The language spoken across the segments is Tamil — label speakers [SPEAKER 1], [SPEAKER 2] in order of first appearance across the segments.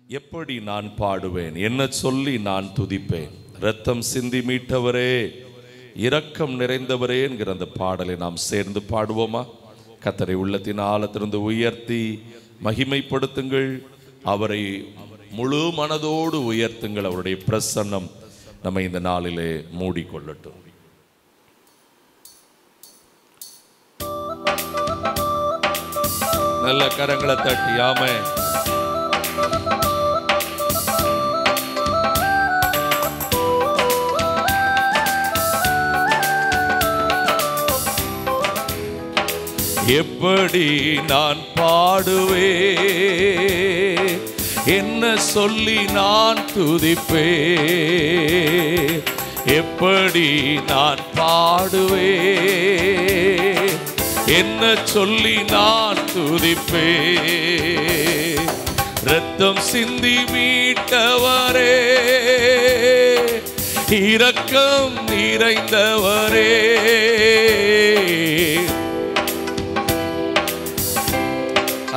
[SPEAKER 1] எப்படி நான் பாடுவேன், என்ன சொல்லி நான் துதிப்பேன்? இரத்தம் சிந்தி மீட்டவரே, இரக்கம் நிறைந்தவரே என்கிற அந்த பாடலை நாம் சேர்ந்து பாடுவோமா? கர்த்தரை உள்ளத்தின் ஆழத்திலிருந்து உயர்த்தி மகிமைப்படுத்துங்கள். அவரை முழு மனதோடு உயர்த்துங்கள். அவருடைய பிரசன்னம் நம்மை இந்த நாளிலே மூடிக்கொள்ளட்டும். நல்ல கரங்களை தட்டி ஆமென். எப்படி நான் பாடுவே, என்ன சொல்லி நான் துதிப்பே? எப்படி நான் பாடுவே, என்ன சொல்லி நான் துதிப்பே? இரத்தம் சிந்தி மீட்டவரே, இரக்கம் நிறைந்தவரே,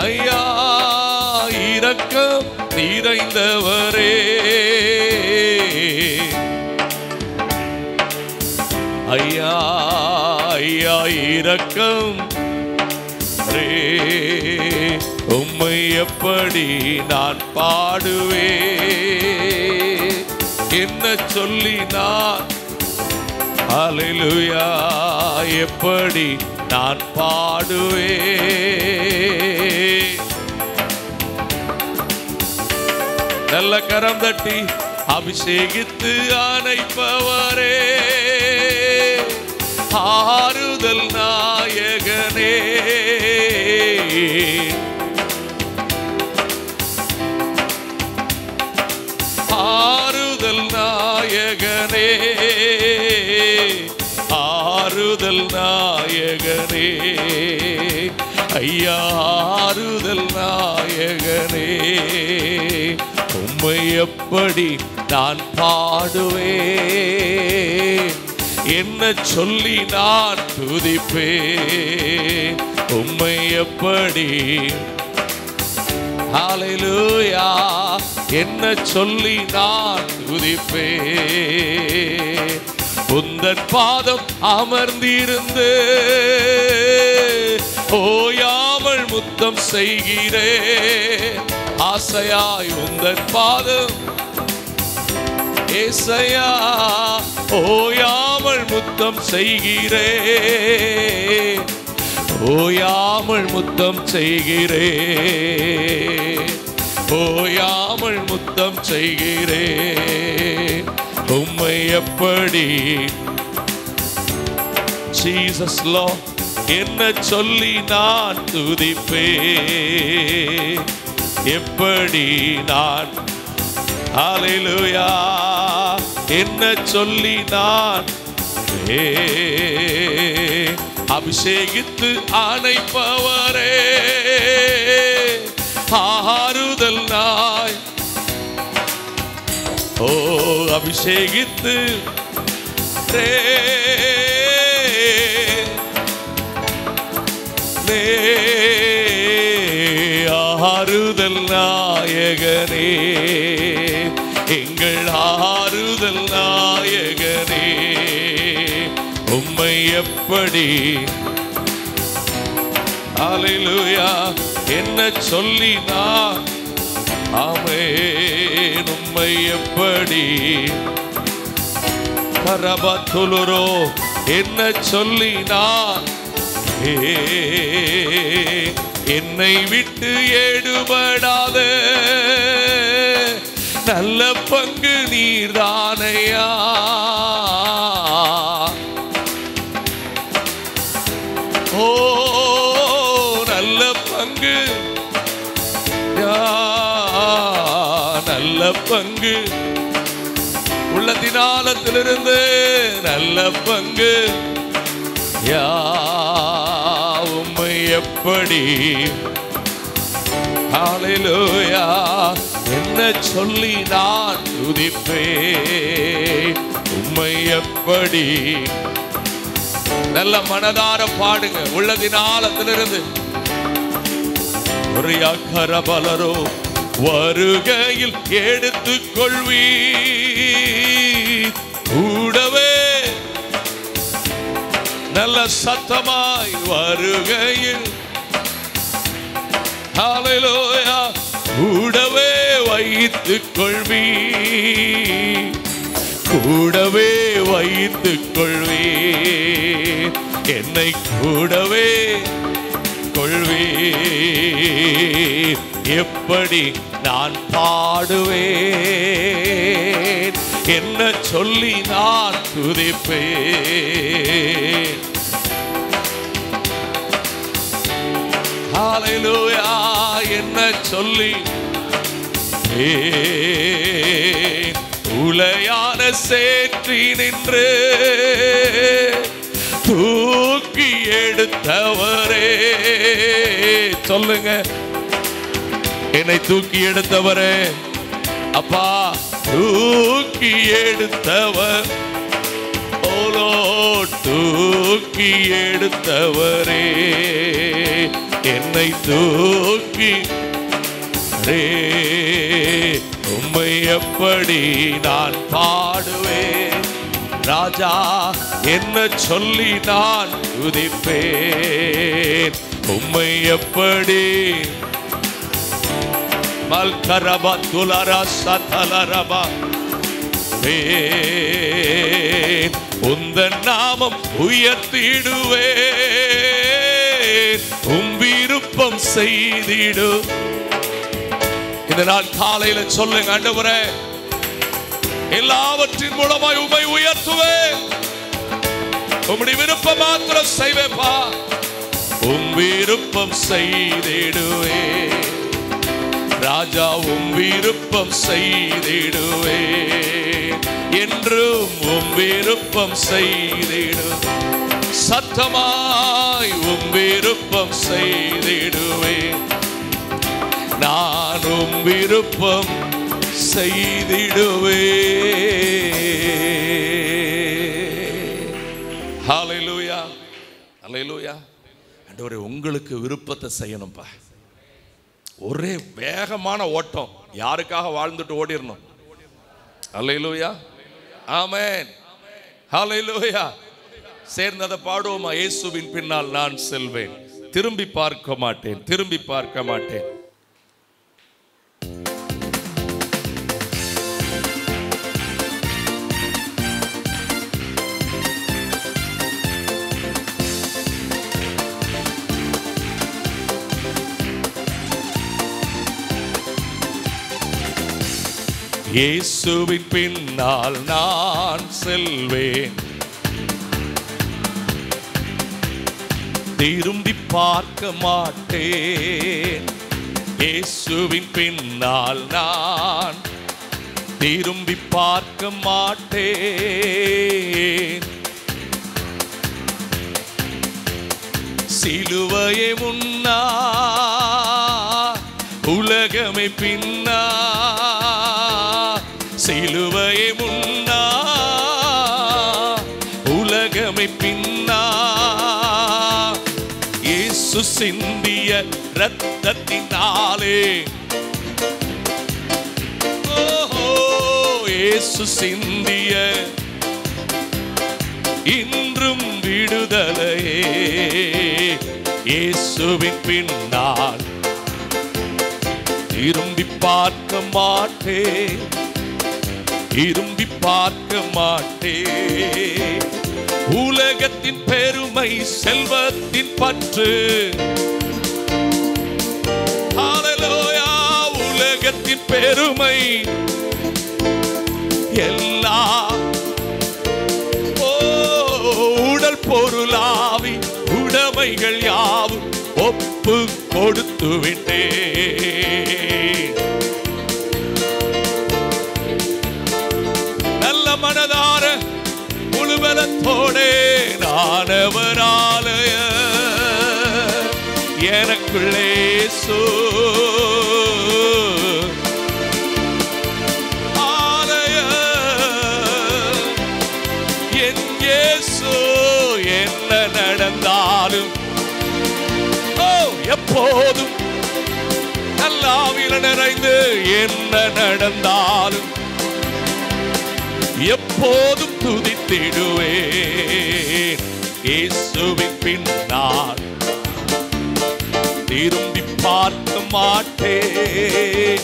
[SPEAKER 1] ஐயா இரக்கம் நிறைந்தவரே, ஐயா ஐயா இரக்கம் ரே. உம்மை எப்படி நான் பாடுவே, என்ன சொல்லி நான் ஹல்லேலூயா எப்படி நான் பாடுவே? நல்ல கரம் தட்டி அபிஷேகித்து அணைப்பவரே, ஆறுதல் நாயகனே, ஆறுதல் நாயகனே, ஆறுதல் நாயகனே, ஐயா ஆறுதல் நாயகனே. உம்மை எப்படி நான் பாடுவே, என்ன சொல்லி நான் துதிப்பே? உம்மை எப்படி ஹல்லேலூயா என்ன சொல்லி நான் துதிப்பே? உந்தன் பாதம் அமர்ந்திருந்து ஓயாமல் முத்தம் செய்கிறே, ஆசையாய் உந்தன் பாதம் ஏசையா ஓயாமல் முத்தம் செய்கிறே, ஓயாமல் முத்தம் செய்கிறே, ஓயாமல் முத்தம் செய்கிறே. உம்மை எப்படி ஜீசஸ் லோ என்ன சொல்லி நான் துதிப்பே? எப்படி நான் ஹல்லேலூயா என்ன சொல்லி நான் அபிஷேகித்து அணைப்பவரே, ஆறுதல் நாய் ஓ அபிஷேகித்து ஆறுதல் நாயகனே, எங்கள் ஆறுதல் நாயகனே. உம்மை எப்படி ஹல்லேலூயா என்ன சொல்லி நான் ஆமென். உம்மை எப்படி கரபத்துலுரோ என்ன சொல்லி நான் என்னை விட்டு எடுபடாத நல்ல பங்கு நீர்தானையா, ஓ நல்ல பங்கு, நல்ல பங்கு உள்ளத்தினாலத்திலிருந்து நல்ல பங்கு யா. உம்மை எப்படி ஹல்லேலூயா என்ன சொல்லி நான் துதிப்பே? உம்மை எப்படி நல்ல மனதார பாடுங்க, உள்ளதின் ஆழத்திலிருந்து ஒரு கரபலரோ வருகையில் எடுத்துக்கொள்வீர். கூடவே நல்ல சத்தமாய் வருகையில் ஹல்லேலூயா கூடவே வைத்துக் கொள்வீர். கூடவே வைத்துக் கொள்வீர். என்னை கூடவே கொள்வீர். எப்படி நான் பாடுவேன், என்ன சொல்லி நான் துதிப்பேன். ஹல்லேலூயா என்ன சொல்லி உலையான சேற்றி நின்று தூக்கி எடுத்தவரே. சொல்லுங்க, என்னை தூக்கி எடுத்தவரே அப்பா, தூக்கி எடுத்தவர். ஓலோ தூக்கி எடுத்தவரே, என்னை தூக்கி உம்மை எப்படி நான் பாடுவேன். ராஜா என்ன சொல்லி நான் துதிப்பேன். உம்மை எப்படி மல்கரபா துலரா சதலரபா உந்தன் நாமம் உயர்த்திடுவேன். உம் விருப்பம் செய்திடு. இந்த நாள் காலையில சொல்லுங்க, ஆண்டவரே எல்லாவற்றின் மூலமாய் உம்மை உயர்த்துவேன். உம்முடைய விருப்பம் மாத்திரம் செய்வேப்பா. உம் விருப்பம் செய்திடுவேன். ராஜா உம் விருப்பம் செய்திடுவேன். என்றும் உம் விருப்பம் செய்திடு. சத்தமாய் உம் விருப்பம் செய்திடுவேன். நான் உம் விருப்பம் செய்திடுவேன். ஹல்லேலூயா ஹல்லேலூயா. ஆண்டவரே உங்களுக்கு விருப்பத்தை செய்யணும்பா. ஒரே வேகமான ஓட்டம், யாருக்காக வாழ்ந்துட்டு ஓடிரணும். ஹல்லேலூயா ஆமென் ஹல்லேலூயா. சேர்ந்ததை பாடுவோமா? இயேசுவின் பின்னால் நான் செல்வேன், திரும்பி பார்க்க மாட்டேன், திரும்பி பார்க்க மாட்டேன். இயேசுவின் பின்னால் நான் செல்வேன், திரும்பி பார்க்க மாட்டேன். இயேசுவின் பின்னால் நான் திரும்பி பார்க்க மாட்டேன். சிலுவையை முன்னா உலகமே பின்னா, சிலுவையை முன்னா உலகமை பின்னா. இயேசு சிந்திய இரத்தத்தினாலே, ஓஹோ இயேசு சிந்திய இன்றும் விடுதலையே. இயேசுவின் பின்னால் திரும்பி பார்க்க மாட்டேன், திரும்பி பார்க்க மாட்டேன். உலகத்தின் பெருமை, செல்வத்தின் பற்று, ஹல்லேலூயா உலகத்தின் பெருமை எல்லாம் உடல் பொருளாவி உடைமைகள் யாவும் ஒப்பு கொடுத்து விட்டேன். நல்ல மனதார முழுபலத்தோடே நானவராலய எனக்குள்ளே ஆலய என் இயேசு. என்ன நடந்தாலும் எப்போதும் நல்லாவில் வாழ்க்கையில நிறைந்து என்ன நடந்தாலும் எப்போதும் துதித்திடுவேன். இயேசுவின் பின்னால் திரும்பி பார்க்க மாட்டேன்,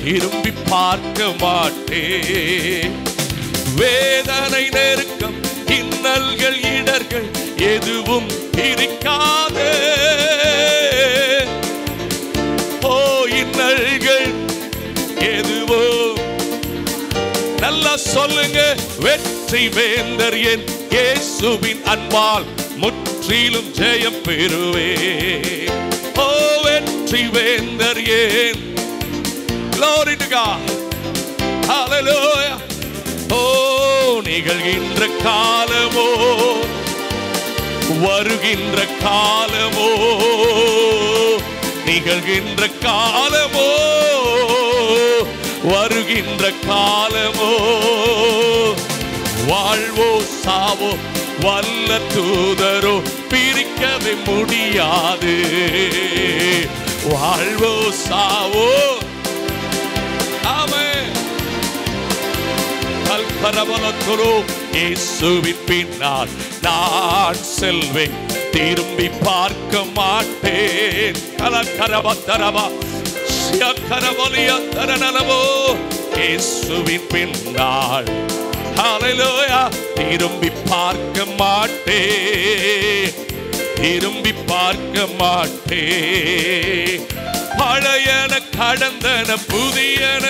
[SPEAKER 1] திரும்பி பார்க்க மாட்டேன். வேதனை, நெருக்கம், இன்னல்கள், இடர்கள் எதுவும் பிரிக்காதே. ஓ, இன்னல்கள் எதுவும் நல்லா சொல்லுங்க. வெற்றி வேந்தர் என் இயேசுவின் அன்பால் முற்றிலும் ஜெயம் பெறுவேன். ஓ, வெற்றி வேந்தர் என். Glory to God. Hallelujah. ஓ, நிகழ்கின்ற காலமோ வருகின்ற காலமோ, நிகழ்கின்ற காலமோ வருகின்ற காலமோ, வாழ்வோ சாவோ வல்ல தூதரோ பிரிக்கவே முடியாது. வாழ்வோ சாவோ. ஆமென். கல்பரவலத்துரோ இயேசுவின் பின்னால் நான் செல்வேன், திரும்பி பார்க்க மாட்டேன். கலகரவதரவா சியகரவலியதரனலவோ இயேசுவின் பின்னால். ஹல்லேலூயா. திரும்பி பார்க்க மாட்டேன், திரும்பி பார்க்க மாட்டேன். பழையன கடந்தன புதியன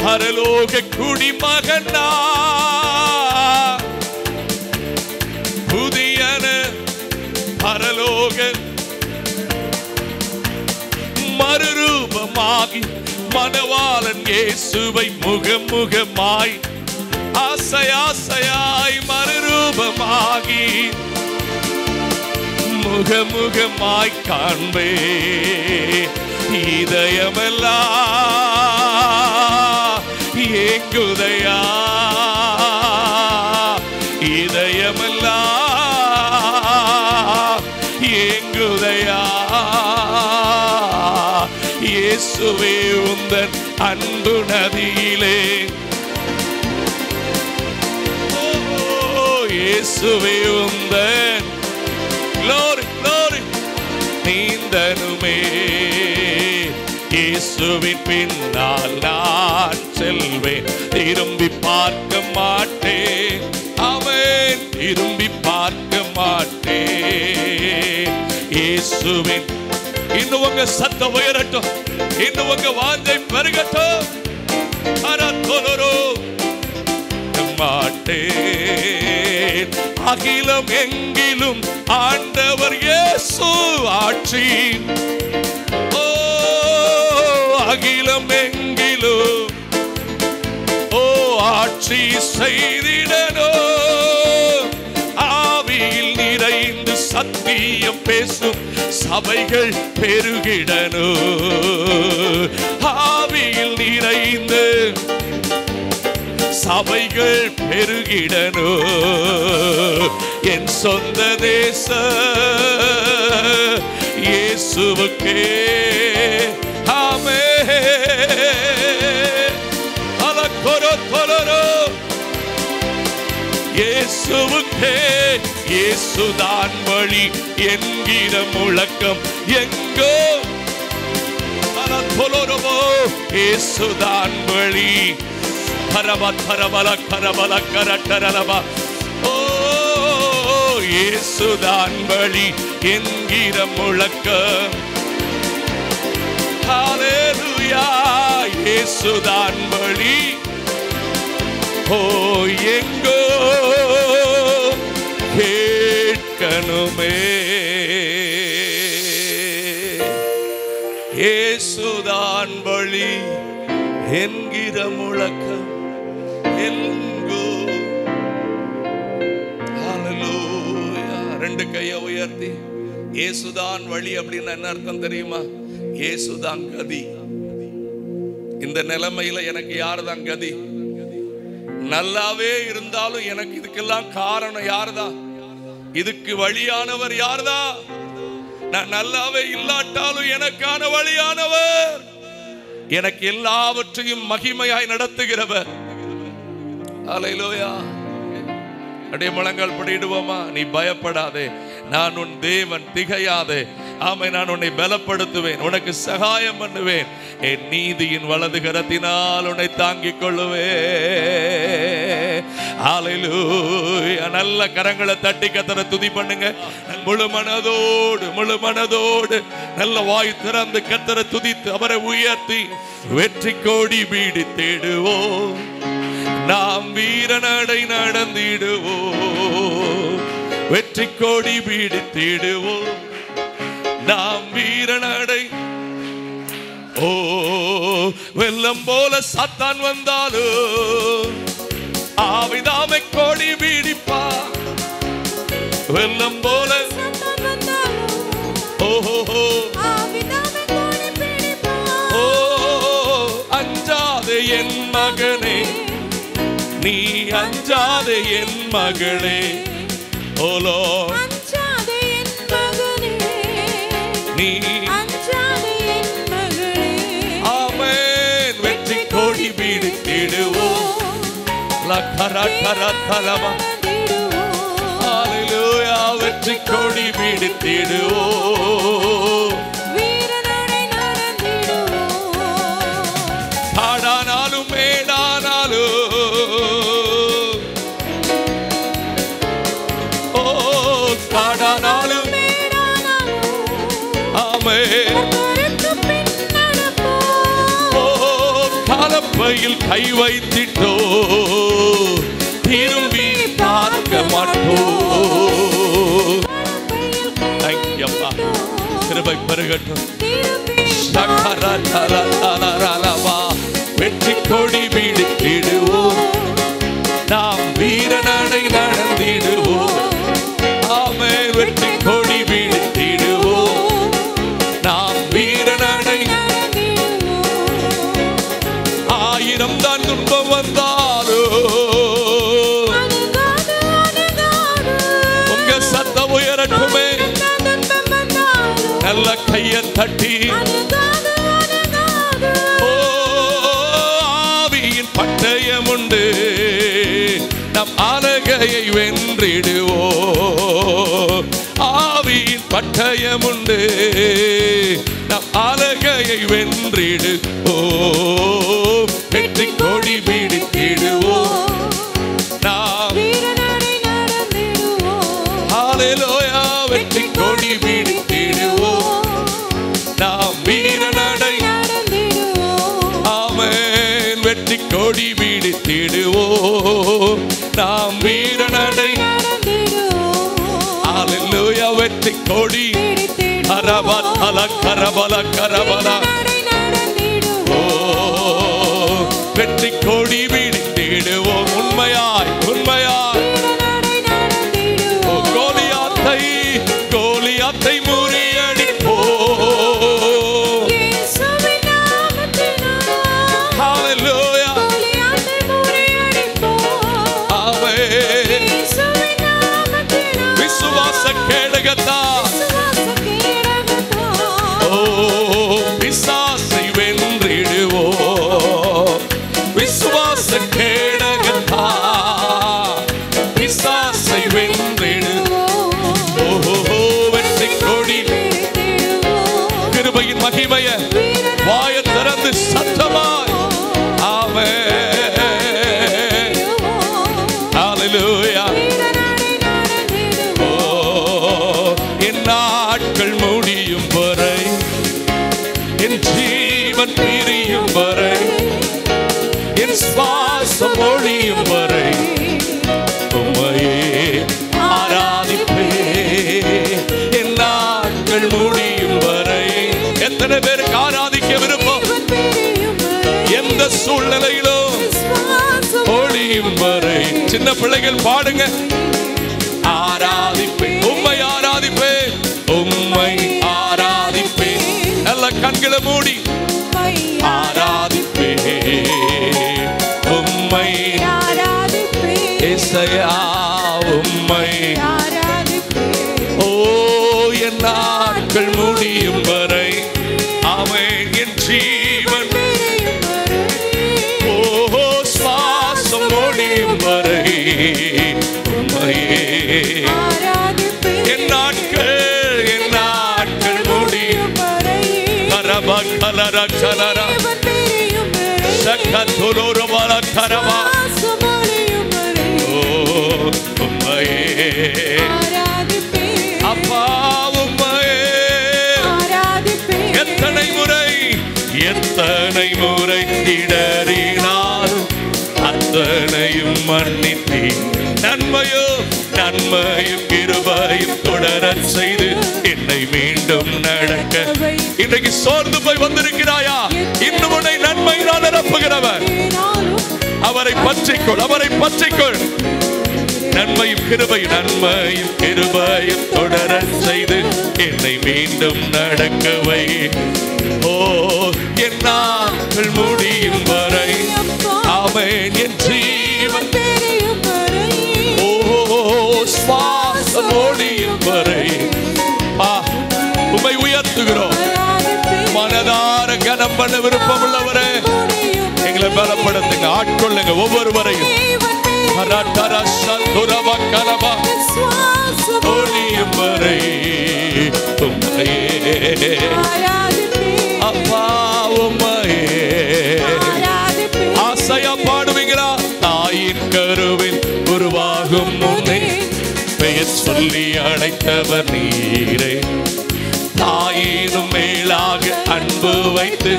[SPEAKER 1] பரலோக குடிமகனா, புதியன பரலோக மறுரூபமாகி மணவாளன் இயேசுவை முகமுகமாய் ஆசையாசையாய் மறுரூபமாகி முகமுகமாய் காண்பே. இதயமெல்லாம் ஏங்குதையா, இதயமெல்லாம் ஏங்குதையா. இயேசுவே உந்தன் அன்பு நதியிலே, இயேசுவே உந்தன் glory glory நீந்தனுமே. இயேசுவின் பின்னால் நான் செல்வேன், திரும்பி பார்க்க மாட்டேன். ஆமென். திரும்பி பார்க்க மாட்டேன். இயேசுவின். இன்னும் உங்க சத்தம் உயரட்டும், இன்னும் உங்க வாஞ்சை பெருகட்டும். அரத்தொலரோ மாட்டேன். அகிலம் எங்கிலும் ஆண்டவர் இயேசு ஆட்சி. ஓ, அகிலம் எங்கிலும் ஓ ஆட்சி செய்திடனோ. ஆவியில் நிறைந்து சத்தியம் பேசும் சபைகள் பெருகிடனோ. ஆவியில் நிறைந்து சபைகள் பெருகிடனோ. என் சொந்த தேச இயேசுவுக்கே. ஆமென். அலக்கொரோ தொலரோ இயேசுவுக்கே. இயேசுதான் வழி என்கிற முழக்கம் எங்கோ. அலத்தொலரவோ இயேசுதான் வழி. கரபல கரபல கரட்டரலபா. ஓ, இயேசுதான் வழி என்கிற முழக்கம். ஹல்லேலூயா. இயேசுதான் வழி. ஓ, எங்கோ கேட்கணுமே. இயேசுதான் வழி என்கிற முழக்கம் எங்கோ. ஹல்லேலூயா. ரெண்டு கையை உயர்த்தி இயேசுதான் வழி அப்படின்னு என்ன அர்த்தம் தெரியுமா? இயேசுதான் கதி. இந்த நிலைமையில எனக்கு யாருதான் கதி? நல்லாவே இருந்தாலும் எனக்கு இதுக்கெல்லாம் காரணம் யாருதான்? இதுக்கு வழியானவர் யாருதான்? நான் நல்லாவே இல்லாட்டாலும் எனக்கான வழியானவர் எனக்கு எல்லாவற்றையும் மகிமையாய் நடத்துகிறவர். அல்லேலூயா. அடைய முழங்கால் படிடுவோமா? நீ பயப்படாதே, நான் உன் தேவன், திகையாதே. ஆமை, நான் உன்னை பலப்படுத்துவேன், உனக்கு சகாயம் பண்ணுவேன், என் நீதியின் வலது கரத்தினால் உன்னை தாங்கிக் கொள்ளுவேன். அல்லேலூயா. நல்ல கரங்களை தட்டி கர்த்தரை துதி பண்ணுங்க. முழு மனதோடு நல்ல வாய் திறந்து கர்த்தரை துதித்து அவரை உயர்த்தி வெற்றி கோடி வீடு தேடுவோம். நாம் வீரநடை நடந்திடுவோம், வெற்றி கோடி வீடு தேடுவோம். நாம் வீரநடை. ஓ, வெள்ளம் போல சாத்தான் வந்தாலும் ஆவிதாமை கோடி வீடிப்பா. வெள்ளம் போல ஓஹோ, ஓ, அஞ்சாதே என் மகனே, நீ அஞ்சாதே என் மகளே. ஓலோ,
[SPEAKER 2] அஞ்சாதே என் மகனே,
[SPEAKER 1] நீ
[SPEAKER 2] அஞ்சாதே என் மகளே.
[SPEAKER 1] ஆமென். வெற்றி கோடி வீடு தேடுவோம். லக்கரக்கரத்தலமா. ஹalleluya. வெற்றி கோடி வீடு தேடுவோம்.
[SPEAKER 2] வீரநடை நடந்திடுவோம்.
[SPEAKER 1] காடானாலும் மேடானாலும், ஓ, காடானாலும் ஆமென். ஓ, காலப்பையில் கை வைத்திட்டோ திரும்பி பார்க்க மாட்டோம். ஐயப்பா, கிருபை பெருகட்டும். வெற்றி கொடி வீடு தேடுவோம், நாம் வீரநடை நடந்திடுவோம். ஆமென். வெற்றி கொடி வீடு தேடுவோம், நாம் வீரநடை. ஆயிரம் தான் துன்பம் வந்தாலும் உங்க சத்தம் உயரட்டுமே. நல்ல கையை தட்டி, ஓ, ஆவியின் பட்டயம் உண்டு, நம் ஆலகையை வென்றிடுவோம். ஆவியின் பட்டயம் உண்டு, நம் ஆலகையை வென்றிடுவோம். வெற்றி கொடி வீடு தேடுவோம், நாம் ஹalleluya. வெற்றி கொடி வீடு தேடுவோம், நாம் வீரநடை. ஆமென். வெற்றி கொடி வீடு தேடுவோம், நாம் வீரநடை. ஹalleluya. வெற்றி கொடி கரபல கரபல கரபல. ஓ, வெற்றி கொடி வீடு தேடுவோம். உண்மையாய் உண்மையாய். ஓ, கோலியாத்தை முறியடிப்போம். ஹalleluya. ஆமென். விசுவாச கேடகத்தா, ஓ, பிசாசை வென்றிடுவோம். விசுவாச கேடகத்தா, பிசாசை வென்றிடுவோம். ஓ, வெற்றி கொடி. கிருபையின் மகிமைய வாய திறந்து சத்தமாய். ஆமென். ஹalleluya. ஓ, என் நாட்கள் முடியும் வரை, என் ஜீவன் பிரியும் வரை, என் சுவாசம் ஒழியும் வரை உம்மையே ஆராதிப்பே. என் நாட்கள் முடியும் வரை. எத்தனை பேருக்கு ஆராதிக்க விருப்பம்? எந்த சூழ்நிலையிலும் ஒழியும் வரை. சின்ன பிள்ளைகள் பாடுங்க. ஆராதிப்பேன், உம்மை ஆராதிப்பேன், உம்மை ஆராதிப்பேன். நல்ல கண்களை மூடி ஆராதிப்பேன், உம்மை இசையா, உம்மை. ஓ, என் நாட்கள் முடியும் வரை. ஆமென். என் ஜீவன் உம்மையே என் நாட்கள் முடியும் கரபா கலரா கலரா சக்கத்துலோர வர கரபா உம்மையே அப்பா உம்மையே எத்தனை முறை இடறினாலும் அத்தனையும் மன்னித்தீ நன்மையும் கிருபையும் தொடரச் செய்து என்னை மீண்டும் நடக்க. இன்றைக்கு சோர்ந்து போய் வந்திருக்கிறாயா? இன்னும் உன்னை நன்மையினால் நிரப்புகிறவர். அவரை பற்றிக்கொள். நன்மையும் கிருபையும் தொடரச் செய்து என்னை மீண்டும் நடக்கவை. ஓ என் நாட்கள் முடியும் வரை ஆமென் என் ஜீவன் சுவாசம் ஒழியும் வரை உம்மை உயர்த்துகிறோம். மனதார கனம் பண்ண விருப்பம் உள்ளவரே எங்களை பலப்படுத்துங்க, ஆட்கொள்ளுங்க ஒவ்வொருவரையும். ஒழியும் வரை உம்மையே அப்பா உம்மையே ஆசையா பாடுவீங்களா? தாயின் கருவில் உருவாகும் முன்னே பெயர் சொல்லி அழைத்தவர் நீரே. தாயினும் மேலாக அன்பு வைத்து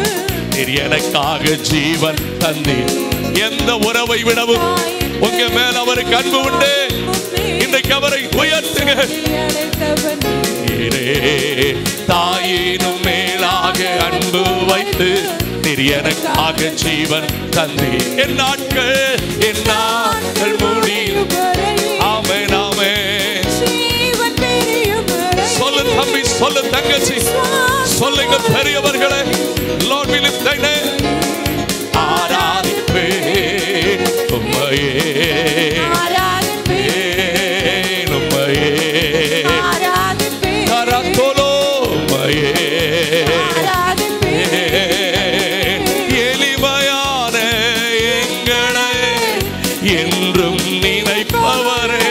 [SPEAKER 1] நீர் எனக்காக ஜீவன் தந்தீர். எந்த உறவை விடவும் உங்க மேல அவருக்கு அன்பு உண்டு. இன்றைக்கு அவரை உயர்த்துங்க. தாயினும் மேலாக அன்பு வைத்து நீர் எனக்காக ஜீவன் தந்தீர். என் நாட்கள் முடியும். ஆமென் ஆமென். சொல்லு தம்பி, சொல்லு தங்கச்சி, சொல்லுங்க பெரியவர்களே. Lord we lift thy name. ஆராதிப்பேன் உம்மையே கரத்தோலோ உம்மையே எளிமையான எங்களை என்றும் நினைப்பவரே.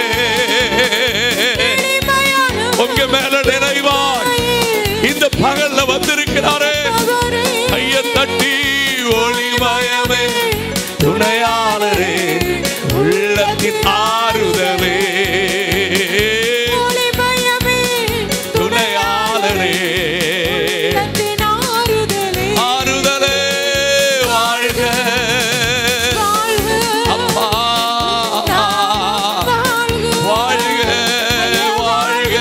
[SPEAKER 1] உங்க மேல நினைவார் இந்த பகல்ல வந்திருக்கிறாரே. கைய தட்டி ஒளிமயமே துணையாளரே, உள்ளத்தின் ஆறுதலே, துணையாளரே ஆறுதலே வாழ்க அப்பா வாழ்க வாழ்க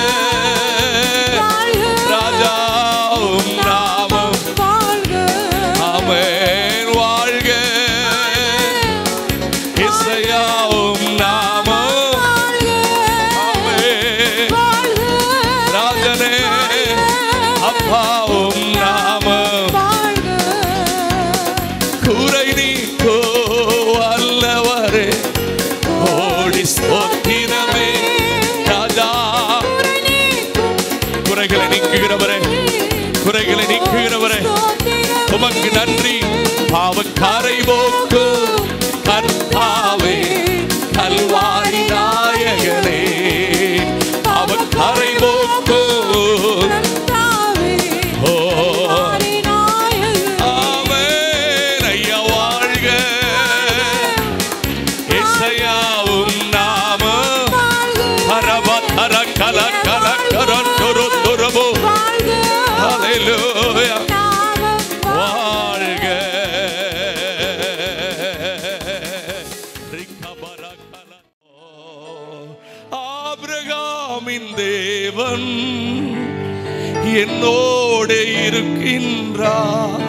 [SPEAKER 1] ராஜாவும் நாமம் ஆமென் வாழ்க இசையாவும் நாமம் ஆமென் ராஜனே அப்பாவும் நாமம் குறை நீக்கோ அல்லவரே ஓடி ஸ்தோத்திரமே ராஜா. குறைகளை நீக்குகிறவரே உமக்கு நன்றி. பாவக்காரை போக்கும் கர்த்தாவே கல்வாரி நாயகனே. பாவக்காரை போக்கும் ஆமென் ஐயா வாழ்க இசையாவும் நாமம் ஹரப ஹர கல கல கரன் துரு துருபு ஹalleluya வாழ்க. ஆபிரகாமின் தேவன் என்னோடு இருக்கின்றார்,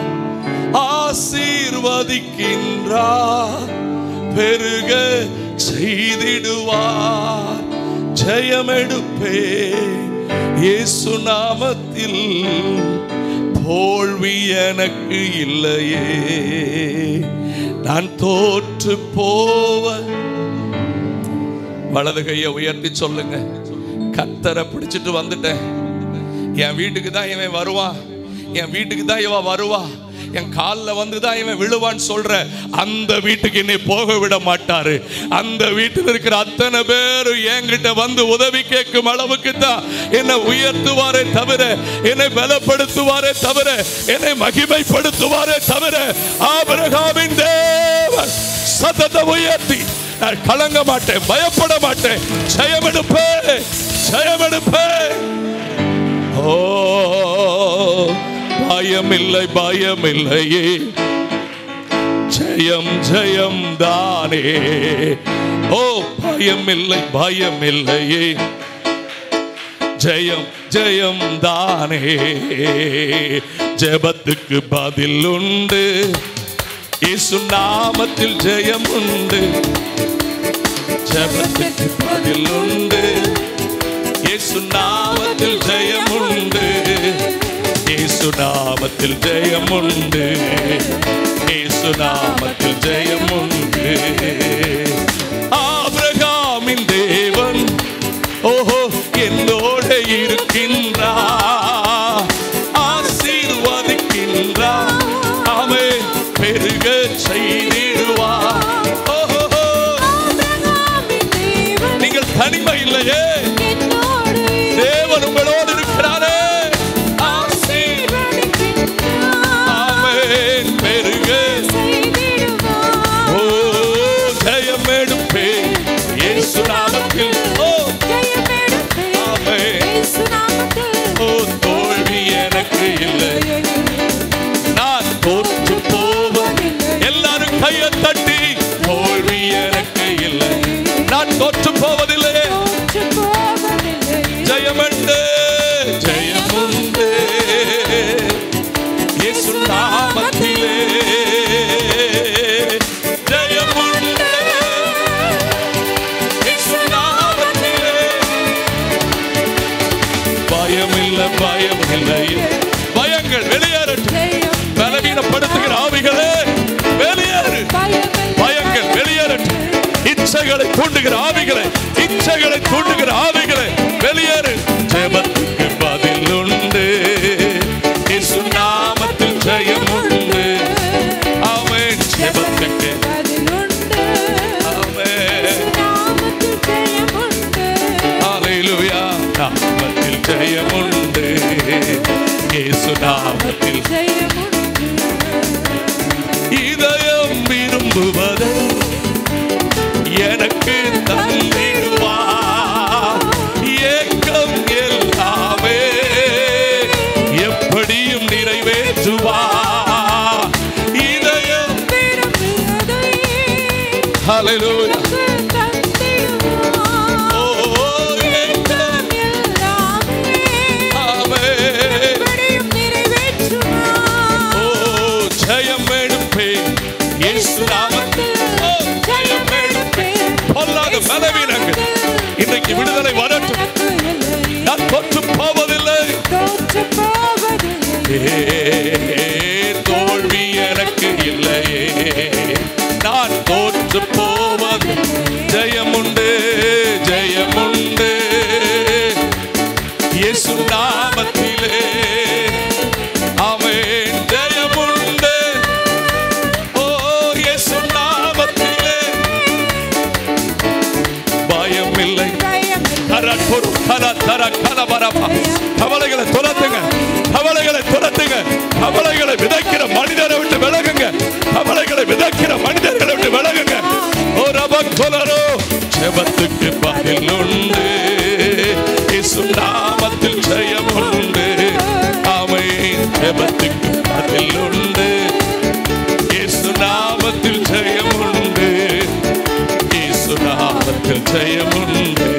[SPEAKER 1] ஆசீர்வதிக்கின்றார், பெருக செய்திடுவார். ஜெயமெடுப்பே இயேசு நாமத்தில், தோல்வி எனக்கு இல்லையே. நான் தோற்று போவ வலது கையை உயர்த்தி சொல்லுங்க, கர்த்தரை பிடிச்சிட்டு வந்துட்டேன். என் வீட்டுக்கு தான் இவன் வருவான், என் வீட்டுக்கு தான் இவன் வருவா. என் காலில் வந்துதான் இவன் விழுவான்னு சொல்ற அந்த வீட்டுக்கு என்னை போக விட மாட்டாரு. அந்த வீட்டில் இருக்கிற அத்தனை பேரும் என்கிட்ட வந்து உதவி கேட்கும் அளவுக்கு தான் என்னை உயர்த்துவாரே தவிர, என்னை பலப்படுத்துவாரே தவிர, என்னை மகிமைப்படுத்துவாரே தவிர, ஆபிரகாமின் தேவன் சத்தத்தை உயர்த்தி நான் கலங்க மாட்டேன், பயப்பட மாட்டேன், ஜெயமெடுப்பேன், ஜெயமெடுப்பேன். ஓ பயமில்லை, பயமில்லையே, ஜெயம் ஜெயம் தானே. ஓ பயமில்லை, பயமில்லையே, ஜெயம் ஜெயம் தானே. ஜெபத்துக்கு பதில் உண்டு, இயேசு நாமத்தில் ஜெயம் உண்டு. ஜெபத்துக்கு பதில் உண்டு, இயேசு நாமத்தில் ஜெயம் உண்டு. இயேசு நாமத்தில் ஜெயம் உண்டு, இயேசு நாமத்தில் ஜெயம் உண்டு. ஆபிரகாமின் தேவன் ஓஹோ என்னோடு இருக்கின்றார், ஆசீர்வதிக்கின்றார், அவன் பெருக செய்திடுவார். நீங்கள் தனிமை இல்லையே, தேவன் உங்களோடு இருக்கிறாரே. ஆமென் பெருக ஓ ஜெயம் எடுப்பேன் இயேசு நாமத்தில். ஓ தோல்வி எனக்கு இல்லை, நான் தோற்று போவதில்லை. எல்லாரும் கையை தட்டி தோல்வி எனக்கு இல்லை, நான் தோற்று போவதில்லை. ஜெயமுண்டு, ஜெயமுண்டு இயேசு நாமத்திலே, ஜெயமுண்டு இயேசு நாமத்திலே. பயமில்லை, பயமில்லை, பயங்கள் வெளியேறட்டும். பலவீனப்படுத்துகிற ஆவிகளே வெளியேறு, பயங்கள் வெளியேறட்டும். இச்சைகளை தூண்டுகிற ஆவிகளை, இச்சைகளை தூண்டுகிற ஆவிகளை வெளியேறு. ஜெபத்துக்கு பதில் உண்டு, இயேசு நாமத்தில் ஜெயம் உண்டு. ஆமென் ஜெபத்துக்கு ஆமென் ஹல்லேலூயா. நாமத்தில் ஜெயம் உண்டு, இயேசு நாமத்தில் இதயம் விரும்புவதை எனக்கு தந்திடுவா, ஏக்கம் எல்லாமே எப்படியும் நிறைவேற்றுவா. இதயம் ஹல்லேலூயா. இன்றைக்கு விடுதலை வரட்டும். நான் தோற்று போவதில்லை, தோல்வி எனக்கு இல்லையே, நான் தோற்று போவது. ஜெயமுண்டு, ஜெயமுண்டு இயேசு நாமத்திலே. ஆமென் ஜெயமுண்டு, ஓ இயேசு நாமத்திலே. பயமில்லை, கவலைகளை துரத்துங்க, கவலைகளை துரத்துங்க. கவலைகளை விதைக்கிற மனிதரை விட்டு விலகுங்க, கவலைகளை விதைக்கிற மனிதர்களை விட்டு விலகுங்க. ஓ ரபக்கொலரோ ஜெபத்துக்கு பதில் உண்டு, இயேசு நாமத்தில் ஜெயம் உண்டு. ஆமென் ஜெபத்துக்கு பதில் உண்டு, இயேசு நாமத்தில் ஜெயம் உண்டு, இயேசு நாமத்தில் ஜெயம் உண்டு,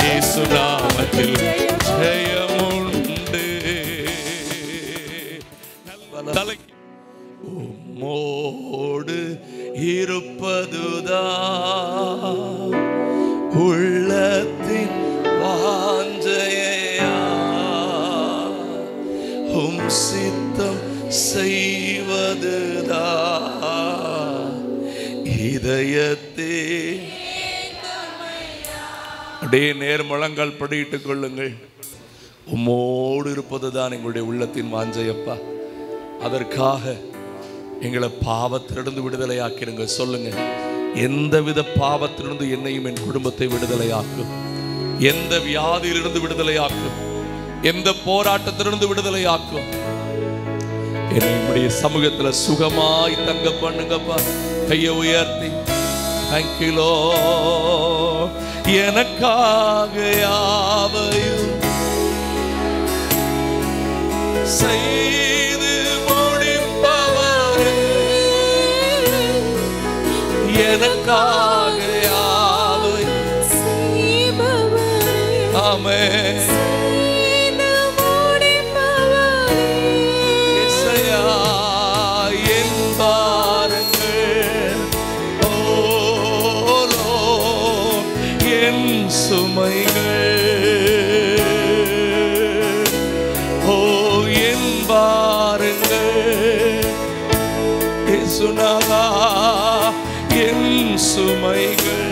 [SPEAKER 1] இயேசு நாமத்தில் ஜெயம் உண்டு. உம்மோடு இருப்பதுதான் உள்ளத்தின் வாஞ்சையா, உம் சித்தம் செய்வதுதான் இதயத்தே. அப்படியே நேர் முழங்கால் படியிட்டுக் கொள்ளுங்கள். உம்மோடு இருப்பதுதான் எங்களுடைய உள்ளத்தின் வாஞ்சையப்பா. அதற்காக எங்களை பாவத்திலிருந்து விடுதலையாக்கிடுங்க. சொல்லுங்க, எந்தவித பாவத்திலிருந்து என்னையும் என் குடும்பத்தை விடுதலையாக்கும், எந்த வியாதியிலிருந்து விடுதலையாக்கும், எந்த போராட்டத்திலிருந்து விடுதலையாக்கும். என்னுடைய சமூகத்துல சுகமாய் தங்க பண்ணுங்கப்பா. கையை உயர்த்தி தேங்க்யூ லார்ட். எனக்காக யாவையும் செய்து முடிப்பவரே, எனக்காக யாவையும்
[SPEAKER 2] செய்பவரே,
[SPEAKER 1] ஆமென்.
[SPEAKER 2] செய்து முடிப்பவரே,
[SPEAKER 1] இசையா என் பாருங்கள், ஓ லார்ட், என் சுமைகள், ஓ என் பாருங்கள், இயேசுநாதா என் சுமைகள்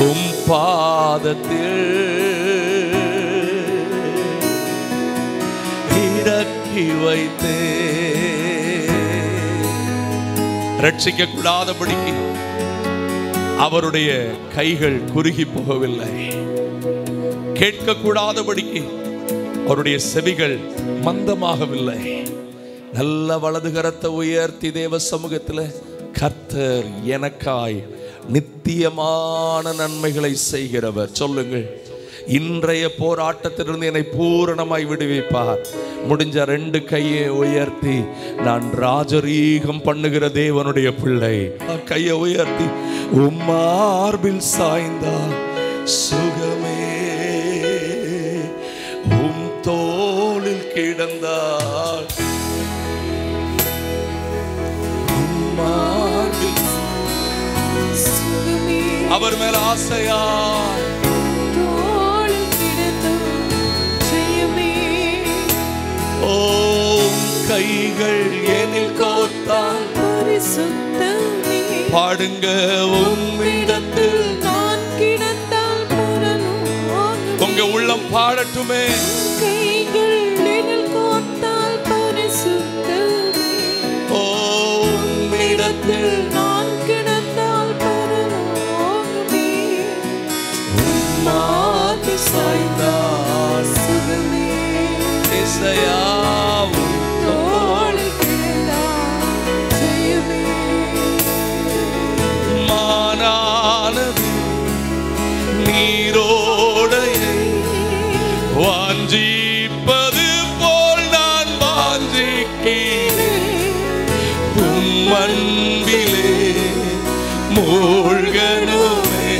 [SPEAKER 1] உம் பாதத்தில் இறக்கி வைத்தே. ரட்சிக்க கூடாதபடிக்கு அவருடைய கைகள் குறுகி போகவில்லை. கேட்க கூடாதபடிக்கு அவருடைய செவிகள் மந்தமாகவில்லை. நல்ல வலது கரத்தை உயர்த்தி தேவ சமூகத்தில், கர்த்தர் எனக்காய் நித்தியமான நன்மைகளை செய்கிறவர். சொல்லுங்கள், இன்றைய போராட்டத்திலிருந்து என்னை பூரணமாய் விடுவிப்பார். முடிஞ்ச 2 கையை உயர்த்தி, நான் ராஜரீகம் பண்ணுகிற தேவனுடைய பிள்ளை. கையை உயர்த்தி, உம்மார்பில் சாய்ந்தால் சுகமே, உம் தோளில் கிடந்தால்
[SPEAKER 2] சுகமே,
[SPEAKER 1] அவர் மேல ஆசையா
[SPEAKER 2] தோளில் கிடந்தால் ஜெயமே,
[SPEAKER 1] ஓ கைகள் எனில் கோர்த்தால்
[SPEAKER 2] பரிசுத்தமே,
[SPEAKER 1] பாடுங்க உம்மிடத்தில்
[SPEAKER 2] நான் கிடந்தால் பரலோகமே,
[SPEAKER 1] உங்க உள்ளம் பாடட்டுமே.
[SPEAKER 2] கைகள் எனில் கோர்த்தால் பரிசுத்தமே,
[SPEAKER 1] ஓ உம்மிடத்தில்
[SPEAKER 2] நான் கிடந்தால் பரலோகமே,
[SPEAKER 1] மாது சாய்ந்தால்
[SPEAKER 2] சுகமே,
[SPEAKER 1] இசையா உம்
[SPEAKER 2] தோளில் கிடந்தால் ஜெயமே,
[SPEAKER 1] மானானது நீரோடையை வாஞ்சிப்பது போல் நான் வாஞ்சிக்கிறேன். உம் அன்பிலே மூழ்கணுமே,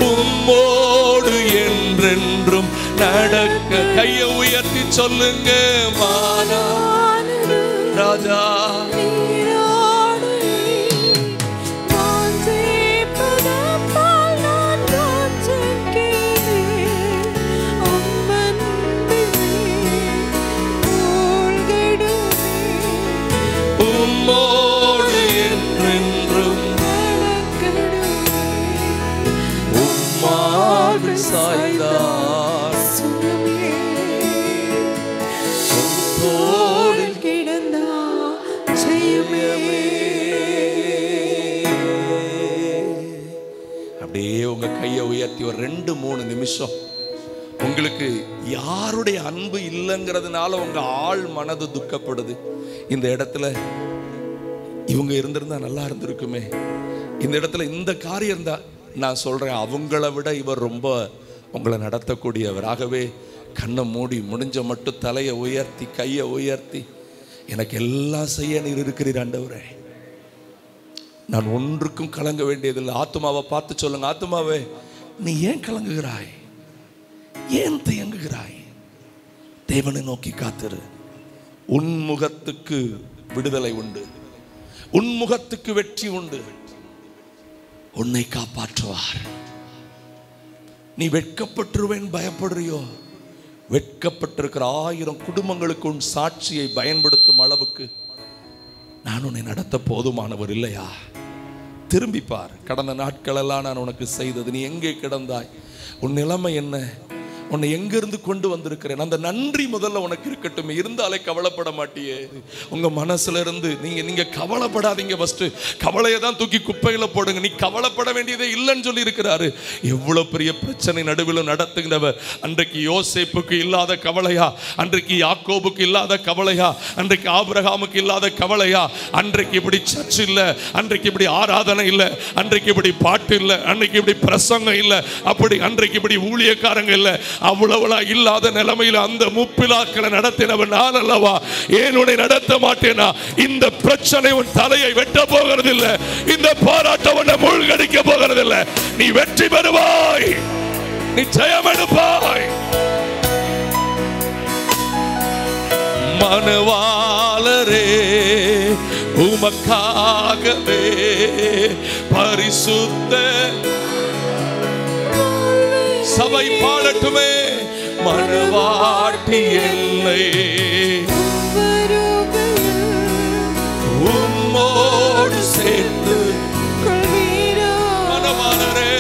[SPEAKER 1] உம்மோடு என்றென்றும் நடக்க. கையை உயர்த்தி சொல்லுங்க, மானா ராஜா உம்மோடு என்றென்றும் உம்மாடு சாய்ந்தார் தோளில்
[SPEAKER 2] கிடந்தா ஜெயமே.
[SPEAKER 1] அப்படியே உங்க கையை உயர்த்தி ஒரு 2-3 நிமிஷம் உங்களுக்கு யாருடைய அன்பு இல்லைங்கிறதுனால உங்க ஆள் மனது துக்கப்படுது. இந்த இடத்துல இவங்க இருந்திருந்தா நல்லா இருந்திருக்குமே, இந்த இடத்துல இந்த காரியம் இருந்தா, நான் சொல்றேன், அவங்கள விட இவர் ரொம்ப உங்களை நடத்தக்கூடியவர். ஆகவே கண்ணை மூடி முடிஞ்ச மட்டும் தலையை உயர்த்தி கையை உயர்த்தி, எனக்கு எல்லாம் செய்ய நீர் இருக்கிறீர் ஆண்டவரே, நான் ஒன்றுக்கும் கலங்க வேண்டியதில்லை. ஆத்துமாவை பார்த்து சொல்லுங்க, ஆத்துமாவே நீ ஏன் கலங்குகிறாய், ஏன் தயங்குகிறாய்? தேவனை நோக்கி காத்திரு. உன்முகத்துக்கு விடுதலை உண்டு, உன்முகத்துக்கு வெற்றி உண்டு. உன்னை காப்பாற்றுவார். நீ வெட்கப்பட்டுருவேன் பயப்படுறியோ? வெட்கப்பட்டிருக்கிற 1000 குடும்பங்களுக்கு உன் சாட்சியை பயன்படுத்தும் அளவுக்கு நான் உன்னை நடத்த போதுமானவர் இல்லையா? திரும்பிப்பார். கடந்த நாட்களெல்லாம் நான் உனக்கு செய்தது, நீ எங்கே கிடந்தாய், உன் நிலைமை என்ன, உன்னை எங்கிருந்து கொண்டு வந்திருக்கிறேன், அந்த நன்றி முதல்ல உனக்கு இருக்கட்டும். இருந்தாலே கவலைப்பட மாட்டியே. உங்க மனசுல இருந்து நீங்க கவலைப்படாதீங்க. ஃபர்ஸ்ட் கவலையை தான் தூக்கி குப்பையில போடுங்க. நீ கவலைப்பட வேண்டியதே இல்லைன்னு சொல்லி இருக்கிறாரு. எவ்வளவு பெரிய பிரச்சனை நடுவில் நடத்துகிறவர். அன்றைக்கு யோசேப்புக்கு இல்லாத கவலையா? அன்றைக்கு யாக்கோபுக்கு இல்லாத கவலையா? அன்றைக்கு ஆபிரகாமுக்கு இல்லாத கவலையா? அன்றைக்கு இப்படி சர்ச் இல்ல, அன்றைக்கு இப்படி ஆராதனை இல்ல, அன்றைக்கு இப்படி பாட்டு இல்ல, அன்றைக்கு இப்படி பிரசங்கம் இல்ல, அப்படி அன்றைக்கு இப்படி ஊழியக்காரங்க இல்ல, அவ்வளவுல இல்லாத நிலைமையில் அந்த முப்பிலாக்களை நடத்தினவன் நான் அல்லவா? ஏன் உன்னை நடத்த மாட்டேனா? இந்த பிரச்சனை உன் தலையை வெட்ட போகிறதில்லை. இந்த போராட்டம் உன்னை மூழ்கடிக்க போகிறதில்லை. நீ வெற்றி பெறுவாய், நீ ஜெயம் எடுப்பாய். மனவாளரே உமக்காகவே பரிசுத்த சபை பாடட்டுமே. மனவாட்டி எல்லை உம்மோடு சேர்த்து மனவாளரே.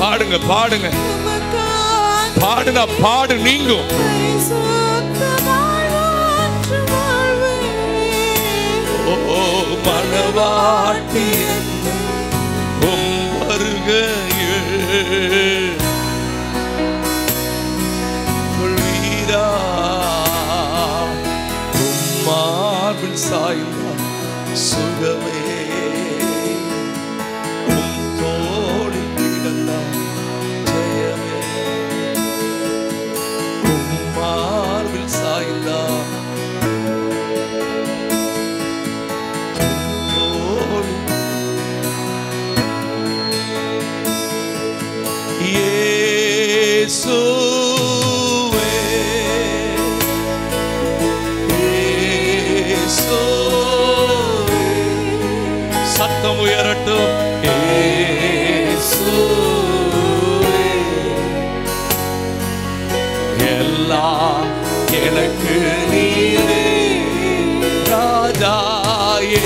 [SPEAKER 1] பாடுங்க பாடுங்க பாடுனா பாடு நீங்கும். ஓ மனவாட்டி உம் வருகையில் கொள்வீரா. உம் மார்பில் சாய்ந்தார் சுகமே, உம் தோளில் கிடந்தார் ஜெயமே. உம் மார்பில் சாய்ந்தார் சத்தம் உயரட்டும். எல்லாம் எனக்கு நீரே ராஜாயே.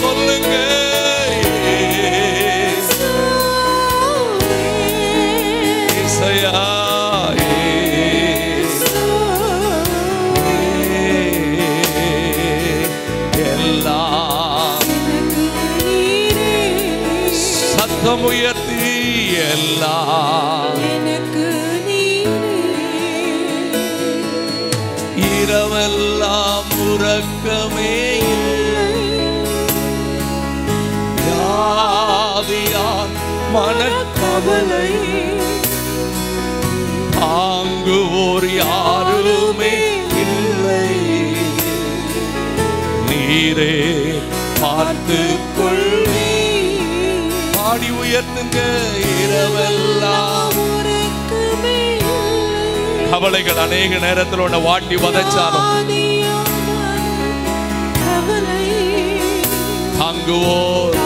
[SPEAKER 1] சொல்லுங்க சத்தம் உயர்த்தி எல்லாம்
[SPEAKER 2] எனக்கு
[SPEAKER 1] இரவெல்லாம் உறக்கமே யாவியான் மனக்கவலை தாங்குவோர் யாருமே இல்லை. நீரே பார்த்து கொள்வி. பாடி உயர்த்துங்க. இரவெல்லாம் கவலைகள் அநேக நேரத்தில் உன்னை வாட்டி வதைச்சாலும் தாங்குவோர்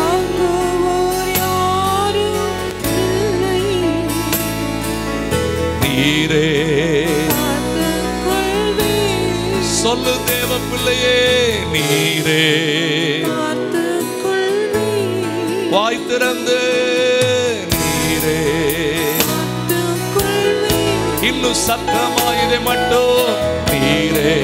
[SPEAKER 1] நீரே. சொல்லு தேவ பிள்ளையே, நீரே வாய் திறந்து நீரே. இன்னும் சத்தமா இதை மட்டும் நீரே.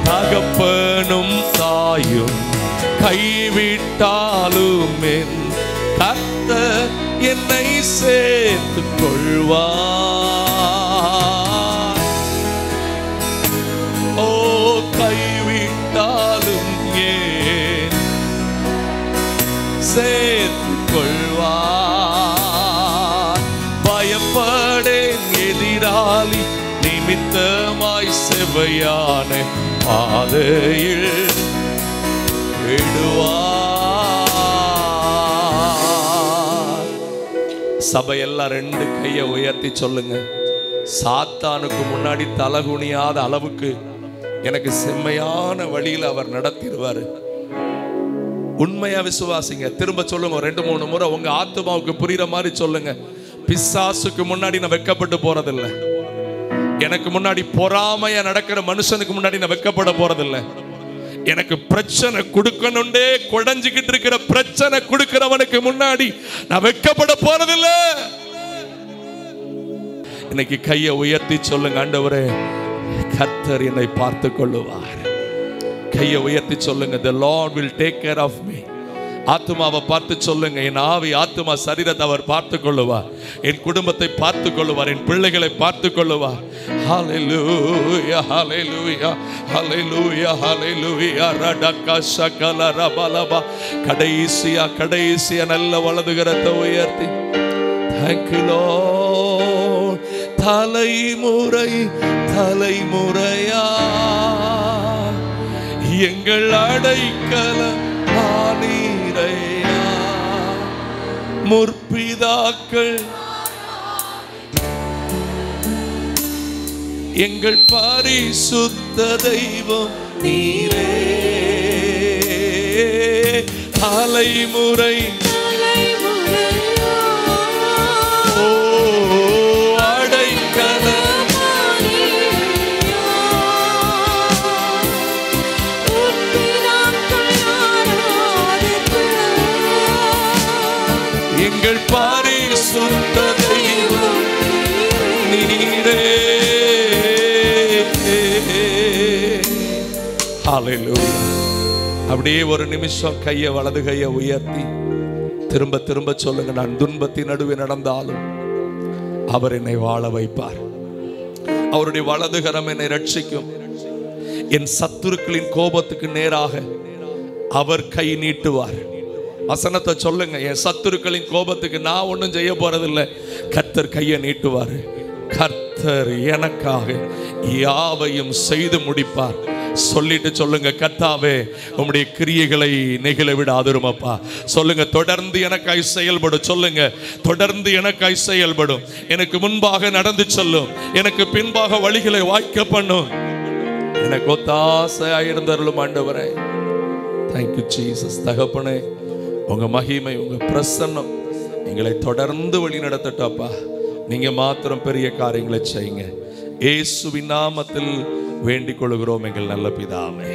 [SPEAKER 1] தகப்பனும் தாயும் கைவிட்டாலும் என் கர்த்தர் என்னை சேர்த்துக் கொள்வார். ஓ கைவிட்டாலும் ஏன் சேர்த்துக் கொள்வார். பயப்படேன் எதிராளி நிமித்தமாய் செவ்வையான பாதையில் விடுவார். சபையெல்லாம் ரெண்டு கையை உயர்த்தி சொல்லுங்க. சாத்தானுக்கு முன்னாடி தலகுனியாத அளவுக்கு எனக்கு செம்மையான வழியில் அவர் நடத்திடுவார். உண்மையா விசுவாசிங்க. திரும்ப சொல்லுங்க 2-3 முறை உங்க ஆத்மாவுக்கு புரியுற மாதிரி சொல்லுங்க. பிசாசுக்கு முன்னாடி நான் வெட்கப்பட்டு போறதில்லை. எனக்கு முன்னாடி பொறாமையா நடக்கிற மனுஷனுக்கு முன்னாடி நான் வெட்கப்பட போறதில்லை. எனக்கு பிரச்சனை கொடுக்கணுண்டே குடஞ்சிக்கிட்டு இருக்கிற பிரச்சனை கொடுக்கிறவனுக்கு முன்னாடி நான் வெட்கப்பட போறதில்லை. இன்னைக்கு கையை உயர்த்தி சொல்லுங்க, ஆண்டவரே கர்த்தர் என்னை பார்த்து கொள்ளுவார். கையை உயர்த்தி சொல்லுங்க, the Lord will take care of me. ஆத்துமாவை பார்த்து சொல்லுங்க, என் ஆவி ஆத்துமா சரீரத்தை அவர் பார்த்து கொள்ளுவார், என் குடும்பத்தை பார்த்து கொள்ளுவார், என் பிள்ளைகளை பார்த்து கொள்ளுவார். ஹalleluya ஹalleluya ஹalleluya ஹalleluya ரடக சகல ரபலபா. கடைசியா நல்ல வலது கரத்தை உயர்த்தி thank you Lord. தலைமுறையா எங்கள் அடைக்கலம் ஆனீரையா. முற்பிதாக்கள் எங்கள் பரிசுத்த தெய்வம் நீரே. தலைமுறை எங்கள் பரிசுத்த தெய்வம் நீரே. ஹalleluya. அப்படியே ஒரு நிமிஷம் கையை வலது கையை உயர்த்தி திரும்ப சொல்லுங்க, நான் துன்பத்தின் நடுவே நடந்தாலும் அவர் என்னை வாழ வைப்பார். அவருடைய வலதுகரம் என்னை ரட்சிக்கும். என் சத்துருக்களின் கோபத்துக்கு நேராக அவர் கை நீட்டுவார். வசனத்தை சொல்லுங்க, என் சத்துருக்களின் கோபத்துக்கு நான் ஒன்றும் செய்ய போறதில்லை, கர்த்தர் கையை நீட்டுவார். கர்த்தர் எனக்காக யாவையும் செய்து முடிப்பார். சொல்லிட்டு சொல்லுங்க, கர்த்தாவே உம்முடைய கிரியைகளை நெகிழ விடாதிருமப்பா. சொல்லுங்க, தொடர்ந்து எனக்காய் செயல்படும். சொல்லுங்க, தொடர்ந்து எனக்காய் செயல்படும். எனக்கு முன்பாக நடந்து சொல்லும், எனக்கு பின்பாக வழிகளை வாய்க்க பண்ணும். எனக்கு ஒத்தாசையாய் இருந்தருளும் ஆண்டவரே. Thank you Jesus. தகப்பனே, உங்க மகிமை உங்க பிரசன்னம் எங்களை தொடர்ந்து வழி நடத்தட்டப்பா. நீங்க மாத்திரம் பெரிய காரியங்களை செய்யுங்க. இயேசுவின் நாமத்தில் வேண்டிக் கொள்கிறோம் எங்கள் நல்ல பிதாவே.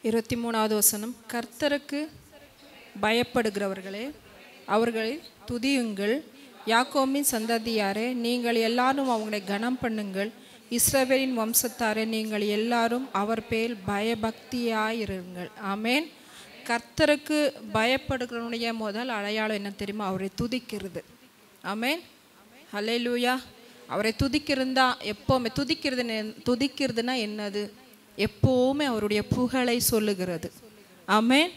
[SPEAKER 3] இருபத்தி 3வது வசனம். கர்த்தருக்கு பயப்படுகிறவர்களே, அவர்களை துதியுங்கள். யாக்கோபின் சந்ததியாரே, நீங்கள் எல்லாரும் அவங்களை கனம் பண்ணுங்கள். இஸ்ரவேலின் வம்சத்தாரே, நீங்கள் எல்லாரும் அவர் பேர் பயபக்தியாயிருங்கள். ஆமேன். கர்த்தருக்கு பயப்படுகிறவனுடைய முதல் அடையாளம் என்ன தெரியுமா? அவரை துதிக்கிறது. ஆமேன். ஹல்லேலூயா. அவரை துதிக்கிறதா எப்போவுமே துதிக்கிறதுனா என்னது? எப்போவுமே அவருடைய புகழை சொல்லுகிறது. ஆமேன்.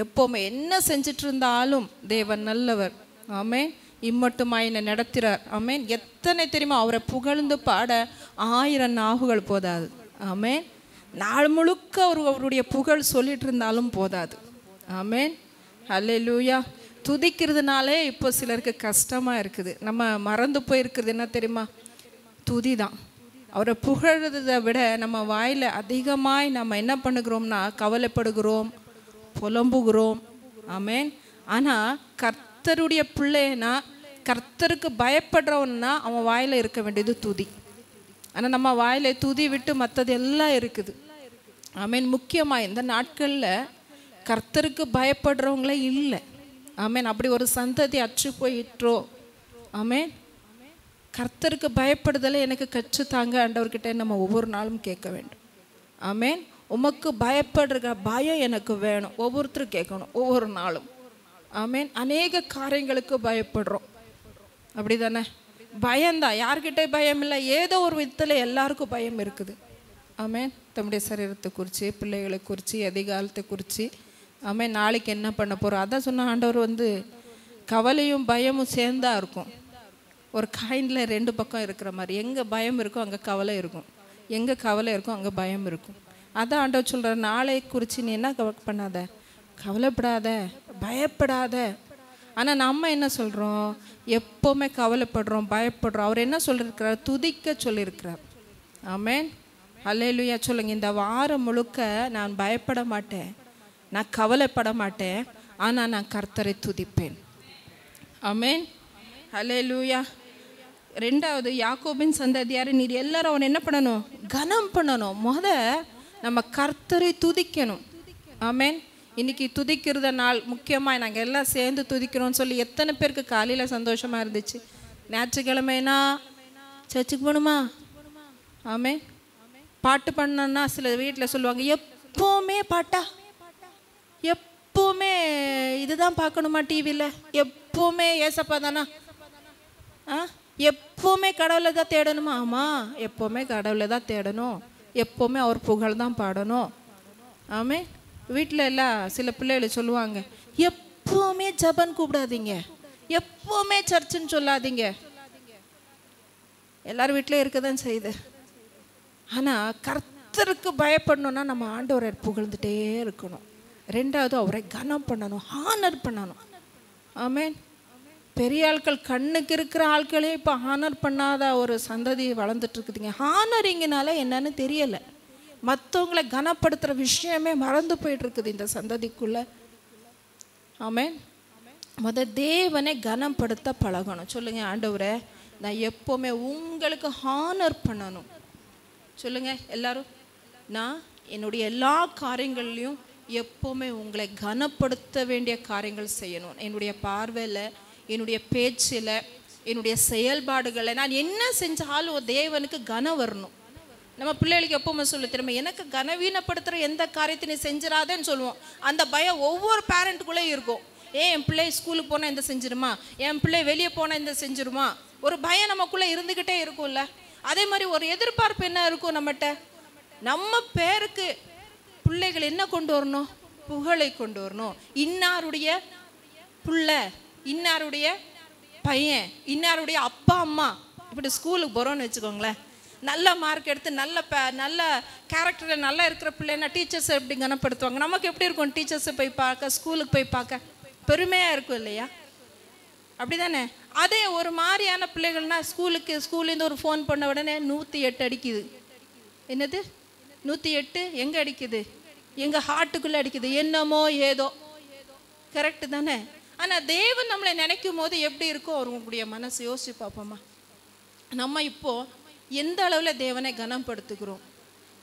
[SPEAKER 3] எப்போவுமே என்ன செஞ்சிட்டு இருந்தாலும் தேவன் நல்லவர். ஆமேன். இம்மட்டுமாய் என்னை நடத்துகிறார். ஆமேன். எத்தனை தெரியுமா? அவரை புகழ்ந்து பாட 1000 நாவுகள் போதாது. ஆமேன். நாள் முழுக்க அவருடைய புகழ் சொல்லிட்டு இருந்தாலும் போதாது. ஆமேன். ஹல்லேலூயா. துதிக்கிறதுனாலே இப்போ சிலருக்கு கஷ்டமாக இருக்குது. நம்ம மறந்து போயிருக்கிறது என்ன தெரியுமா? துதி தான். அவரை புகழ்றதை விட நம்ம வாயில் அதிகமாய் நம்ம என்ன பண்ணுகிறோம்னா கவலைப்படுகிறோம், புலம்புகிறோம். ஆமேன். ஆனால் கர்த்தருடைய பிள்ளைனா, கர்த்தருக்கு பயப்படுறவன்னா அவன் வாயில் இருக்க வேண்டியது துதி. ஆனால் நம்ம வாயில் துதி விட்டு மற்றது எல்லாம் இருக்குது. ஆமேன். முக்கியமாக இந்த நாட்களில் கர்த்தருக்கு பயப்படுறவங்களே இல்லை. ஆமேன். அப்படி ஒரு சந்ததி அற்று போயிட்டோ. ஆமேன். கர்த்தருக்கு பயப்படுதலை எனக்கு கற்றுத்தாங்க ஆண்டவர்கிட்ட நம்ம ஒவ்வொரு நாளும் கேட்க வேண்டும். ஆமேன். உமக்கு பயப்படுற பயம் எனக்கு வேணும். ஒவ்வொருத்தரும் கேட்கணும் ஒவ்வொரு நாளும். ஆமேன். அநேக காரியங்களுக்கு பயப்படுறோம். அப்படி தானே? பயம்தான். யார்கிட்ட பயம் இல்லை? ஏதோ ஒரு விதத்தில் எல்லாருக்கும் பயம் இருக்குது. ஆமேன். தம்முடைய சரீரத்தை குறித்து, பிள்ளைகளை குறித்து, எதிர்காலத்தை குறித்து. ஆமேன். நாளைக்கு என்ன பண்ண போகிறோம்? அதான் சொன்ன ஆண்டவர் கவலையும் பயமும் சேர்ந்தா இருக்கும். ஒரு காயினில் 2 பக்கம் இருக்கிற மாதிரி. எங்கே பயம் இருக்கோ அங்கே கவலை இருக்கும், எங்கே கவலை இருக்கோ அங்கே பயம் இருக்கும். அதான் ஆண்டவர் சொல்கிறார், நாளை குறித்து நீ என்ன பண்ணாத, கவலைப்படாத, பயப்படாத. ஆனால் நம்ம என்ன சொல்கிறோம்? எப்போவுமே கவலைப்படுறோம், பயப்படுறோம். அவர் என்ன சொல்லியிருக்கிறார்? துதிக்க சொல்லியிருக்கிறார். ஆமேன். அல்லேலூயா. சொல்லுங்க, இந்த வாரம் முழுக்க நான் பயப்பட மாட்டேன், நான் கவலைப்பட மாட்டேன், ஆனால் நான் கர்த்தரை துதிப்பேன். ஆமென். ஹல்லேலூயா. ரெண்டாவது, யாக்கோபின் சந்ததியார் நீர் எல்லாரும் அவனை என்ன பண்ணணும்? கனம் பண்ணணும். நம்ம கர்த்தரை துதிக்கணும். ஆமென். இன்னைக்கு துதிக்கிறத நாள் முக்கியமாக நாங்கள் எல்லாம் சேர்ந்து துதிக்கிறோம்னு சொல்லி எத்தனை பேருக்கு காலையில் சந்தோஷமாக இருந்துச்சு? ஞாயிற்றுக்கிழமைனா சர்ச்சுக்கு போகணுமா? ஆமென். பாட்டு பண்ணணும்னா சில வீட்டில் சொல்லுவாங்க, எப்போவுமே பாட்டா, எப்போவுமே இதுதான் பார்க்கணுமா டிவியில், எப்போவுமே ஏசப்பா தானா, எப்போவுமே கடவுளை தான் தேடணுமா? ஆமாம், எப்போவுமே கடவுளை தான் தேடணும், எப்போவுமே அவர் புகழ் தான் பாடணும். ஆமென். வீட்டில் எல்லாம் சில பிள்ளைகள் சொல்லுவாங்க, எப்போவுமே ஜபன் கூப்பிடாதீங்க, எப்போவுமே சர்ச்சுன்னு சொல்லாதீங்க. எல்லாரும் வீட்டிலே இருக்க தான் செய்யுது. ஆனால் கர்த்தருக்கு பயப்படணும்னா நம்ம ஆண்டவரை புகழ்ந்துட்டே இருக்கணும். ரெண்டாவது, அவரை கனம் பண்ணணும், ஹானர் பண்ணணும். ஆமென். பெரிய ஆட்கள், கண்ணுக்கு இருக்கிற ஆட்களே இப்போ ஹானர் பண்ணாத ஒரு சந்ததி வளர்ந்துட்டு இருக்குதுங்க. ஹானரிங்கனால என்னன்னு தெரியலை. மற்றவங்களை கனப்படுத்துகிற விஷயமே மறந்து போயிட்டு இருக்குது இந்த சந்ததிக்குள்ளே. ஆமென். தேவனை கனப்படுத்த பழகணும். சொல்லுங்கள், ஆண்டவரே நான் எப்போவுமே உங்களுக்கு ஹானர் பண்ணணும். சொல்லுங்கள் எல்லாரும், நான் என்னுடைய எல்லா காரியங்கள்லையும் எப்போவுமே உங்களை கனப்படுத்த வேண்டிய காரியங்கள் செய்யணும். என்னுடைய பார்வையில், என்னுடைய பேச்சில், என்னுடைய செயல்பாடுகளில் நான் என்ன செஞ்சாலும் தேவனுக்கு கனம் வரணும். நம்ம பிள்ளைகளுக்கு எப்போவுமே சொல்ல திரும்ப, எனக்கு கனவீனப்படுத்துகிற எந்த காரியத்தை நீ செஞ்சிடாதேன்னு சொல்லுவோம். அந்த பயம் ஒவ்வொரு பேரண்ட்டுக்குள்ளே இருக்கும். என் பிள்ளை ஸ்கூலுக்கு போனால் இந்த செஞ்சிருமா, என் பிள்ளை வெளியே போனால் இந்த செஞ்சிருமா, ஒரு பயம் நமக்குள்ளே இருந்துக்கிட்டே இருக்கும்ல. அதே மாதிரி ஒரு எதிர்பார்ப்பு என்ன இருக்கும் நம்மகிட்ட, நம்ம பேருக்கு பிள்ளைகள் என்ன கொண்டு வரணும்? புகழை கொண்டு வரணும். இன்னாருடைய பிள்ளை, இன்னாருடைய பையன், இன்னாருடைய அப்பா அம்மா இப்படி ஸ்கூலுக்கு போகிறோன்னு வச்சுக்கோங்களேன், நல்ல மார்க் எடுத்து நல்ல கேரக்டரில் நல்லா இருக்கிற பிள்ளைன்னா டீச்சர்ஸை எப்படி கனப்படுத்துவாங்க? நமக்கு எப்படி இருக்கும்? டீச்சர்ஸை போய் பார்க்க, ஸ்கூலுக்கு போய் பார்க்க பெருமையாக இருக்கும் இல்லையா? அப்படி தானே? அதே ஒரு மாதிரியான பிள்ளைகள்னா ஸ்கூல்லேருந்து ஒரு ஃபோன் பண்ண உடனே 108 அடிக்குது. என்னது 108? எங்கே அடிக்குது? எங்கள் ஹார்ட்டுக்குள்ளே அடிக்குது. என்னமோ ஏதோ. கரெக்டு தானே? ஆனால் தேவன் நம்மளை நினைக்கும் போது எப்படி இருக்கும் அவங்களுடைய மனசு? யோசிச்சு பார்ப்போமா? நம்ம இப்போது எந்த அளவில் தேவனை கனப்படுத்துகிறோம்?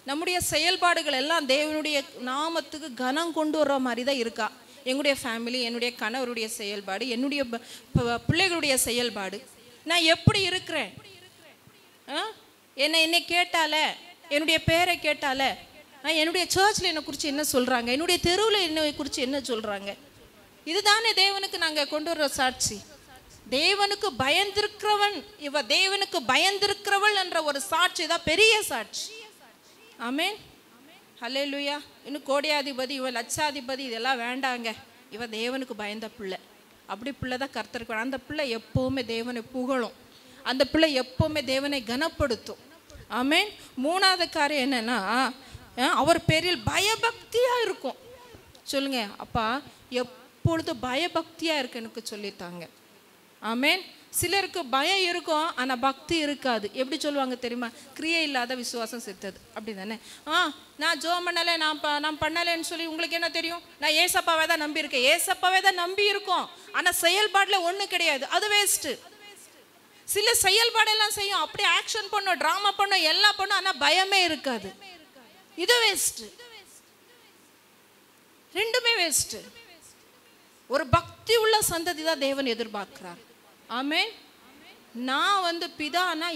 [SPEAKER 3] நம்முடைய செயல்பாடுகள் எல்லாம் தேவனுடைய நாமத்துக்கு கனம் கொண்டு வர்ற மாதிரி தான் இருக்கா? எங்களுடைய ஃபேமிலி, என்னுடைய கணவருடைய செயல்பாடு, என்னுடைய பிள்ளைகளுடைய செயல்பாடு, நான் எப்படி இருக்கிறேன்? என்னை கேட்டாலே, என்னுடைய பேரை கேட்டாலே, என்னுடைய சர்ச்சில் என்னை குறித்து என்ன சொல்கிறாங்க, என்னுடைய தெருவில் என்னை குறித்து என்ன சொல்கிறாங்க? இதுதானே தேவனுக்கு நாங்கள் கொண்டு வர்ற சாட்சி. தேவனுக்கு பயந்திருக்கிறவன், தேவனுக்கு பயந்திருக்கிறவள் என்ற ஒரு சாட்சி தான் பெரிய சாட்சி. ஆமென். ஹல்லேலூயா. இன்னும் கோடியாதிபதி, இவ லட்சாதிபதி இதெல்லாம் வேண்டாங்க. இவ தேவனுக்கு பயந்த பிள்ளை. அப்படி பிள்ளை தான் கர்த்தருக்கு. அந்த பிள்ளை எப்போவுமே தேவனை புகழும். அந்த பிள்ளை எப்போவுமே தேவனை கனப்படுத்தும். ஆமென். மூணாவது காரியம் என்னன்னா, அவர் பேரில் பயபக்தியாக இருக்கும். சொல்லுங்க, அப்பா எப்பொழுது பயபக்தியாக இருக்கு எனக்கு சொல்லித்தாங்க. ஆமென். சிலருக்கு பயம் இருக்கும், ஆனால் பக்தி இருக்காது. எப்படி சொல்லுவாங்க தெரியுமா? கிரியை இல்லாத விசுவாசம் செத்தது. அப்படி தானே? நான் ஜோம் பண்ணலை, நான் பண்ணலைன்னு சொல்லி உங்களுக்கு என்ன தெரியும்? நான் ஏசப்பாவே தான் நம்பியிருக்கேன். ஏசப்பாவே தான் நம்பி இருக்கோம், ஆனால் செயல்பாடில் ஒன்றும் கிடையாது. அது வேஸ்ட்டு. சில செயல்பாடெல்லாம் செய்யும், அப்படியே ஆக்ஷன் பண்ணும், ட்ராமா பண்ணும், எல்லாம் பண்ணும், ஆனால் பயமே இருக்காது. இது வேஸ்ட்டு. ரெண்டுமே வேஸ்ட்டு. ஒரு பக்தி உள்ள சந்ததி தான் தேவன் எதிர்பார்க்கிறார். ஆமென். நான் பிதானா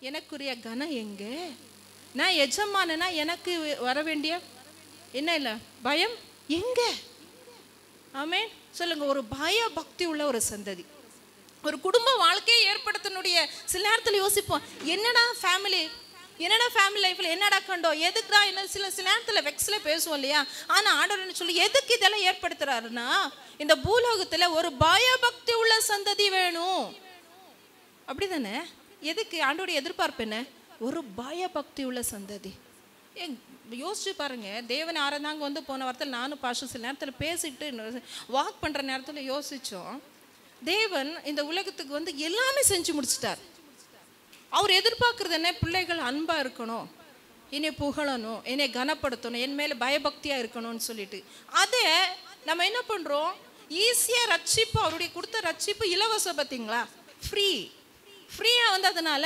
[SPEAKER 3] எனக்குரிய கனம் எங்கே? நான் எஜமானனா எனக்கு வர வேண்டிய என்ன இல்லை பயம் எங்கே? ஆமென். சொல்லுங்க, ஒரு பய பக்தி உள்ள ஒரு சந்ததி, ஒரு குடும்ப வாழ்க்கையை ஏற்படுத்தனுடைய. சில நேரத்தில் யோசிப்போம், என்னடா ஃபேமிலி லைஃப்பில் என்னடா கண்டோ, எதுக்குடா என்ன? சில நேரத்தில் வெக்ஸில் பேசுவோம் இல்லையா? ஆனால் ஆண்டவர் என்ன சொல்லி எதுக்கு இதெல்லாம் ஏற்படுத்துறாருன்னா, இந்த பூலோகத்தில் ஒரு பயபக்தி உள்ள சந்ததி வேணும். அப்படி தானே? எதுக்கு? ஆண்டோடைய எதிர்பார்ப்பு என்ன? ஒரு பயபக்தி உள்ள சந்ததி. யோசிச்சு பாருங்க, தேவன் ஆரந்தாங்க போன வாரத்தில் நானும் பாஷம் சில நேரத்தில் பேசிட்டு வாக் பண்ணுற நேரத்தில் யோசித்தோம். தேவன் இந்த உலகத்துக்கு எல்லாமே செஞ்சு முடிச்சிட்டார். அவர் எதிர்பார்க்கறது என்ன? பிள்ளைகள் அன்பாக இருக்கணும், என்னை புகழணும், என்னை கனப்படுத்தணும், என் மேலே பயபக்தியாக இருக்கணும்னு சொல்லிட்டு. அதே நம்ம என்ன பண்றோம், ஈஸியா ரட்சிப்பு, அவருடைய கொடுத்த ரட்சிப்பு இலவசம், பார்த்தீங்களா, ஃப்ரீயா வந்ததுனால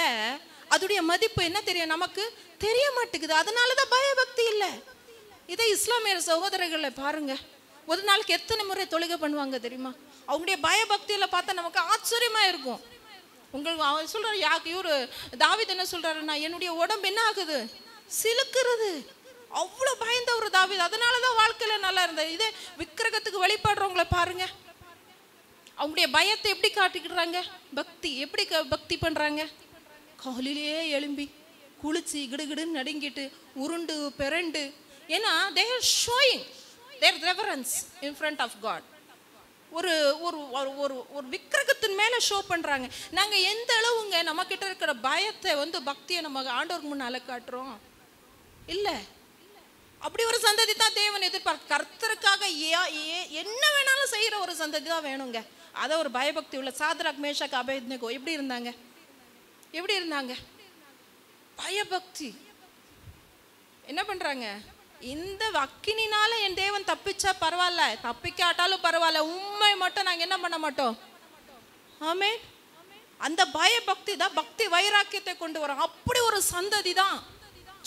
[SPEAKER 3] அதோடைய மதிப்பு என்ன தெரியும், நமக்கு தெரிய மாட்டேங்குது. அதனாலதான் பயபக்தி இல்லை. இதை இஸ்லாமிய சகோதரர்களை பாருங்க, ஒரு நாளுக்கு எத்தனை முறை தொழுகை பண்ணுவாங்க தெரியுமா? அவங்களுடைய பயபக்தியில பார்த்தா நமக்கு ஆச்சரியமா இருக்கும். உங்களுக்கு அவர் சொல்றாரு, இவரு தாவீது என்ன சொல்றாருன்னா, என்னுடைய உடம்பு என்ன ஆகுது, சிலுக்குறது. அவ்வளவு பயந்த ஒரு தாவீது. அதனாலதான் வாழ்க்கையில நல்லா இருந்தது. இதே விக்கிரகத்துக்கு வழிபடுறவங்களை பாருங்க, அவங்களுடைய பயத்தை எப்படி காட்டிக்கிறாங்க, பக்தி எப்படி பக்தி பண்றாங்க. காலையிலேயே எழும்பி குளிச்சு கிடுகிடுன்னு நடுங்கிட்டு உருண்டு பிறண்டு, ஏன்னா they are showing their reverence in front of God. ஒரு ஒரு ஒரு விக்கிரகத்தின் மேல ஷோ பண்றாங்க. நாங்க எந்த அளவுங்க நம்ம கிட்ட இருக்கிற பயத்தை பக்தியை நம்ம ஆண்டவருக்கு முன்னால காட்டுறோம் இல்ல. அப்படி ஒரு சந்ததி தான் தேவன் எதிர்பார்க்க. கர்த்தருக்காக என்ன வேணாலும் செய்யற ஒரு சந்ததி தான் வேணுங்க. அத ஒரு பயபக்தி உள்ள சாத்ராக், மேஷாக், அபேத்நேகோ எப்படி இருந்தாங்க, எப்படி இருந்தாங்க? பயபக்தி. என்ன பண்றாங்க, இந்த அக்கினினால என் தேவன் தப்பிச்சா பரவாயில்ல, தப்பிக்காட்டாலும் பரவாயில்ல, உண்மை மட்டும் நாங்க என்ன பண்ண மாட்டோம். ஆமென். அந்த பயபக்தி தான் பக்தி வைராக்கியத்தை கொண்டு வரும். அப்படி ஒரு சந்ததி தான்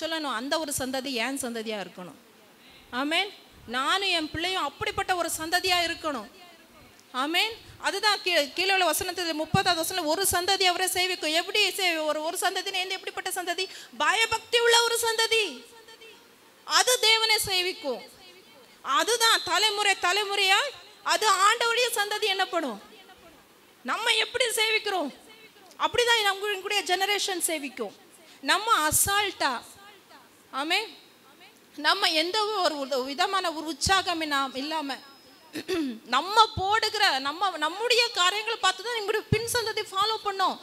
[SPEAKER 3] சொல்லணும். அந்த ஒரு சந்ததி ஏன் சந்ததியா இருக்கணும். ஆமென். நானும் என் பிள்ளையும் அப்படிப்பட்ட ஒரு சந்ததியா இருக்கணும். ஆமென். அதுதான் கீழே உள்ள வசனத்தில் 30வது வசனம், ஒரு சந்ததி அவரை சேவிக்கும். எப்படி ஒரு சந்ததி எப்படிப்பட்ட சந்ததி, பயபக்தி உள்ள ஒரு சந்ததி, அது தேவனை சேவிக்கும். அதுதான் தலைமுறை தலைமுறையா அது ஆண்டவருடைய சந்ததி என்னப்படும். நம்ம எப்படி சேவிக்கிறோம் அப்படிதான் நம்மளுடைய ஜெனரேஷன் சேவிக்கும். நம்ம அசால்ட்டா, ஆமென், நம்ம எந்த ஒரு விதமான ஒரு உற்சாகம் இல்லாம நம்ம போடுகிற நம்முடைய காரியங்களை பார்த்து தான் நம்முடைய பின் சந்ததி ஃபாலோ பண்ணோம்.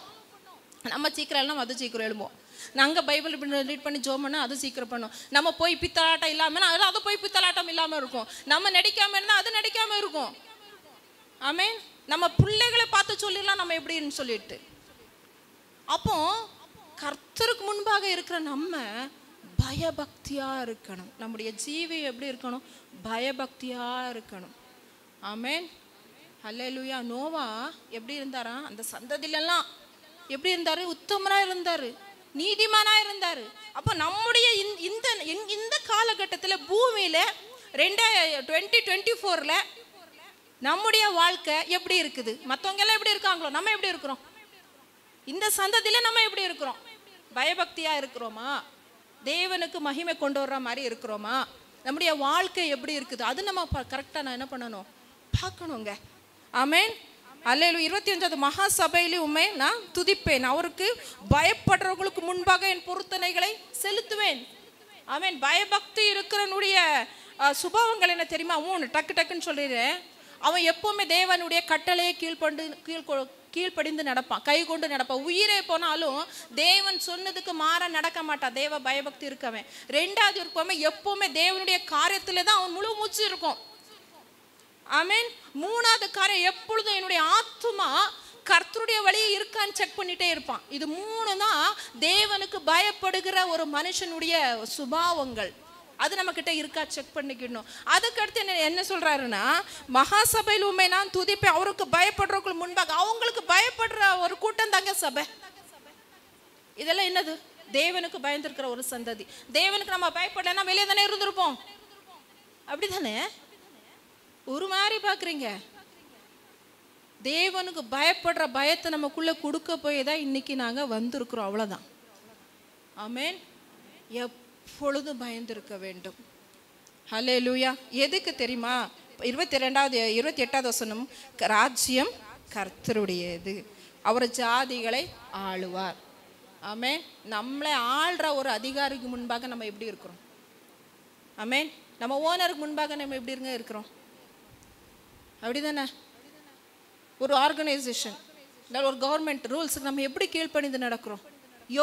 [SPEAKER 3] நம்ம சீக்கிரம் எல்லாம் அது சீக்கிரம் எழும்போம். நாங்கள் பைபிள் ரீட் பண்ணி ஜோம் பண்ணால் அது சீக்கிரம் பண்ணோம். நம்ம போய் பித்தலாட்டம் இல்லாமல் அது போய் பித்தலாட்டம் இல்லாமல் இருக்கும். நம்ம நடிக்காமல் இருந்தால் அது நடிக்காமல் இருக்கும். ஆமென். நம்ம பிள்ளைகளை பார்த்து சொல்லிடலாம் நம்ம எப்படின்னு சொல்லிட்டு. அப்போ கர்த்தருக்கு முன்பாக இருக்கிற நம்ம பயபக்தியா இருக்கணும். நம்முடைய ஜீவி எப்படி இருக்கணும், பயபக்தியா இருக்கணும். ஆமென். ஹல்லேலூயா. நோவா எப்படி இருந்தாரா, அந்த சந்ததியிலெல்லாம் எப்படி இருந்தாரு, உத்தமனா இருந்தாரு, நீதிமானா இருந்தாரு. அப்போ நம்முடைய இந்த காலகட்டத்தில் பூமியில 2024ல நம்முடைய வாழ்க்கை எப்படி இருக்குது, மற்றவங்க எல்லாம் எப்படி இருக்காங்களோ நம்ம எப்படி இருக்கிறோம், இந்த சந்ததியில நம்ம எப்படி இருக்கிறோம், பயபக்தியா இருக்கிறோமா, தேவனுக்கு மகிமை கொண்டு வர்ற மாதிரி இருக்கிறோமா, நம்முடைய வாழ்க்கை எப்படி இருக்குது, அது நம்ம கரெக்டா நான் என்ன பண்ணணும், பார்க்கணுங்க. ஆமென். அல்லேலூயா. 25வது மகா சபையிலே உண்மை நான் துதிப்பேன், அவருக்கு பயப்படுறவங்களுக்கு முன்பாக என் பொருத்தனைகளை செலுத்துவேன். ஆமென். பயபக்தி இருக்கிறனுடைய சுபாவங்கள் என்ன தெரியுமா, டக்குன்னு சொல்லிடுறேன். அவன் எப்பவுமே தேவனுடைய கட்டளையை கீழ்ப்படிந்து நடப்பான், கை கொண்டு நடப்பான். உயிரே போனாலும் தேவன் சொன்னதுக்கு மாற நடக்க மாட்டான். தேவ பயபக்தி இருக்கவன். 2வது இருப்பவன் எப்பவுமே தேவனுடைய காரியத்துல தான் அவன் முழு மூச்சு இருக்கும். ஆமென். 3வது காரியம், எப்பொழுதும் என்னுடைய ஆத்துமா கர்த்தருடைய வழியை இருக்கான்னு செக் பண்ணிட்டே இருப்பான். இது 3 தான் தேவனுக்கு பயப்படுகிற ஒரு மனுஷனுடைய சுபாவங்கள். அது நம்ம கிட்ட இருக்கா செக் பண்ணிக்கணும். அதுக்கடுத்து என்ன சொல்றாருன்னா, மகாசபையில் உண்மை நான் துதிப்பேன், அவருக்கு பயப்படுறவங்களுக்கு முன்பாக. அவங்களுக்கு பயப்படுற ஒரு கூட்டம் தாங்க சபை. இதெல்லாம் என்னது, தேவனுக்கு பயந்துருக்கிற ஒரு சந்ததி. தேவனுக்கு நம்ம பயப்படலைன்னா வெளியே தானே இருந்திருப்போம். அப்படிதானே, ஒரு மாதிரி பாக்குறீங்க. தேவனுக்கு பயப்படுற பயத்தை நமக்குள்ள கொடுக்க போய் தான் இன்னைக்கு நாங்க வந்திருக்கிறோம். அவ்வளவுதான். ஆமென். எப்பொழுதும் பயந்திருக்க வேண்டும். ஹல்லேலூயா. எதுக்கு தெரியுமா, 28வது வசனம், ராஜ்யம் கர்த்தருடையது, அவர் ஜாதிகளை ஆளுவார். ஆமென். நம்மளை ஆள்ற ஒரு அதிகாரிக்கு முன்பாக நம்ம எப்படி இருக்கிறோம். ஆமென். நம்ம ஓனருக்கு முன்பாக நம்ம எப்படி இருக்கிறோம். அப்படிதானே. ஒரு ஆர்கனைசேஷன், ஒரு கவர்மெண்ட் ரூல்ஸுக்கு நம்ம எப்படி கீழ்ப்பணிந்து நடக்கிறோம்.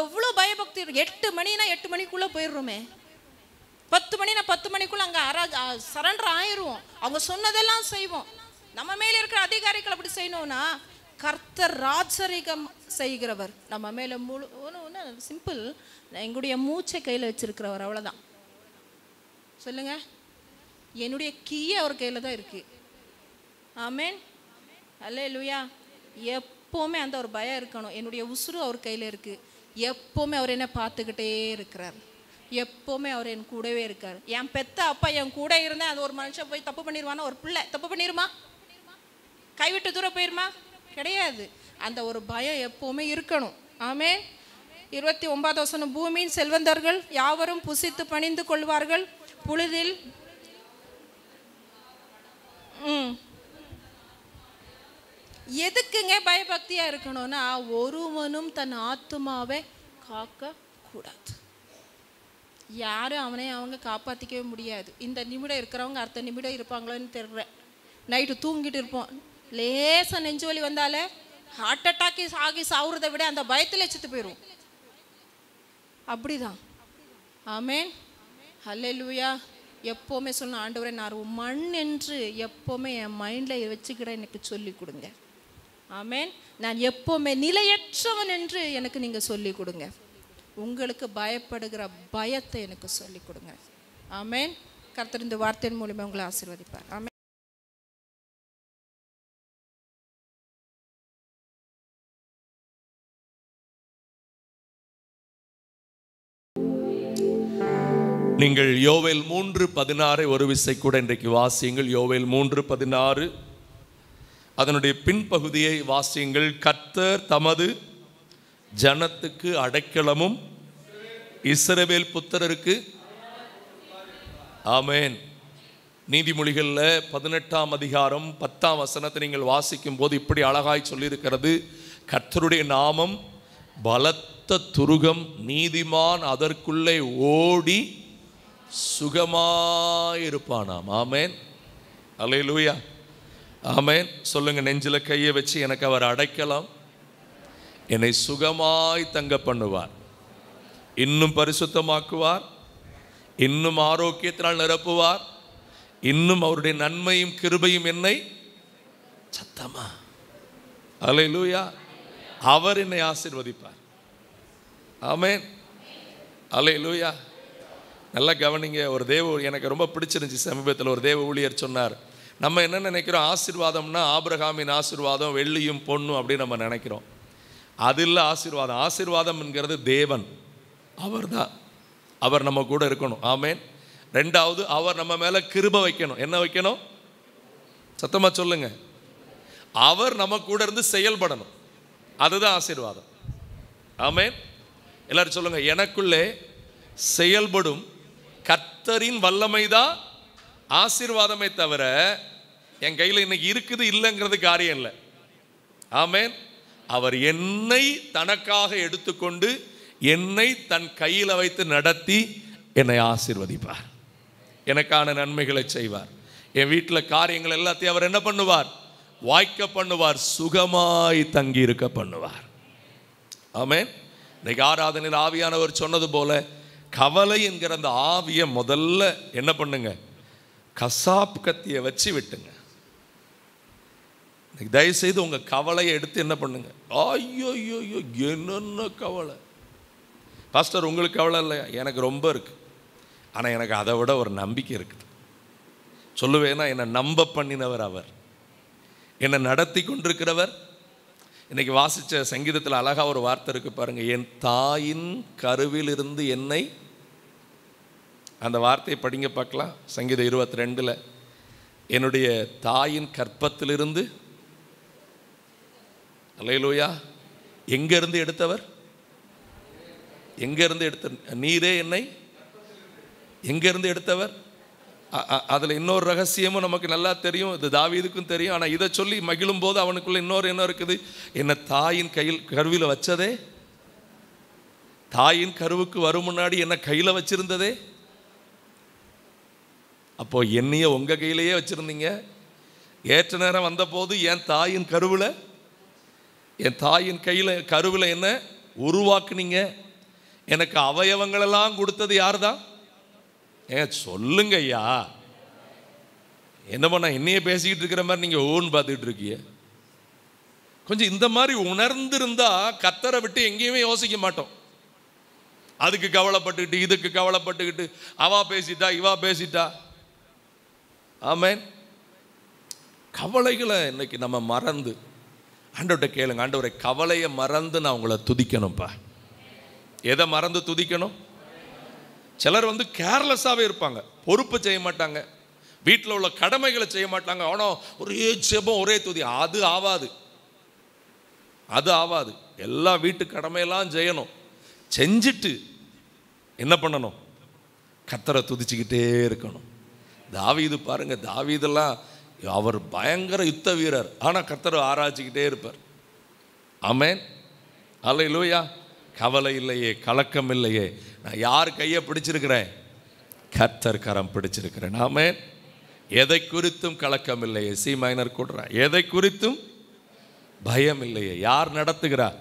[SPEAKER 3] எவ்வளோ பயபக்தி. 8 மணினா 8 மணிக்குள்ளே போயிடுறோமே. 10 மணினா 10 மணிக்குள்ளே அங்கே சரண்டர் ஆயிடுவோம். அவங்க சொன்னதெல்லாம் செய்வோம். நம்ம மேலே இருக்கிற அதிகாரிகள் அப்படி செய்யணும்னா, கர்த்தர் ராஜரிகம் செய்கிறவர் நம்ம மேலே முழு சிம்பிள், எங்களுடைய மூச்சை கையில் வச்சிருக்கிறவர். அவ்வளோதான். சொல்லுங்க. என்னுடைய கீயை அவர் கையில் தான் இருக்கு. ஆமென். அல்லேலூயா. எப்போவுமே அந்த ஒரு பயம் இருக்கணும். என்னுடைய உசுறு அவர் கையில் இருக்குது. எப்போவுமே அவர் என்ன பார்த்துக்கிட்டே இருக்கிறார். எப்போவுமே அவர் என் கூடவே இருக்கார். என் பெத்த அப்பா என் கூட இருந்தேன். அது ஒரு மனுஷன் போய் தப்பு பண்ணிடுவானா? ஒரு பிள்ளை தப்பு பண்ணிடுமா? கைவிட்டு தூரம் போயிருமா? கிடையாது. அந்த ஒரு பயம் எப்போவுமே இருக்கணும். ஆமென். 29வது வசனம், பூமியின் செல்வந்தர்கள் யாவரும் புசித்து பணிந்து கொள்வார்கள், புழுதில் எதுக்குங்க பயபக்தியா இருக்கணும்னா, ஒருவனும் தன் ஆத்துமாவை காக்க கூடாது. யாரும் அவங்க காப்பாற்றிக்கவே முடியாது. இந்த நிமிடம் இருக்கிறவங்க அடுத்த நிமிடம் இருப்பாங்களோன்னு தெரியல. நைட்டு தூங்கிட்டு இருப்போம், லேசாக நெஞ்சு வலி வந்தாலே ஹார்ட் அட்டாக்கி ஆகி சாவுறதை விட அந்த பயத்தில் செத்து போயிடும். அப்படிதான். ஆமென். அல்லேலூயா. எப்போவுமே சொன்ன ஆண்டவரே, நான் மண் என்று எப்போவுமே என் மைண்டில் வச்சுக்கிட எனக்கு சொல்லி கொடுங்க. ஆமென். நான் எப்போவுமே நிலையற்றவன் என்று எனக்கு நீங்கள் சொல்லி கொடுங்க. உங்களுக்கு பயப்படுகிற பயத்தை எனக்கு சொல்லி கொடுங்க. ஆமென். கர்த்தர் இந்த வார்த்தையின் மூலமாக உங்களை ஆசீர்வதிப்பார். ஆமென்.
[SPEAKER 1] நீங்கள் யோவேல் 3:16 ஒரு விசை கூட இன்றைக்கு வாசியுங்கள். யோவேல் 3:16 அதனுடைய பின்பகுதியை வாசியுங்கள். கர்த்தர் தமது ஜனத்துக்கு அடைக்கலமும் இஸ்ரவேல் புத்திரருக்கு. ஆமென். நீதிமொழிகளில் 18ஆம் அதிகாரம் 10ஆம் வசனத்தை நீங்கள் வாசிக்கும் போது இப்படி அழகாய் சொல்லியிருக்கிறது. கர்த்தருடைய நாமம் பலத்த துருகம், நீதிமான் அதற்குள்ளே ஓடி சுகமாயிருப்பானாம். ஆமென். அல்லேலூயா. ஆமென். சொல்லுங்க, நெஞ்சில கையை வச்சு, எனக்கு அவர் அடைக்கலாம், என்னை சுகமாய் தங்க பண்ணுவார், இன்னும் பரிசுத்தமாக்குவார், இன்னும் ஆரோக்கியத்தினால் நிரப்புவார், இன்னும் அவருடைய நன்மையும் கிருபையும் என்னை சத்தமா. அல்லேலூயா. அவர் என்னை ஆசீர்வதிப்பார். ஆமென். அல்லேலூயா. நல்லா கவனிங்க. ஒரு தேவ, எனக்கு ரொம்ப பிடிச்சிருந்துச்சு சமீபத்தில் ஒரு தேவ ஊழியர் சொன்னார், நம்ம என்ன நினைக்கிறோம், ஆசீர்வாதம்னா ஆபிரகாமின் ஆசீர்வாதம் வெள்ளியும் பொண்ணும் அப்படின்னு நம்ம நினைக்கிறோம். அது இல்லை ஆசீர்வாதம். ஆசீர்வாதம் என்கிறது தேவன், அவர் தான். அவர் நம்ம கூட இருக்கணும். ஆமென். ரெண்டாவது, அவர் நம்ம மேலே கிருபை வைக்கணும். என்ன வைக்கணும்? சத்தமாக சொல்லுங்க. அவர் நம்ம கூட இருந்து செயல்படணும். அதுதான் ஆசீர்வாதம். ஆமென். எல்லாரும் சொல்லுங்க, எனக்குள்ளே செயல்படும் கர்த்தரின் வல்லமைதான் ஆசீர்வாதமே தவிர என் கையில் இன்னைக்கு இருக்குது இல்லைங்கிறது காரியம் இல்லை. ஆமென். அவர் என்னை தனக்காக எடுத்துக்கொண்டு என்னை தன் கையில் வைத்து நடத்தி என்னை ஆசீர்வதிப்பார், எனக்கான நன்மைகளை செய்வார். என் வீட்டில் காரியங்கள் எல்லாத்தையும் அவர் என்ன பண்ணுவார்? வாய்க்க பண்ணுவார், சுகமாய் தங்கி இருக்க பண்ணுவார். ஆமென். இன்னைக்கு ஆராதனையில் ஆவியானவர் சொன்னது போல, கவலை என்கிற அந்த ஆவியை முதல்ல என்ன பண்ணுங்க? கசாப் கத்தியை வச்சு விட்டுங்க. தயவுசெய்து உங்க கவலையை எடுத்து என்ன பண்ணுங்க? ஐயோ ஐயோ ஐயோ, என்னென்ன கவலை பாஸ்டர், உங்களுக்கு கவலை இல்லையா? எனக்கு ரொம்ப இருக்கு. ஆனால் எனக்கு அதை விட ஒரு நம்பிக்கை இருக்குது. சொல்லுவேன்னா, என்னை நம்ப பண்ணினவர் அவர், என்னை நடத்தி கொண்டிருக்கிறவர். இன்னைக்கு வாசித்த சங்கீதத்தில் அழகாக ஒரு வார்த்தை இருக்கு பாருங்க, என் தாயின் கருவில் இருந்து என்னை. அந்த வார்த்தையை படிங்க பார்க்கலாம். சங்கீதம் 22 என்னுடைய தாயின் கற்பத்திலிருந்து. அல்லேலூயா. எங்கிருந்து எடுத்தவர்? எங்கிருந்து எடுத்த? நீரே என்னை எங்கிருந்து எடுத்தவர்? அதில் இன்னொரு ரகசியமும் நமக்கு நல்லா தெரியும், இது தாவீதுக்கும் தெரியும். ஆனால் இதை சொல்லி மகிழும் போது அவனுக்குள்ள இன்னொரு என்ன இருக்குது? என்னை தாயின் கருவில் வச்சதே, தாயின் கருவுக்கு வரும் முன்னாடி என்ன கையில் வச்சிருந்ததே. அப்போ என்னைய உங்க கையிலேயே வச்சிருந்தீங்க. ஏற்ற நேரம் வந்த போது என் தாயின் கருவில், என் தாயின் கருவில் என்ன உருவாக்குனீங்க. எனக்கு அவயவங்களெல்லாம் கொடுத்தது யார் தான்? சொல்லுங்க ஐயா. என்ன பண்ண என்னையே பேசிக்கிட்டு இருக்கிற மாதிரி நீங்க ஓன் பார்த்துக்கிட்டு இருக்கீங்க. கொஞ்சம் இந்த மாதிரி உணர்ந்திருந்தா கர்த்தரை விட்டு எங்கேயுமே யோசிக்க மாட்டோம். அதுக்கு கவலைப்பட்டுக்கிட்டு, இதுக்கு கவலைப்பட்டுக்கிட்டு, அவா பேசிட்டா இவா பேசிட்டா. ஆமென். கவலைகளை இன்னைக்கு நம்ம மறந்து ஆண்டவர்கிட்ட கேளுங்க, ஆண்டவரை கவலையை மறந்து நான் உங்களை துதிக்கணும்ப்பா. எதை மறந்து துதிக்கணும்? சிலர் கேர்லெஸ்ஸாகவே இருப்பாங்க, பொறுப்பு செய்ய மாட்டாங்க, வீட்டில் உள்ள கடமைகளை செய்ய மாட்டாங்க. ஆனால் ஒரே ஜெபம் ஒரே துதி. அது ஆவாது, அது ஆவாது. எல்லா வீட்டு கடமையெல்லாம் செய்யணும். செஞ்சுட்டு என்ன பண்ணணும்? கர்த்தரை துதிச்சுக்கிட்டே இருக்கணும். தாவீது பாருங்க, தாவீதெல்லாம் அவர் பயங்கர யுத்த வீரர், ஆனால் கர்த்தரை ஆராய்ச்சிக்கிட்டே இருப்பார். ஆமென், அல்லேலூயா. கவலை இல்லையே, கலக்கம் இல்லையே. நான் யார் கையை பிடிச்சிருக்கிறேன்? கர்த்தர் கரம் பிடிச்சிருக்கிறேன். ஆமென். எதை குறித்தும் கலக்கம் இல்லையே. சி மைனர் கொடுறா. எதை குறித்தும் பயம் இல்லையே. யார் நடத்துகிறார்?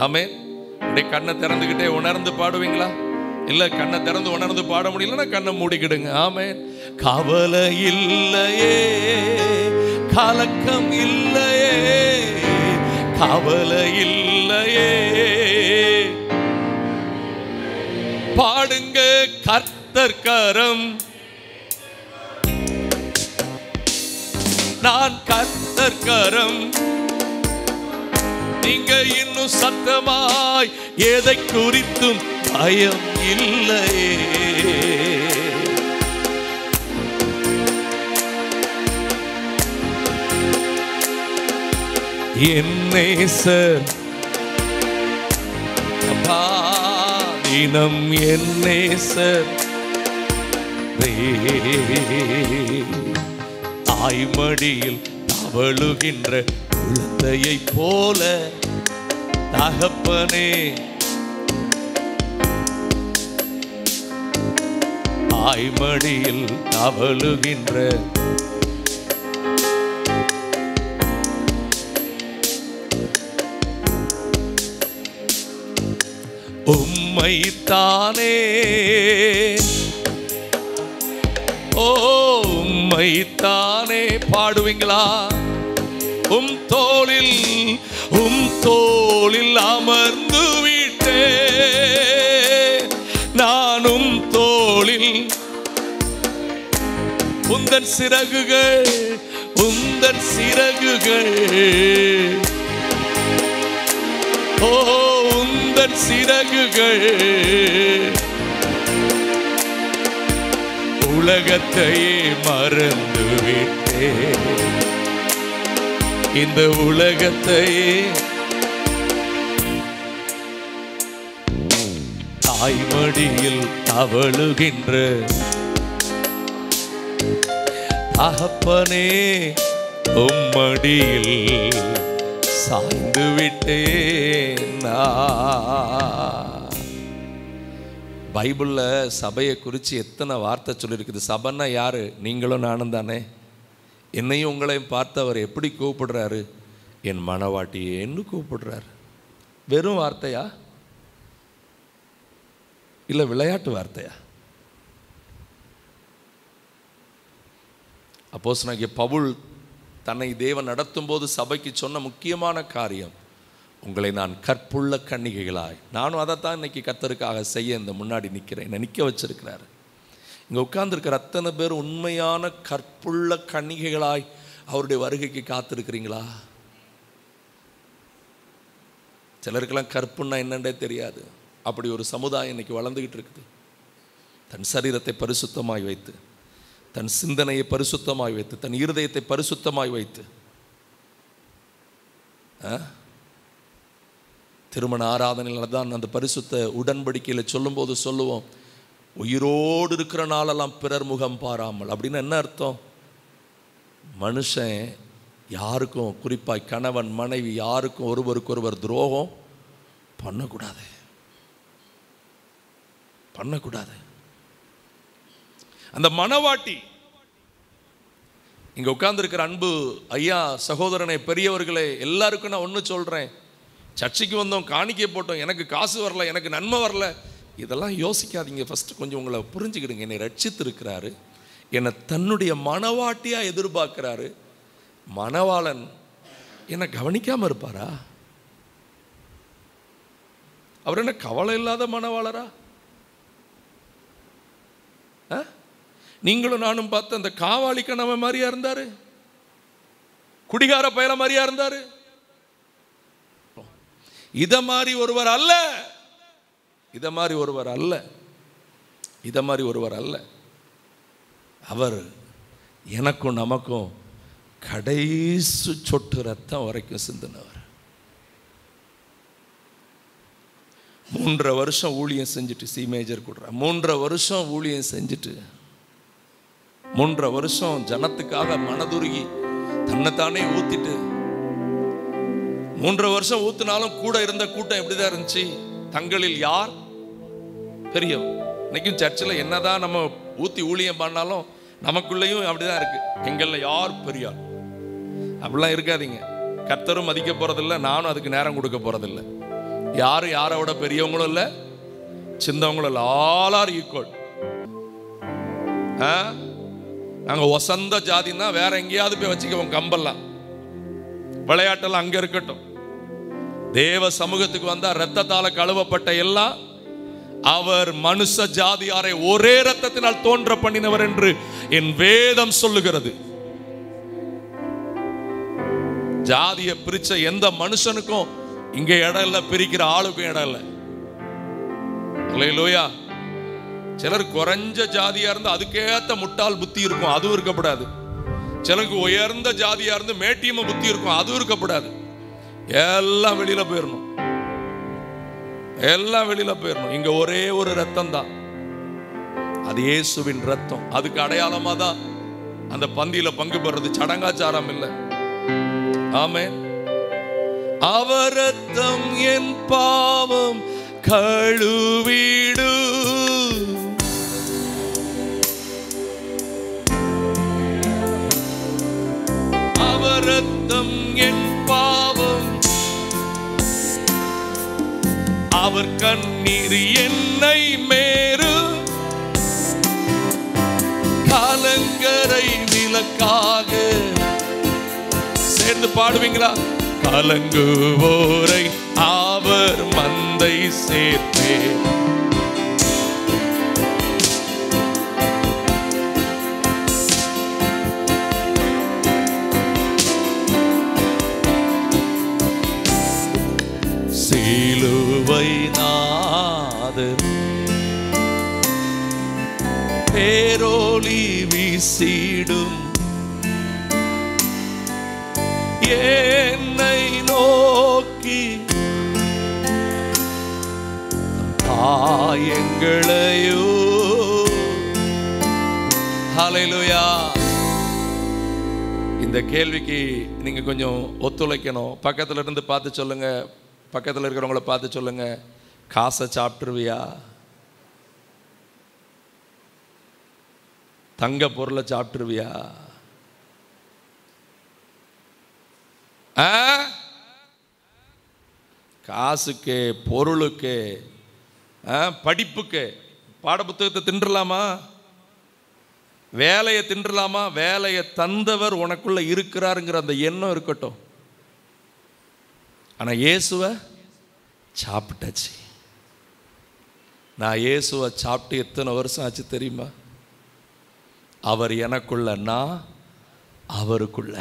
[SPEAKER 1] ஆமென். அப்படியே கண்ணை திறந்துக்கிட்டே உணர்ந்து பாடுவீங்களா? இல்லை கண்ணை திறந்து உணர்ந்து பாட முடியலன்னா கண்ணை மூடிக்கிடுங்க. ஆமென். கவலை இல்லையே, கலக்கம் இல்லையே, கவலை இல்லையே. பாடுங்க, கர்த்தர் கரம், நான் கர்த்தர் கரம். நீங்க இன்னும் சத்தமாய், எதை குறித்தும் பயம் இல்லையே. என் நேசர் அப்பா, தினம் என் நேசர் தாய்மடியில் தவழுகின்ற குழந்தையை போல தகப்பனே, தாய்மடியில் தவழுகின்ற உம்மைத்தானே, ஓ உம்மைத்தானே. பாடுவீங்களா? உம் தோளில் அமர்ந்து விட்டே, நானும் தோளில். உந்தன் சிறகுகள், உந்தன் சிறகுகள், ஓ உந்தன் சிறகுகள் உலகத்தையே மறந்து விட்டே, இந்த உலகத்தையே. தாய்மடியில் தவழுகின்ற தகப்பனே, உம்மடியில் சாய்ந்து விட்டேன். பைபிள்ல சபையை குறித்து எத்தனை வார்த்தை சொல்லியிருக்குது. சபைன்னா யாரு? நீங்களும் நானும் தானே. என்னையும் உங்களையும் பார்த்து அவர் எப்படி கூப்பிடுறாரு? என் மனவாட்டியேன்னு கூப்பிடுறாரு. வெறும் வார்த்தையா இல்லை விளையாட்டு வார்த்தையா? அப்போஸ்தலனாகிய பவுல் தன்னை தேவன் நடத்தும் போது சபைக்கு சொன்ன முக்கியமான காரியம், உங்களை நான் கற்புள்ள கன்னிகைகளாய். நானும் அதைத்தான் இன்னைக்கு கர்த்தருக்காக செய்ய இந்த முன்னாடி நிற்கிறேன். என்னை நிற்க வச்சிருக்கிறாரு. இங்கே உட்கார்ந்துருக்கிற அத்தனை பேர் உண்மையான கற்புள்ள கன்னிகைகளாய் அவருடைய வருகைக்கு காத்திருக்கிறீங்களா? சிலருக்கெல்லாம் கற்புன்னா என்னன்றே தெரியாது. அப்படி ஒரு சமுதாயம் இன்னைக்கு வளர்ந்துக்கிட்டு இருக்குது. தன் சரீரத்தை பரிசுத்தமாய் வைத்து, தன் சிந்தனையை பரிசுத்தமாய் வைத்து, தன் இருதயத்தை பரிசுத்தமாய் வைத்து, திருமண ஆராதனையில் தான் அந்த பரிசுத்த உடன்படிக்கையில் சொல்லும்போது சொல்லுவோம், உயிரோடு இருக்கிற நாளெல்லாம் பிறர் முகம் பாராமல். அப்படின்னு என்ன அர்த்தம்? மனுஷன் யாருக்கும், குறிப்பாய் கணவன் மனைவி யாருக்கும் ஒருவருக்கொருவர் துரோகம் பண்ணக்கூடாது. அந்த மனவாட்டி இங்க உட்கார்ந்துருக்கிற அன்பு ஐயா, சகோதரனை, பெரியவர்களே, எல்லாருக்கும் நான் ஒன்று சொல்றேன். சர்ச்சைக்கு வந்தோம், காணிக்கை போட்டோம், எனக்கு காசு வரல, எனக்கு நன்மை வரல, இதெல்லாம் யோசிக்காதீங்க. ஃபர்ஸ்ட் கொஞ்சம் உங்களை புரிஞ்சுக்கிடுங்க. என்னை ரட்சித்து இருக்கிறாரு, என்னை தன்னுடைய மனவாட்டியா எதிர்பார்க்கிறாரு. மணவாளன் என்னை கவனிக்காம இருப்பாரா? அவர் என்ன கவலை இல்லாத மணவாளரா? நீங்களும் நானும் பார்த்து அந்த காவாளி கணவன் மாதிரியா இருந்தாரு? குடிகார பயல மாதிரியா இருந்தாரு? இத மாதிரி ஒருவர் அல்ல, இத மாதிரி ஒருவர் அல்ல, இத மாதிரி ஒருவர் அல்ல. அவர் எனக்கும் நமக்கும் கடைசி சொட்டு ரத்தம் வரைக்கும் சிந்தினவர். 3.5 வருஷம் ஊழியம் செஞ்சுட்டு, சி மேஜர் கொடுற 3.5 வருஷம் ஊழியம் செஞ்சுட்டு, 3.5 வருஷம் ஜனத்துக்காக மனதுருகி தன்னைத்தானே ஊத்திட்டு, 3.5 வருஷம் ஊத்தினாலும் கூட இருந்த கூட்டம் எப்படிதான் இருந்துச்சு? தங்களில் யார் பெரியவர்? இன்னைக்கும் சர்ச்சில் என்னதான் நம்ம ஊத்தி ஊழியம் பண்ணாலும் நமக்குள்ளேயும் அப்படிதான் இருக்கு. எங்கள்ல யார் பெரியார்? அப்படிலாம் இருக்காதீங்க. கர்த்தரும் மதிக்க போறதில்லை, நானும் அதுக்கு நேரம் கொடுக்க போறதில்லை. யாரும் யாரோட பெரியவங்களும் இல்லை, சின்னவங்களும் இல்லை. All are equal. நாங்க வசந்த ஜாதின்னா வேற எங்கேயாவது போய் வச்சுக்குவோம். கம்பெல்லாம் விளையாட்டெல்லாம் அங்க இருக்கட்டும். தேவ சமூகத்துக்கு வந்தா ரத்தத்தால கழுவப்பட்ட எல்லாம் அவர் மனுஷ ஜாதியாரை ஒரே ரத்தத்தினால் தோன்ற பண்ணினவர் என்று என் வேதம் சொல்லுகிறது. ஜாதியை பிரிச்ச எந்த மனுஷனுக்கும் இங்க இடம் இல்ல, பிரிக்கிற ஆளுக்கும் இடம் இல்ல. அல்லேலூயா. சிலர் குறைஞ்ச ஜாதியா இருந்து அதுக்கேத்த முட்டாள் புத்தி இருக்கும், அதுவும் இருக்கப்படாது. சிலருக்கு உயர்ந்த ஜாதியா இருந்து மேட்டியம புத்தி இருக்கும், அதுவும் இருக்கப்படாது. எல்லாம் வெளியில போயிடணும், எல்லாம் வெளியில போயிடணும். இங்க ஒரே ஒரு ரத்தம் தான், அது இயேசுவின் ரத்தம். அதுக்கு அடையாளமா தான் அந்த பந்தியில பங்கு பெறது, சடங்காச்சாரம் இல்லை. ஆமென். அவர் ரத்தம் என் பாவம் கழுவிடு, அவர் ரத்தம் என் பாவம், அவர் கண்ணீர் என்னை மேறு, கலங்கரை விளக்காக. சேர்ந்து பாடுவீங்களா? கலங்குவோரை அவர் மந்தை சேர்த்தே, சிலுவை நாதர் பேரோலி வீசிடும், என்னை நோக்கி ஆயங்களையோ. ஹல்லேலூயா. இந்த கேள்விக்கு நீங்க கொஞ்சம் ஒத்துழைக்கணும். பக்கத்துல இருந்து பார்த்து சொல்லுங்க, பக்கத்தில் இருக்கிறவங்கள பார்த்து சொல்லுங்க, காசை சாப்பிட்டுருவியா? தங்க பொருளை சாப்பிட்டுருவியா? காசுக்கு, பொருளுக்கு, படிப்புக்கு, பாட புத்தகத்தை தின்றலாமா? வேலையை தின்றலாமா? வேலையை தந்தவர் உனக்குள்ள இருக்கிறாருங்கிற அந்த எண்ணம் இருக்கட்டும். ஆனா இயேசுவை சாப்பிட்டாச்சு. நான் இயேசுவை சாப்பிட்டு எத்தனை வருஷம் ஆச்சு தெரியுமா? அவர் எனக்குள்ள, நான் அவருக்குள்ள.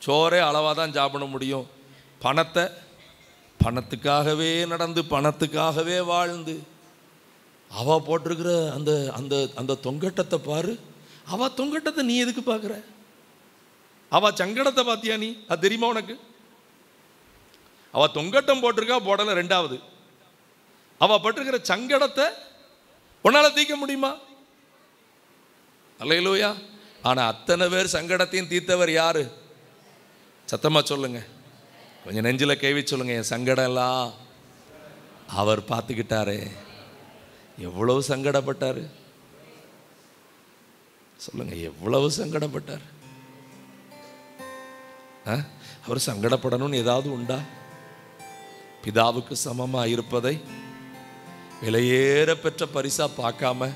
[SPEAKER 1] சோறே அளவாக தான் சாப்பிட முடியும். பணத்தை பணத்துக்காகவே நடந்து, பணத்துக்காகவே வாழ்ந்து, அவ போட்டிருக்கிற அந்த அந்த அந்த தொங்கட்டத்தை பாரு. அவ தொங்கட்டத்தை நீ எதுக்கு பார்க்குற? அவ சங்கடத்தை பார்த்தியா நீ? அது தெரியுமா உனக்கு? அவ தொங்கட்டம் போட்டிருக்கா, போடலை. ரெண்டாவது, அவ பட்டிருக்கிற சங்கடத்தை உன்னால தீர்க்க முடியுமா? அல்லேலூயா. ஆனா அத்தனை பேர் சங்கடத்தையும் தீர்த்தவர் யாரு? சத்தமா சொல்லுங்க, கொஞ்சம் நெஞ்சில கைவி சொல்லுங்க. என் சங்கடம் எல்லாம் அவர் பார்த்துக்கிட்டாரு. எவ்வளவு சங்கடப்பட்டாரு சொல்லுங்க, எவ்வளவு சங்கடப்பட்டார். அவர் சங்கடப்படணும்னு ஏதாவது உண்டா? பிதாவுக்கு சமமா இருப்பதை விலையேற பெற்ற பரிசா பார்க்காம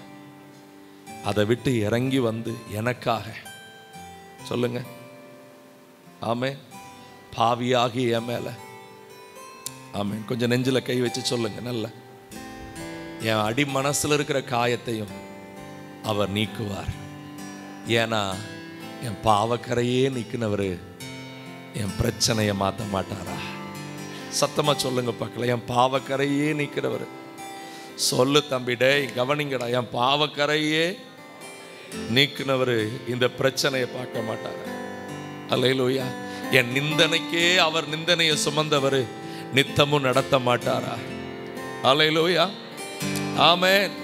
[SPEAKER 1] அதை விட்டு இறங்கி வந்து எனக்காக, சொல்லுங்க, ஆமே, பாவியாகி என் மேல, ஆமே, கொஞ்சம் நெஞ்சில கை வச்சு சொல்லுங்க. நல்ல என் அடி மனசுல இருக்கிற காயத்தையும் அவர் நீக்குவார். ஏன்னா என் பாவக்கரையே நிற்கினவர் என் பிரச்சனையை மாற்ற மாட்டாரா? சத்தமா சொல்லுங்க பார்க்கல. என் பாவக்கரையே நிற்கிறவர். சொல்லு தம்பிடே, கவனிங்கடா. என் பாவக்கரையே நீக்கினவர் இந்த பிரச்சனையை பார்க்க மாட்டாரா? அல்லேலூயா. என் நிந்தனைக்கே அவர் நிந்தனையை சுமந்தவர் நித்தமும் நடத்த மாட்டாரா? அல்லேலூயா. ஆமென்.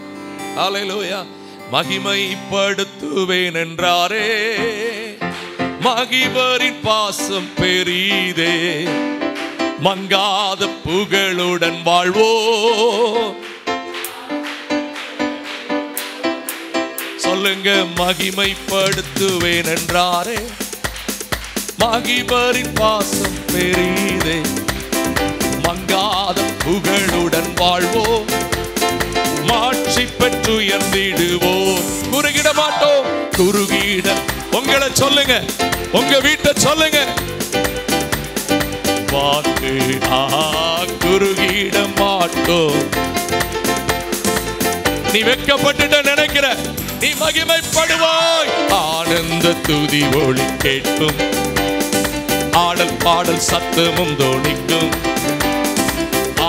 [SPEAKER 1] அல்லேலூயா. மகிமைப்படுத்துவேன் என்றாரே, மகிபரின் பாசம் பெரிதே, மங்காத புகழுடன் வாழ்வோ. சொல்லுங்க, மகிமைப்படுத்துவேன் என்றாரே, மகிபரின் பாசம் பெரிதே, மங்காத புகழுடன் வாழ்வோ, மாட்சி பெற்று உயர்ந்திடுவோம். குறுகிட மாட்டோம். குறுகிட உங்களை சொல்லுங்க, உங்க வீட்டை சொல்லுங்க. வாக்கு குறுகிட மாட்டோம். நீ வெட்கப்பட்டுட்ட நினைக்கிற, நீ மகிமைப்படுவாய். ஆனந்த துதி ஒளி கேட்கும், ஆடல் பாடல் சத்தமும் தோணிக்கும்,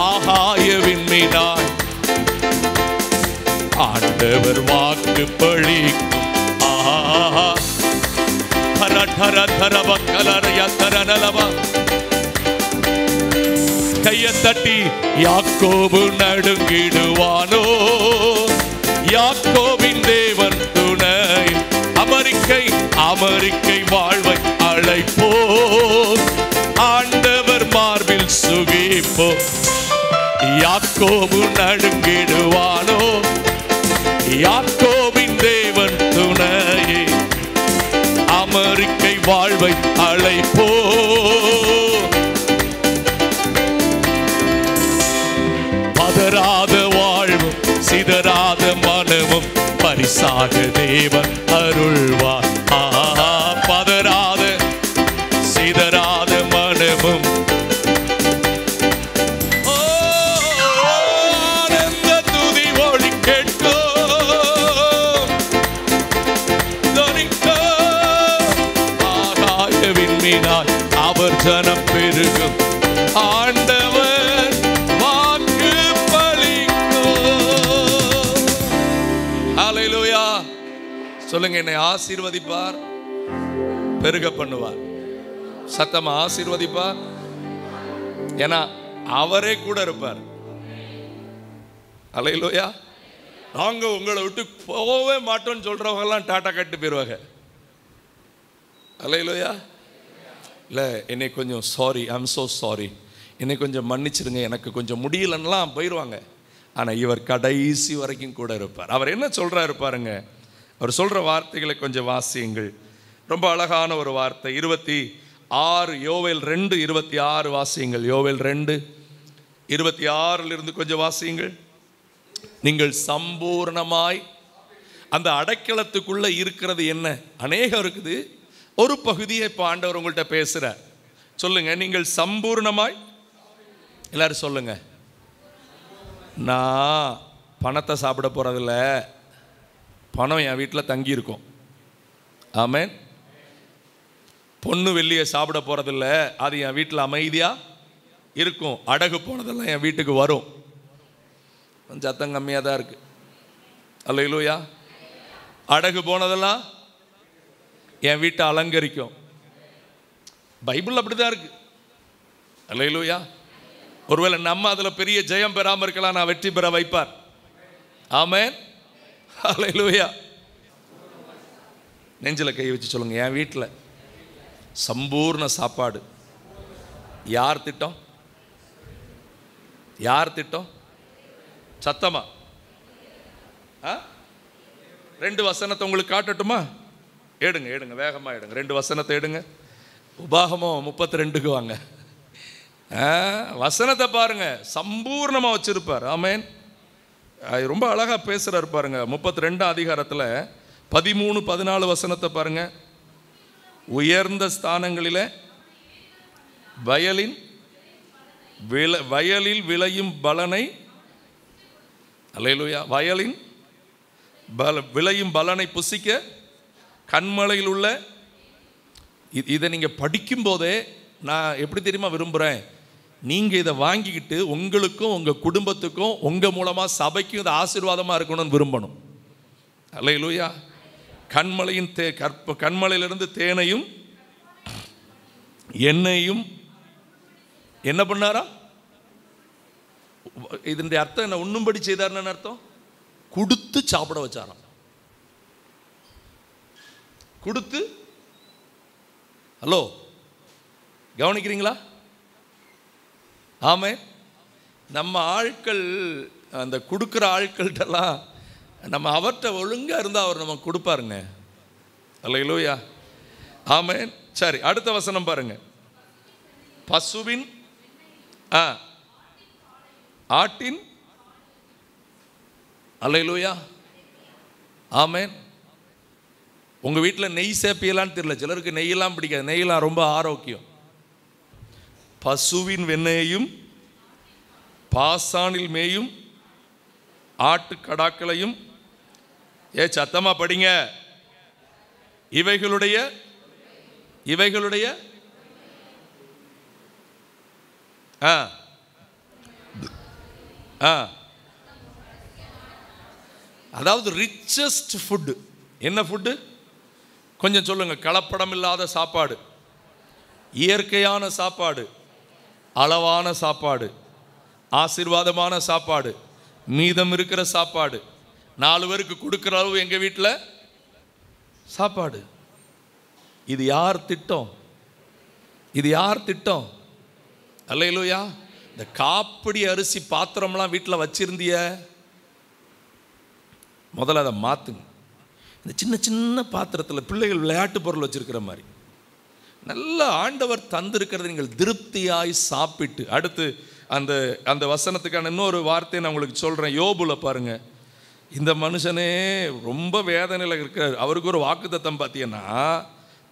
[SPEAKER 1] ஆகாய விண்மீனாய் ஆண்டவர் வாக்கு பழிக்கும். ஆஹா தர தர தரவ கலரைய தரநலவா. கையை தட்டி யாக்கோபு நடுங்கிடுவானோ, யாக்கோபின் தேவன் துணை. அமெரிக்கை வாழ்வை அழைப்போ, ஆண்டவர் மார்பில் சுகிப்போ. யாக்கோபு நடுங்கிடுவானோ, யாக்கோபின் தேவன் துணையே, அமெரிக்கை வாழ்வை அழைப்போ. பதறாத வாழ்வும் சிதறாத மனமும் பரிசாக தேவன் அருள்வார். பதறாத சிதறாத மனமும் ஆனந்த துதி ஒளி கேட்கோ, ஆகாய விண்மீனாய் அவர் ஜனம் பெருகும், ஆண்டவர் வாக்கு பலிக்கும். ஹல்லேலூயா. சொல்லுங்க, என்னை ஆசீர்வதிப்பார், பெருக பண்ணுவார். சத்தமா ஆசீர்வதிப்பார். ஏன்னா அவரே கூட இருப்பார். ஹல்லேலூயா. நாங்க உங்களை விட்டு போகவே மாட்டோம்னு சொல்றவங்க எல்லாம் டாட்டா கட்டு போயிருவாங்க. ஹல்லேலூயா. இல்லை, என்னை கொஞ்சம் sorry, I am so sorry, என்னை கொஞ்சம் மன்னிச்சிருங்க, எனக்கு கொஞ்சம் முடியலன்னெலாம் போயிடுவாங்க. ஆனால் இவர் கடைசி வரைக்கும் கூட இருப்பார். அவர் என்ன சொல்கிறாரு பாருங்க. அவர் சொல்கிற வார்த்தைகளை கொஞ்சம் வாசியுங்கள். ரொம்ப அழகான ஒரு வார்த்தை. 26 யோவேல் 2:26 வாசியுங்கள். யோவேல் 2:26 கொஞ்சம் வாசியுங்கள். நீங்கள் சம்பூர்ணமாய், அந்த அடைக்கலத்துக்குள்ள இருக்கிறது என்ன? அநேகம் இருக்குது. ஒரு பகுதியை இப்போ ஆண்டவர் உங்கள்கிட்ட பேசுகிறார். சொல்லுங்க, நீங்கள் சம்பூர்ணமாய். எல்லாரும் சொல்லுங்க. நான் பணத்தை சாப்பிட போகிறதில்ல, பணம் என் வீட்டில் தங்கி இருக்கும். ஆமென். பொண்ணு வெள்ளியை சாப்பிட போகிறதில்ல, அது என் வீட்டில் அமைதியாக இருக்கும். அடகு போனதெல்லாம் என் வீட்டுக்கு வரும். கொஞ்சம் சத்தம் கம்மியாக தான் இருக்குது. அல்லேலூயா. அடகு போனதெல்லாம் என் வீட்டை அலங்கரிக்கும். பைபிள் அப்படி தான் இருக்கு. அல்லேலூயா. ஒருவேளை நம்ம அதில் பெரிய ஜெயம் பெறாமல் இருக்கலாம், நான் வெற்றி பெற வைப்பார். ஆமென். அல்லேலூயா. நெஞ்சில் கை வச்சு சொல்லுங்க, என் வீட்டில் சம்பூர்ண சாப்பாடு. யார் திட்டம்? யார் திட்டம்? சத்தமா 2 வசனத்தை உங்களுக்கு காட்டட்டுமா? எடுங்க வேகமாக எடுங்க. 2 வசனத்தை எடுங்க. உபாகமம் 32க்கு வாங்க. வசனத்தை பாருங்க, சம்பூர்ணமாக வச்சிருப்பார். ஆமென். ரொம்ப அழகாக பேசுகிறார் பாருங்க. 32 அதிகாரத்தில் 13-14 வசனத்தை பாருங்க. உயர்ந்த ஸ்தானங்களில் வயலில் விளையும் பலனை, அல்லேலூயா, வயலின் விளையும் பலனை புசிக்க கண்மலையில் உள்ள இதை நீங்கள் படிக்கும்போதே நான் எப்படி தெரியுமா விரும்புகிறேன், நீங்கள் இதை வாங்கிக்கிட்டு உங்களுக்கும் உங்கள் குடும்பத்துக்கும் உங்கள் மூலமாக சபைக்கும் இது ஆசீர்வாதமாக இருக்கணும்னு விரும்பணும். அல்லேலூயா. கண்மலையின் கண்மலையிலிருந்து தேனையும் எண்ணெயும் என்ன பண்ணாரா? இதனுடைய அர்த்தம் என்ன? உண்ணும்படி செய்தார்னு அர்த்தம். கொடுத்து சாப்பிட வச்சாராம். கொடுத்து. ஹலோ, கவனிக்கிறீங்களா? ஆமே. நம்ம ஆட்கள், அந்த கொடுக்குற ஆட்கள்கிட்டலாம் நம்ம அவர்கிட்ட ஒழுங்காக இருந்தால் அவர் நமக்கு கொடுப்பாருங்க. அல்லேலூயா. ஆமென். சரி, அடுத்த வசனம் பாருங்க. பசுவின் ஆட்டின். அல்லேலூயா. ஆமென். உங்கள் வீட்டில் நெய் சேர்ப்பியலான்னு தெரியல, சிலருக்கு நெய்யெல்லாம் பிடிக்காது. நெய்யெல்லாம் ரொம்ப ஆரோக்கியம். பசுவின் வெண்ணெயையும் பாசானில் மேயும் ஆட்டு கடாக்களையும், சத்தமா படிங்க, இவைகளுடைய அதாவது ரிச்சஸ்ட் ஃபுட்டு. என்ன ஃபுட்டு? கொஞ்சம் சொல்லுங்க. கலப்படம் இல்லாத சாப்பாடு, இயற்கையான சாப்பாடு, அளவான சாப்பாடு, ஆசீர்வாதமான சாப்பாடு, மீதம் இருக்கிற சாப்பாடு, 4 பேருக்கு கொடுக்குற அளவு எங்கள் வீட்டில் சாப்பாடு. இது யார் திட்டம்? இது யார் திட்டம்? அல்லேலூயா. இந்த காப்படி அரிசி பாத்திரம்லாம் வீட்டில் வச்சிருந்திய, முதல்ல அதை மாற்றுங்க. இந்த சின்ன சின்ன பாத்திரத்தில் பிள்ளைகள் விளையாட்டு பொருள் வச்சிருக்கிற மாதிரி நல்ல ஆண்டவர் தந்திருக்கிறத நீங்கள் திருப்தியாய் சாப்பிட்டு. அடுத்து அந்த அந்த வசனத்துக்கான இன்னொரு வார்த்தையை நான் உங்களுக்கு சொல்கிறேன். யோபுல பாருங்க, இந்த மனுஷனே ரொம்ப வேதனையில் இருக்கிறார். அவருக்கு ஒரு வாக்குத்தத்தம் பார்த்தீங்கன்னா,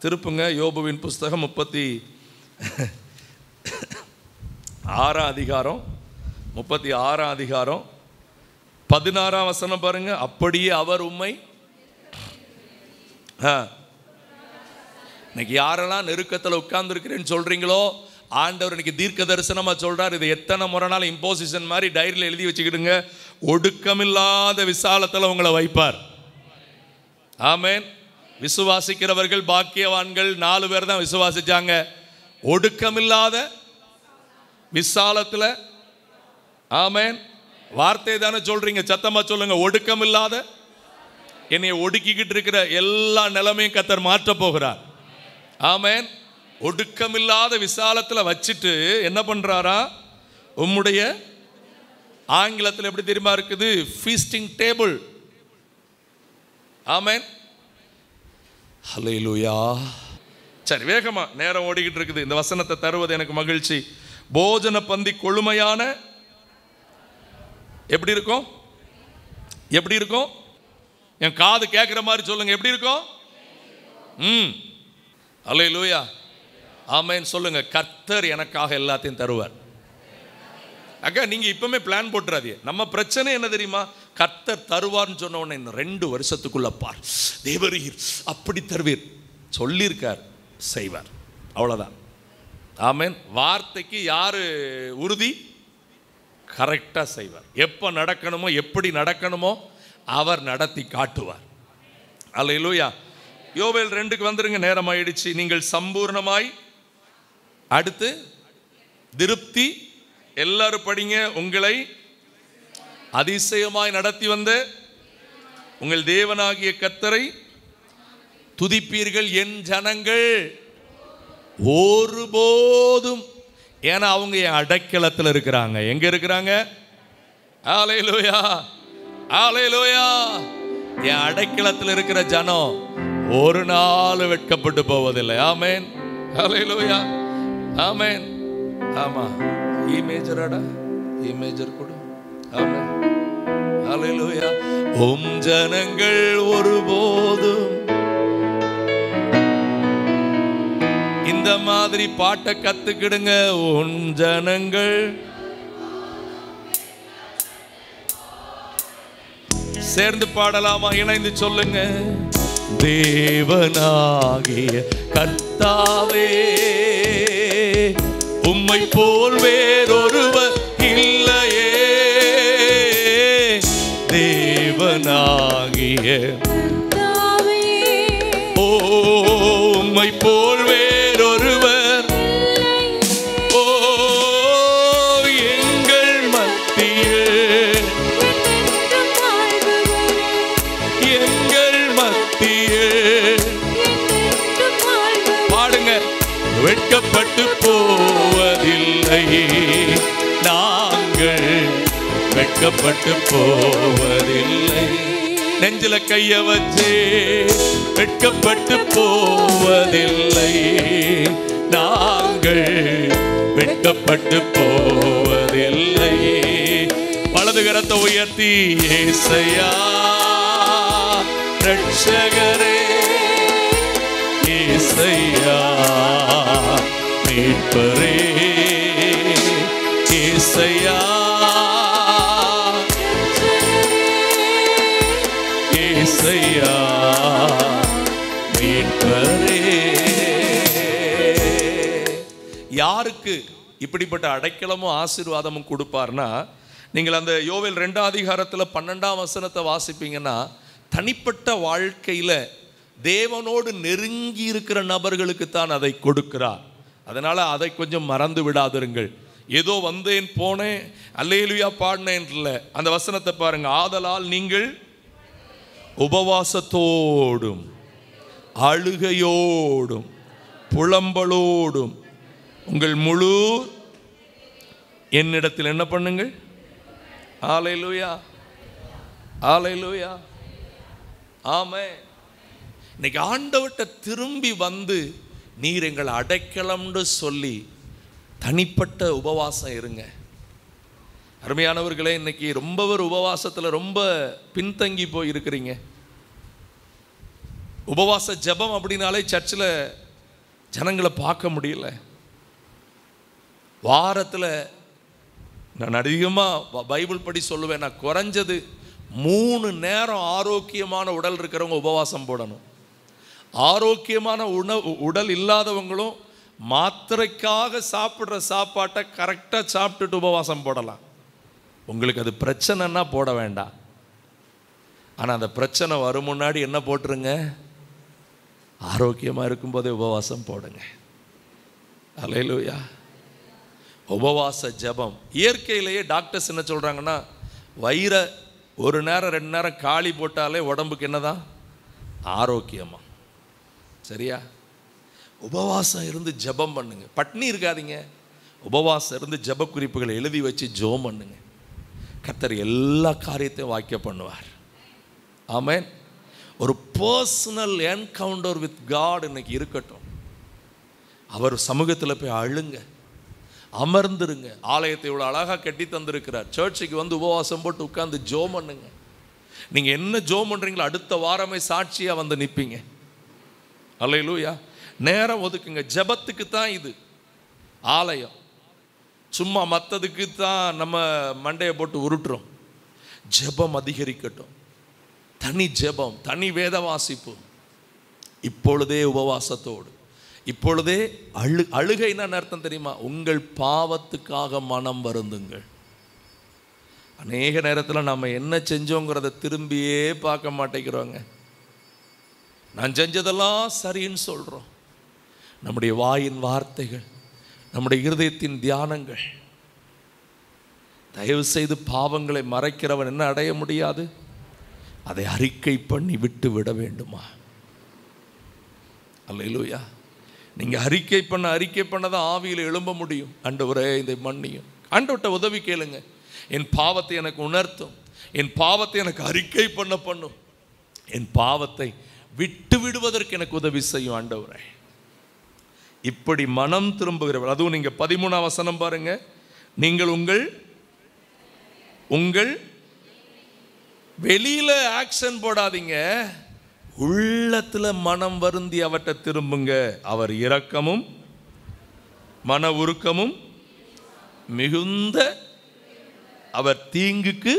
[SPEAKER 1] திருப்புங்க யோபுவின் புஸ்தகம் 36ஆம் அதிகாரம் 36ஆம் அதிகாரம் 16ஆம் வசனம் பாருங்க. அப்படியே அவர் உம்மை. இன்னைக்கு யாரெல்லாம் நெருக்கத்தில் உட்கார்ந்துருக்கிறேன்னு சொல்றீங்களோ, ஆண்டவர் இன்னைக்கு தீர்க்க தரிசனமா சொல்றார். இது எத்தனை முறைனாலும் இம்போசிஷன் மாதிரி டைரியில் எழுதி வச்சுக்கிடுங்க. ஒடுக்கமில்லாத விசாலத்தில் உங்களை வைப்பார். ஆமென். விசுவாசிக்கிறவர்கள் பாக்கியவான்கள். 4 பேர் தான் விசுவாசிச்சாங்க. ஒடுக்கமில்லாத விசாலத்தில். ஆமென். வார்த்தை தானே சொல்றீங்க, சத்தமா சொல்லுங்க. ஒடுக்கமில்லாத. என்னை ஒடுக்கிக்கிட்டு இருக்கிற எல்லா நிலைமையும் கர்த்தர் மாற்ற போகிறார். ஆமென். ஒடுக்கமில்லாத விசாலத்தில் வச்சுட்டு என்ன பண்றாரா? உம்முடைய ஆங்கிலத்தில் எப்படி தெரியுமா இருக்குது? Feasting table. ஆமென். ஹல்லேலூயா. சரி, வேகமா நேரம் ஓடிக்கிட்டு இருக்குது. இந்த வசனத்தை தருவது எனக்கு மகிழ்ச்சி. போஜன பந்தி கொழுமையான. எப்படி இருக்கும்? எப்படி இருக்கும்? என் காது கேட்கிற மாதிரி சொல்லுங்க. எப்படி இருக்கும்? ஹல்லேலூயா. ஆமென். சொல்லுங்க. கர்த்தர் எனக்காக எல்லாத்தையும் தருவார். அக்கா, நீங்க இப்பவுமே பிளான் போட்டுறாதீங்க. நம்ம பிரச்சனை என்ன தெரியுமா? கர்த்தர் தருவார்னு சொன்ன உடனே இந்த 2 வருஷத்துக்குள்ள பார் தேவரீர் அப்படி தருவீர் சொல்லியிருக்கார், செய்வார். அவ்வளவுதான். ஆமென். வார்த்தைக்கு யாரு உறுதி? கரெக்டா செய்வார். எப்போ நடக்கணுமோ, எப்படி நடக்கணுமோ அவர் நடத்தி காட்டுவார். அல்லேலூயா. யோவேல் 2க்கு வந்துருங்க, நேரம் ஆயிடுச்சு. நீங்கள் சம்பூர்ணமாய். அடுத்து திருப்தி. எல்லாரும் படிங்க. உங்களை அதிசயமாய் நடத்தி வந்த உங்கள் தேவனாகிய கர்த்தரை துதிப்பீர்கள் என் ஜனங்கள் ஒருபோதும். ஏன்னா அவங்க என் அடைக்கலத்தில் இருக்கிறாங்க. எங்க இருக்கிறாங்க? அல்லேலூயா. அல்லேலூயா. என் அடைக்கலத்தில் இருக்கிற ஜனம் ஒரு நாள் வெட்கப்பட்டு போவதில்லை. ஆமென். அல்லேலூயா. ஆமென். ஆமா. மேஜராடா, மேஜர் கொடு. ஆமென். அல்லேலூயா. உம் ஜனங்கள் ஒருபோதும். இந்த மாதிரி பாட்டை கத்துக்கிடுங்க. உன் ஜனங்கள். சேர்ந்து பாடலாமா? இணைந்து சொல்லுங்க. தேவனாகிய கர்த்தாவே, உம்மை போல் வேறொருவர் இல்லையே. தேவனாகிய ஓ, உம்மை போல் வேறொருவர் ஓ, எங்கள் மத்தியில் எங்கள் மத்தியில் பாடுங்க. வெட்கப்பட்டு போவதில்லை நாங்கள், வெட்கப்பட்டு போவதில்லை. நெஞ்சில கைய வச்சே, வெட்கப்பட்டு போவதில்லை நாங்கள், வெட்கப்பட்டு போவதில்லை. வலது கரத்தை உயர்த்தி ஏசையா ரட்சகரே, ஏசையா மீட்பரே, ஏசையா ஏசையா மீட்பரே. யாருக்கு இப்படிப்பட்ட அடைக்கலமும் ஆசீர்வாதமும் கொடுப்பார்னா, நீங்கள் அந்த யோவேல் 2 அதிகாரத்தில் 12ஆம் வசனத்தை வாசிப்பீங்கன்னா, தனிப்பட்ட வாழ்க்கையில் தேவனோடு நெருங்கி இருக்கிற நபர்களுக்கு தான் அதை கொடுக்கிறார். அதனால் அதை கொஞ்சம் மறந்து விடாதிருங்கள். ஏதோ வந்தேன் போனேன் அல்லேலூயா பாடினேன் இல்லை. அந்த வசனத்தை பாருங்க. ஆதலால் நீங்கள் உபவாசத்தோடும் அழுகையோடும் புலம்பலோடும் உங்கள் முழு என்னிடத்தில் என்ன பண்ணுங்கள். அல்லேலூயா, அல்லேலூயா, ஆமென். இன்னைக்கு ஆண்டவர்கிட்ட திரும்பி வந்து நீர் எங்கள் அடைக்கலம்னு சொல்லி தனிப்பட்ட உபவாசம் இருங்க. அருமையானவர்களே, இன்னைக்கு ரொம்ப ஒரு உபவாசத்தில் ரொம்ப பின்தங்கி போய் இருக்கிறீங்க. உபவாச ஜெபம் அப்படின்னாலே சர்ச்சில் ஜனங்களை பார்க்க முடியல. வாரத்தில் நான் அதிகமாக பைபிள் படி சொல்லுவேன், நான் குறைஞ்சது 3 நேரம் ஆரோக்கியமான உடல் இருக்கிறவங்க உபவாசம் போடணும். ஆரோக்கியமான உடல் இல்லாதவங்களும் மாத்திரைக்காக சாப்பிட்ற சாப்பாட்டை கரெக்டாக சாப்பிட்டுட்டு உபவாசம் போடலாம். உங்களுக்கு அது பிரச்சனைன்னா போட வேண்டாம். ஆனால் அந்த பிரச்சனை வரும் முன்னாடி என்ன போட்டுருங்க, ஆரோக்கியமாக இருக்கும்போதே உபவாசம் போடுங்க. அல்லேலூயா. உபவாச ஜெபம். இயற்கையிலேயே டாக்டர்ஸ் என்ன சொல்கிறாங்கன்னா, வயிறை 1 நேரம் 2 நேரம் காலி போட்டாலே உடம்புக்கு என்னதான் ஆரோக்கியமா. சரியா? உபவாசம் இருந்து ஜெபம் பண்ணுங்க. பட்னி இருக்காதீங்க. உபவாசம் இருந்து ஜெப குறிப்புகளை எழுதி வச்சு ஜெபம் பண்ணுங்க. கர்த்தர் எல்லா காரியத்தையும் வாக்கிய பண்ணுவார். ஆமென். ஒரு பர்சனல் என்கவுண்டர் வித் காட் இன்னைக்கு இருக்கட்டும். அவர் சமூகத்தில் போய் அழுங்க, அமர்ந்துருங்க. ஆலயத்தை இவ்வளோ அழகாக கட்டி தந்திருக்கிறார். சர்ச்சுக்கு வந்து உபவாசம் போட்டு உட்கார்ந்து ஜெபம் பண்ணுங்க. நீங்கள் என்ன ஜெபம் பண்ணுறீங்களோ அடுத்த வாரமே சாட்சியாக வந்து நிற்பீங்க. அல்லேலூயா. நேரம் ஒதுக்குங்க. ஜெபத்துக்கு தான் இது ஆலயம். சும்மா மற்றதுக்கு தான் நம்ம மண்டையை போட்டு உருட்டுறோம். ஜெபம் அதிகரிக்கட்டும். தனி ஜெபம், தனி வேத வாசிப்பு. இப்பொழுதே உபவாசத்தோடு, இப்பொழுதே அழுகைன்னா அர்த்தம் தெரியுமா? உங்கள் பாவத்துக்காக மனம் வருந்துங்கள். அநேக நேரத்தில் நம்ம என்ன செஞ்சோங்கிறத திரும்பியே பார்க்க மாட்டேங்கிறோங்க. நான் செஞ்சதெல்லாம் சரின்னு சொல்கிறோம். நம்முடைய வாயின் வார்த்தைகள், நம்முடைய இருதயத்தின் தியானங்கள். தயவு செய்து பாவங்களை மறைக்கிறவன் என்ன அடைய முடியாது? அதை அறிக்கை பண்ணி விட்டு விட வேண்டுமா? அல்லேலூயா. நீங்கள் அறிக்கை பண்ணதான் ஆவியில் எழும்ப முடியும். ஆண்டவரே இந்த மன்னியும். ஆண்டவர்கிட்ட உதவி கேளுங்க. என் பாவத்தை எனக்கு உணர்த்தும், என் பாவத்தை எனக்கு அறிக்கை பண்ணும், என் பாவத்தை விட்டு விடுவதற்கு எனக்கு உதவி செய்யும் ஆண்டவரே. இப்படி மனம் திரும்புகிறவர். அதுவும் நீங்க 13ஆம் வசனம் பாருங்க. நீங்கள் உங்கள் வெளியில ஆக்ஷன் போடாதீங்க, உள்ளத்துல மனம் வருந்தி அவற்றை திரும்புங்க. அவர் இரக்கமும் மன உருக்கமும் மிகுந்த, அவர் தீங்குக்கு.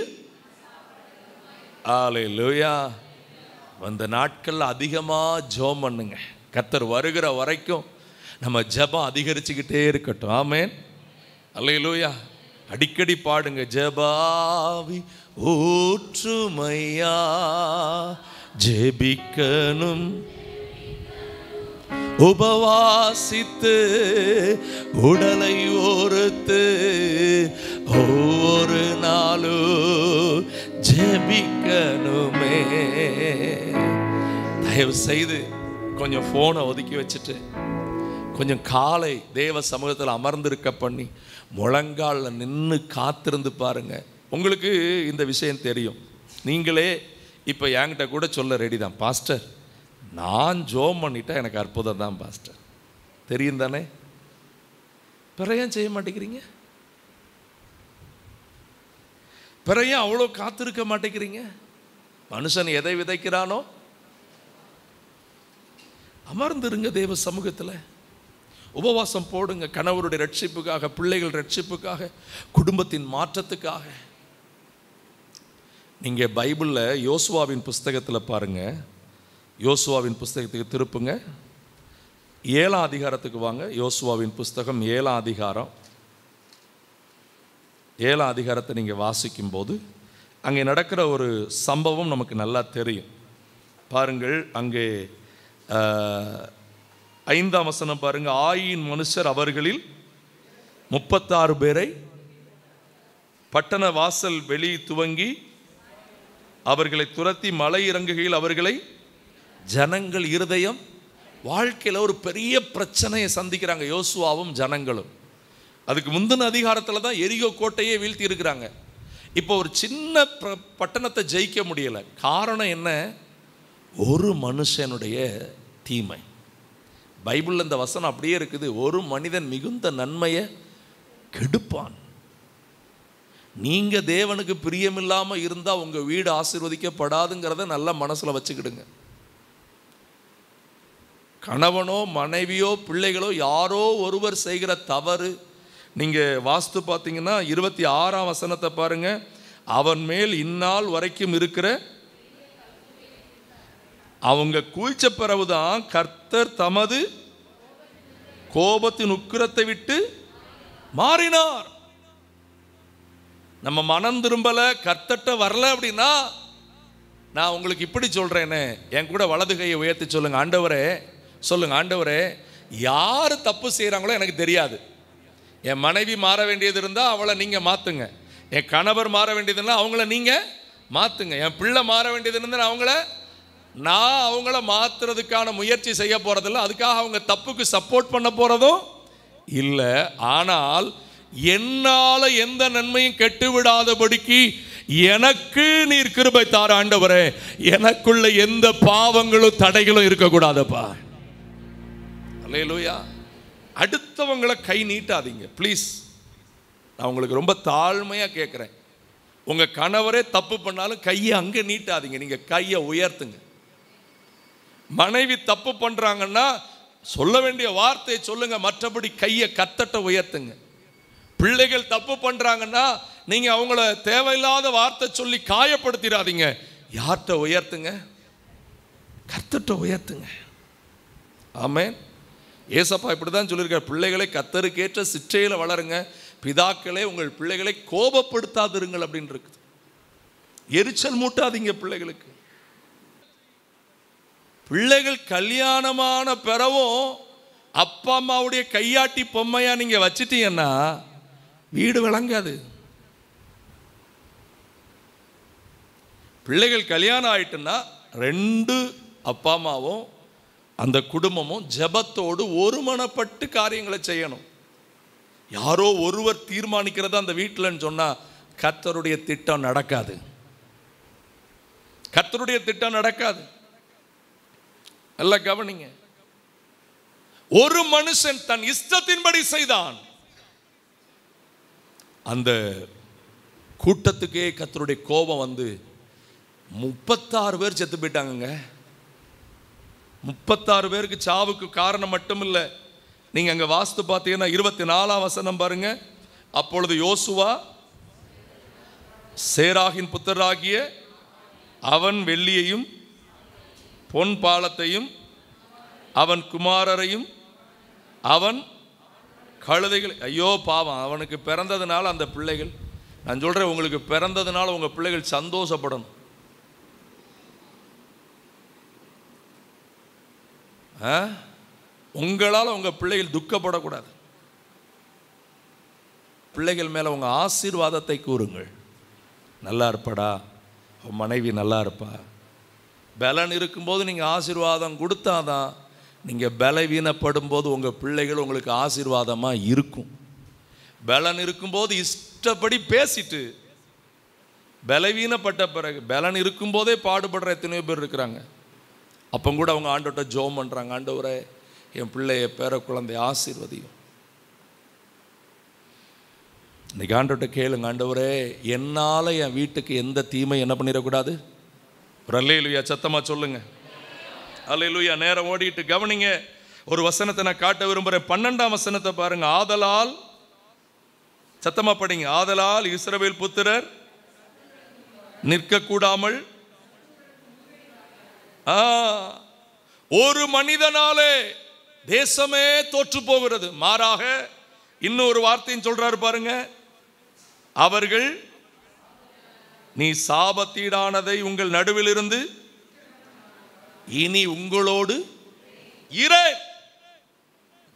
[SPEAKER 1] அல்லேலூயா. அந்த நாட்கள்ல அதிகமா ஜெபம் பண்ணுங்க. கர்த்தர் வருகிற வரைக்கும் நம்ம ஜெபம் அதிகரிச்சுக்கிட்டே இருக்கட்டும். ஆமென், அல்லேலூயா. அடிக்கடி பாடுங்க, ஜெபாவி ஊற்றுமையா, ஜெபிக்கணும் உபவாசித்து உடலை ஓர்த்து ஒவ்வொரு நாளும் ஜெபிக்கணுமே. தயவு செய்து கொஞ்சம் ஃபோனை ஒதுக்கி வச்சுட்டு கொஞ்சம் காலை தேவ சமூகத்தில் அமர்ந்திருக்க பண்ணி முழங்காலில் நின்று காத்திருந்து பாருங்க. உங்களுக்கு இந்த விஷயம் தெரியும். நீங்களே இப்போ என்கிட்ட கூட சொல்ல ரெடி தான், பாஸ்டர் நான் ஜோம் பண்ணிட்டா எனக்கு அற்புதம் தான் பாஸ்டர், தெரியும் தானே. பிற ஏன் செய்ய மாட்டேங்கிறீங்க? பிற ஏன் அவ்வளோ காத்திருக்க மாட்டேங்கிறீங்க? மனுஷன் எதை விதைக்கிறானோ அமர்ந்துருங்க தேவ சமூகத்தில், உபவாசம் போடுங்க. கணவருடைய ரட்சிப்புக்காக, பிள்ளைகள் ரட்சிப்புக்காக, குடும்பத்தின் மாற்றத்துக்காக. நீங்கள் பைபிளில் யோசுவாவின் புஸ்தகத்தில் பாருங்க, யோசுவாவின் புஸ்தகத்துக்கு திருப்புங்க, 7ஆம் அதிகாரத்துக்கு வாங்க. யோசுவாவின் புஸ்தகம் 7ஆம் அதிகாரம். 7ஆம் அதிகாரத்தை நீங்கள் வாசிக்கும்போது அங்கே நடக்கிற ஒரு சம்பவம் நமக்கு நல்லா தெரியும். பாருங்கள், அங்கே 5ஆம் வசனம் பாருங்க. ஆயின் மனுஷர் அவர்களில் 36 பேரை பட்டண வாசல் வெளி துவங்கி அவர்களை துரத்தி மலை இறங்குகையில் அவர்களை ஜனங்கள் இருதயம், வாழ்க்கையில் ஒரு பெரிய பிரச்சனையை சந்திக்கிறாங்க யோசுவாவும் ஜனங்களும். அதுக்கு முந்தின அதிகாரத்தில் தான் எரிகோ கோட்டையே வீழ்த்தி இருக்கிறாங்க. இப்போ ஒரு சின்ன பட்டணத்தை ஜெயிக்க முடியலை. காரணம் என்ன? ஒரு மனுஷனுடைய தீமை. பைபிளில் இந்த வசனம் அப்படியே இருக்குது, ஒரு மனிதன் மிகுந்த நன்மையை கெடுப்பான். நீங்கள் தேவனுக்கு பிரியமில்லாமல் இருந்தால் உங்கள் வீடு ஆசீர்வதிக்கப்படாதுங்கிறத நல்லா மனசில் வச்சுக்கிடுங்க. கணவனோ மனைவியோ பிள்ளைகளோ யாரோ ஒருவர் செய்கிற தவறு, நீங்கள் வாஸ்து பார்த்தீங்கன்னா 26ஆம் வசனத்தை பாருங்க. அவன் மேல் இந்நாள் வரைக்கும் இருக்கிற அவங்க கூய்ச்ச பிறகுதான் கர்த்தர் தமது கோபத்தின் உக்கிரத்தை விட்டு மாறினார். நம்ம மனம் திரும்பல, கர்த்தட்ட வரல அப்படின்னா, நான் உங்களுக்கு இப்படி சொல்றேனே, என் கூட வலது கையை உயர்த்தி சொல்லுங்க, ஆண்டவரே சொல்லுங்க, ஆண்டவரே யார் தப்பு செய்கிறாங்களோ எனக்கு தெரியாது. என் மனைவி மாற வேண்டியது இருந்தால் அவளை நீங்கள் மாற்றுங்க. என் கணவர் மாற வேண்டியது இருந்தால் அவங்கள நீங்கள் மாற்றுங்க. என் பிள்ளை மாற வேண்டியது இருந்தால் நான் அவங்கள மாற்றுறதுக்கான முயற்சி செய்ய போகிறதில்ல. அதுக்காக அவங்க தப்புக்கு சப்போர்ட் பண்ண போகிறதும் இல்லை. ஆனால் என்னால் எந்த நன்மையும் கெட்டு விடாதபடிக்கு எனக்கு நீர் கிருபை தார ஆண்டவரே. எனக்குள்ள எந்த பாவங்களும் தடைகளும் இருக்கக்கூடாதப்பா. அல்லேலூயா. அடுத்தவங்களை கை நீட்டாதீங்க ப்ளீஸ். நான் உங்களுக்கு ரொம்ப தாழ்மையாக கேட்குறேன். உங்கள் கணவரே தப்பு பண்ணாலும் கையை அங்கே நீட்டாதீங்க, நீங்கள் கையை உயர்த்துங்க. மனைவி தப்பு பண்ணுறாங்கன்னா சொல்ல வேண்டிய வார்த்தையை சொல்லுங்க, மற்றபடி கையை கர்த்தட்ட உயர்த்துங்க. பிள்ளைகள் தப்பு பண்ணுறாங்கன்னா நீங்கள் அவங்கள தேவையில்லாத வார்த்தை சொல்லி காயப்படுத்திடாதீங்க. யார்கிட்ட உயர்த்துங்க? கர்த்தட்ட உயர்த்துங்க. ஆமென். ஏசப்பா இப்படி தான் சொல்லியிருக்கார், பிள்ளைகளை கர்த்தருக்கேற்ற சிற்றையில் வளருங்க, பிதாக்களே உங்கள் பிள்ளைகளை கோபப்படுத்தாதிருங்கள் அப்படின்னு இருக்குது. எரிச்சல் மூட்டாதீங்க பிள்ளைகளுக்கு. பிள்ளைகள் கல்யாணமான பிறவும் அப்பா அம்மாவுடைய கையாட்டி பொம்மையா நீங்க வச்சிட்டீங்கன்னா வீடு விளங்காது. பிள்ளைகள் கல்யாணம் ஆயிட்டுன்னா 2 அப்பா அம்மாவும் அந்த குடும்பமும் ஜெபத்தோடு ஒருமனப்பட்டு காரியங்களை செய்யணும். யாரோ ஒருவர் தீர்மானிக்கிறத அந்த வீட்டில்னு சொன்னா கர்த்தருடைய திட்டம் நடக்காது. கர்த்தருடைய திட்டம் நடக்காது. நல்லா கவனிங்க. ஒரு மனுஷன் தன் இஷ்டத்தின்படி செய்தான், அந்த கூட்டத்துக்கே கர்த்தருடைய கோபம் வந்து 36 பேர் செத்து போயிட்டாங்க. 36 பேருக்கு சாவுக்கு காரணம் மட்டும் இல்லை. நீங்க அங்க வாஸ்து பார்த்தீங்கன்னா 24ஆம் வசனம் பாருங்க. அப்பொழுது யோசுவா சேராகின் புத்தராகிய அவன் வெள்ளியையும் பொன் பாலத்தையும் அவன் குமாரரையும் அவன் கழுதைகள். ஐயோ பாவம், அவனுக்கு பிறந்ததுனால அந்த பிள்ளைகள், நான் சொல்கிறேன் உங்களுக்கு பிறந்ததுனால உங்கள் பிள்ளைகள் சந்தோஷப்படணும். உங்களால் உங்கள் பிள்ளைகள் துக்கப்படக்கூடாது. பிள்ளைகள் மேலே உங்கள் ஆசீர்வாதத்தை கூறுங்கள். நல்லா இருப்படா, உன் மனைவி நல்லா இருப்பா. பலன் இருக்கும்போது நீங்கள் ஆசீர்வாதம் கொடுத்தாதான் நீங்கள் பலவீனப்படும் போது உங்கள் பிள்ளைகள் உங்களுக்கு ஆசீர்வாதமாக இருக்கும். பலன் இருக்கும்போது இஷ்டப்படி பேசிட்டு பலவீனப்பட்ட பிறகு, பலன் இருக்கும்போதே பாடுபடுற எத்தனையோ பேர் இருக்கிறாங்க. அப்போ கூட அவங்க ஆண்டவர்கிட்ட ஜெபம் பண்ணுறாங்க, ஆண்டவரே என் பிள்ளைய பேர குழந்தை ஆசீர்வதியும். இன்னைக்கு ஆண்டவர்கிட்ட கேளுங்க, ஆண்டவரே என்னால் என் வீட்டுக்கு எந்த தீமை என்ன பண்ணிடக்கூடாது. ஒரு அல்லேலூயா சத்தமாக சொல்லுங்க. அல்லேலூயா. நேரம் ஓடிட்டு கவனிங்க. ஒரு வசனத்தை நான் காட்ட விரும்புகிறேன். 12ஆம் வசனத்தை பாருங்க. ஆதலால், சத்தமாக படிங்க. ஆதலால் இஸ்ரவேல் புத்திரர் நிற்கக்கூடாமல் ஒரு மனிதனாலே தேசமே தோற்று போகிறது. மாறாக இன்னொரு வார்த்தையும் சொல்றாரு பாருங்க. அவர்கள் நீ சாபத்தீடானதை உங்கள் நடுவில் இருந்து இனி உங்களோடு இரு.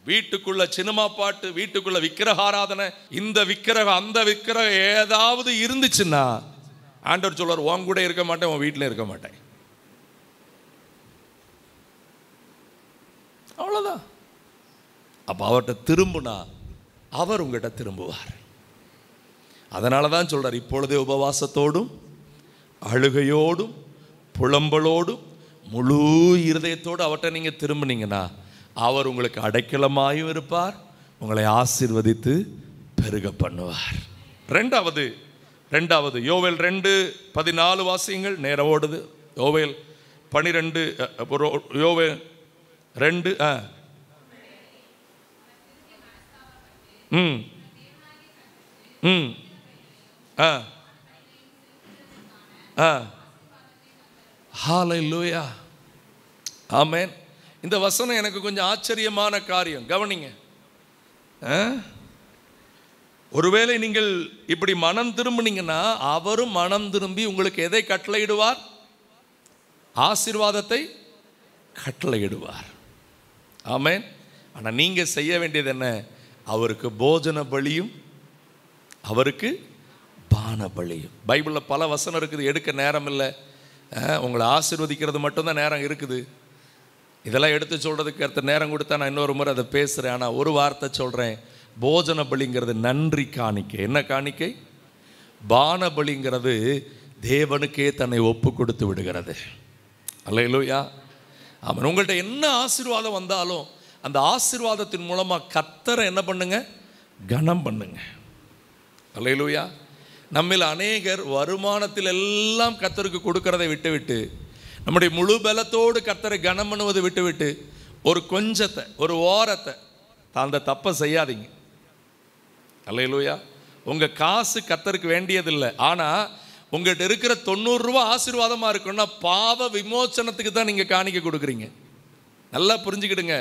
[SPEAKER 1] வீட்டுக்குள்ள சினிமா பாட்டு, வீட்டுக்குள்ள விக்கிரக ஆராதனை, இந்த விக்கிரகம் அந்த விக்கிரகம் ஏதாவது இருந்துச்சுன்னா ஆண்டவர் சொல்றார், உன் கூட இருக்க மாட்டேன், உன் வீட்டில் இருக்க மாட்டேன். அவ்வளோதான். அப்போ அவர்கிட்ட திரும்பினா அவர் உங்கள்கிட்ட திரும்புவார். அதனால தான் சொல்றார், இப்பொழுதே உபவாசத்தோடும் அழுகையோடும் புலம்பலோடும் முழு இருதயத்தோடு அவர்கிட்ட நீங்கள் திரும்பினீங்கன்னா அவர் உங்களுக்கு அடைக்கலமாயும் இருப்பார், உங்களை ஆசீர்வதித்து பெருக பண்ணுவார். ரெண்டாவது யோவேல் 2:14 வாசியுங்கள். நேரம் ஓடுது. யோவேல் 12, யோவேல் 2 ஹல்லேலூயா ஆமென். இந்த வசனம் எனக்கு கொஞ்சம் ஆச்சரியமான காரியம். கவனிங்க. ஒருவேளை நீங்கள் இப்படி மனம் திரும்பினீங்கன்னா அவரும் மனம் திரும்பி உங்களுக்கு எதை கட்டளையிடுவார்? ஆசீர்வாதத்தை கட்டளையிடுவார். ஆமென். ஆனால் நீங்கள் செய்ய வேண்டியது என்ன? அவருக்கு போஜன பலியும் அவருக்கு பான பலியும். பைபிளில் பல வசனம் இருக்குது, எடுக்க நேரம் இல்லை. உங்களை ஆசீர்வதிக்கிறது மட்டும்தான் நேரம் இருக்குது. இதெல்லாம் எடுத்து சொல்கிறதுக்கு அடுத்த நேரம் கொடுத்தா நான் இன்னொரு முறை அதை பேசுகிறேன். ஆனால் ஒரு வார்த்தை சொல்கிறேன். போஜன பலிங்கிறது நன்றி காணிக்கை. என்ன காணிக்கை? பான பலிங்கிறது தேவனுக்கே தன்னை ஒப்பு கொடுத்து விடுகிறது. அல்லேலூயா. அவன் உங்கள்கிட்ட என்ன ஆசீர்வாதம் வந்தாலும் அந்த ஆசீர்வாதத்தின் மூலமாக கர்த்தரை என்ன பண்ணுங்க? கனம் பண்ணுங்க. அல்லேலூயா. நம்மில் அநேகர் வருமானத்தில் எல்லாம் கர்த்தருக்கு கொடுக்கறதை விட்டுவிட்டு, நம்முடைய முழு பலத்தோடு கர்த்தரை கனம் பண்ணுவதை விட்டுவிட்டு ஒரு கொஞ்சத்தை, ஒரு ஓரத்தை, அந்த தப்பை செய்யாதீங்க. அல்லேலூயா. உங்கள் காசு கர்த்தருக்கு வேண்டியதில்லை. ஆனால் உங்கள்கிட்ட இருக்கிற 90 ரூபா ஆசீர்வாதமாக இருக்குன்னா பாவ விமோச்சனத்துக்கு தான் நீங்கள் காணிக்கை கொடுக்குறீங்க. நல்லா புரிஞ்சுக்கிடுங்க.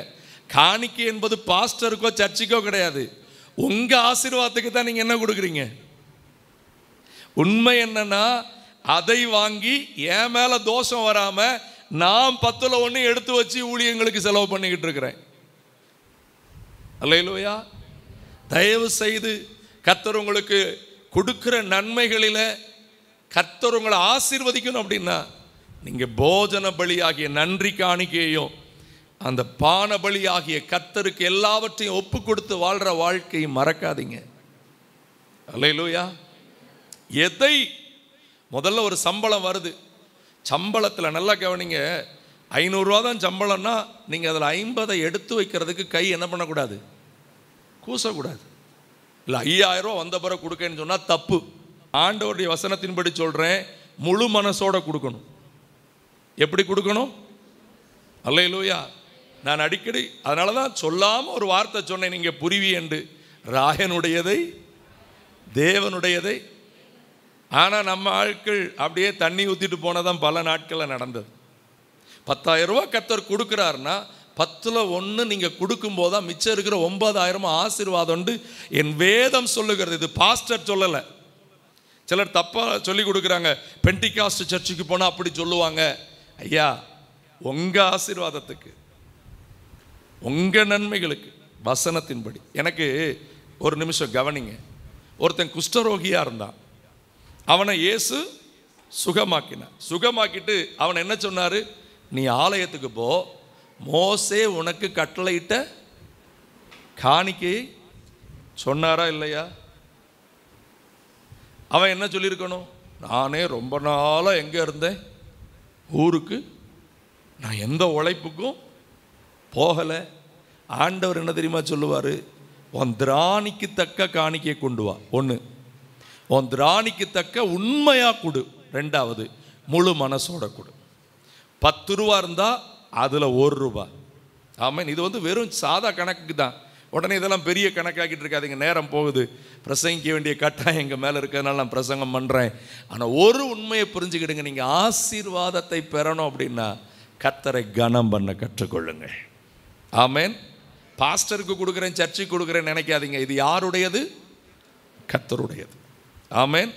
[SPEAKER 1] காணிக்கை என்பது பாஸ்டருக்கோ சர்ச்சுக்கோ கிடையாது. உங்கள் ஆசீர்வாதத்துக்கு தான் நீங்கள் என்ன கொடுக்குறீங்க. உண்மை என்னன்னா, அதை வாங்கி என் மேலே தோஷம் வராமல் நான் 10ல் 1 எடுத்து வச்சு ஊழியங்களுக்கு செலவு பண்ணிக்கிட்டு இருக்கிறேன். அல்லேலூயா. தயவு செய்து கர்த்தர் உங்களுக்கு கொடுக்கிற நன்மைகளில் கர்த்தர் உங்களை ஆசீர்வதிக்கணும் அப்படின்னா நீங்கள் போஜன பலியாகிய நன்றி காணிக்கையையும் அந்த பான பலியாகிய கர்த்தருக்கு எல்லாவற்றையும் ஒப்பு கொடுத்து வாழ்கிற வாழ்க்கையை மறக்காதீங்க. அல்லேலூயா. எதை முதல்ல ஒரு சம்பளம் வருது, சம்பளத்தில் நல்லா கவனிங்க. 500 ரூபா தான் சம்பளம்னா நீங்கள் அதில் 50 எடுத்து வைக்கிறதுக்கு கை என்ன பண்ணக்கூடாது? கூசக்கூடாது. இல்லை 5000 ரூபா வந்த பிறகு கொடுக்கன்னு சொன்னால் தப்பு. ஆண்டவருடைய வசனத்தின்படி சொல்கிறேன், முழு மனசோட கொடுக்கணும். எப்படி கொடுக்கணும்? அல்லேலூயா. நான் அடிக்கடி அதனால தான் சொல்லாமல் ஒரு வார்த்தை சொன்னேன், நீங்கள் புரிவி என்று. ராயனுடையதை தேவனுடையதை. ஆனால் நம்ம ஆட்கள் அப்படியே தண்ணி ஊற்றிட்டு போனதான் பல நாட்களில் நடந்தது. 10,000 ரூபா கர்த்தர் கொடுக்குறாருன்னா 10ல் 1 நீங்கள் கொடுக்கும்போது தான் மிச்சம் இருக்கிற 9,000 ஆசீர்வாதம் என் வேதம் சொல்லுகிறது. இது பாஸ்டர் சொல்லலை. சிலர் தப்பாக சொல்லி கொடுக்குறாங்க. பெண்டிகாஸ்ட் சர்ச்சுக்கு போனால் அப்படி சொல்லுவாங்க. ஐயா, உங்கள் ஆசீர்வாதத்துக்கு, உங்கள் நன்மைகளுக்கு வசனத்தின்படி. எனக்கு ஒரு நிமிஷம் கவனிங்க. ஒருத்தன் குஷ்டரோகியாக இருந்தான். அவனை இயேசு சுகமாக்கிட்டு அவன் என்ன சொன்னார்? நீ ஆலயத்துக்கு போ, மோசே உனக்கு கட்டளையிட்ட காணிக்கையை சொன்னாரா இல்லையா? அவன் என்ன சொல்லியிருக்கணும்? நானே ரொம்ப நாளாக எங்கே இருந்தேன், ஊருக்கு, நான் எந்த உழைப்புக்கும் போகலை. ஆண்டவர் என்ன தெரியுமா சொல்லுவார்? உன் திராணிக்கு தக்க காணிக்கையை கொண்டு வா. 1, உன் திராணிக்கு தக்க உண்மையாக கொடு. 2வது, முழு மனசோட கொடு. 10 ரூபா இருந்தால் அதில் 1 ரூபா. ஆமாம். இது வெறும் சாதா கணக்குக்கு தான். உடனே இதெல்லாம் பெரிய கணக்காக்கிட்டு இருக்காதிங்க. நேரம் போகுது, பிரசங்கிக்க வேண்டிய கட்டாயம் எங்கள் மேலே இருக்கிறதுனால நான் பிரசங்கம் பண்ணுறேன். ஆனால் ஒரு உண்மையை புரிஞ்சுக்கிடுங்க. நீங்கள் ஆசீர்வாதத்தை பெறணும் அப்படின்னா கர்த்தரை கனம் பண்ண கற்றுக்கொள்ளுங்கள். ஆமேன். பாஸ்டருக்கு கொடுக்குறேன், சர்ச்சுக்கு கொடுக்குறேன்னு நினைக்காதீங்க. இது யாருடையது? கர்த்தருடையது. ஆமேன்.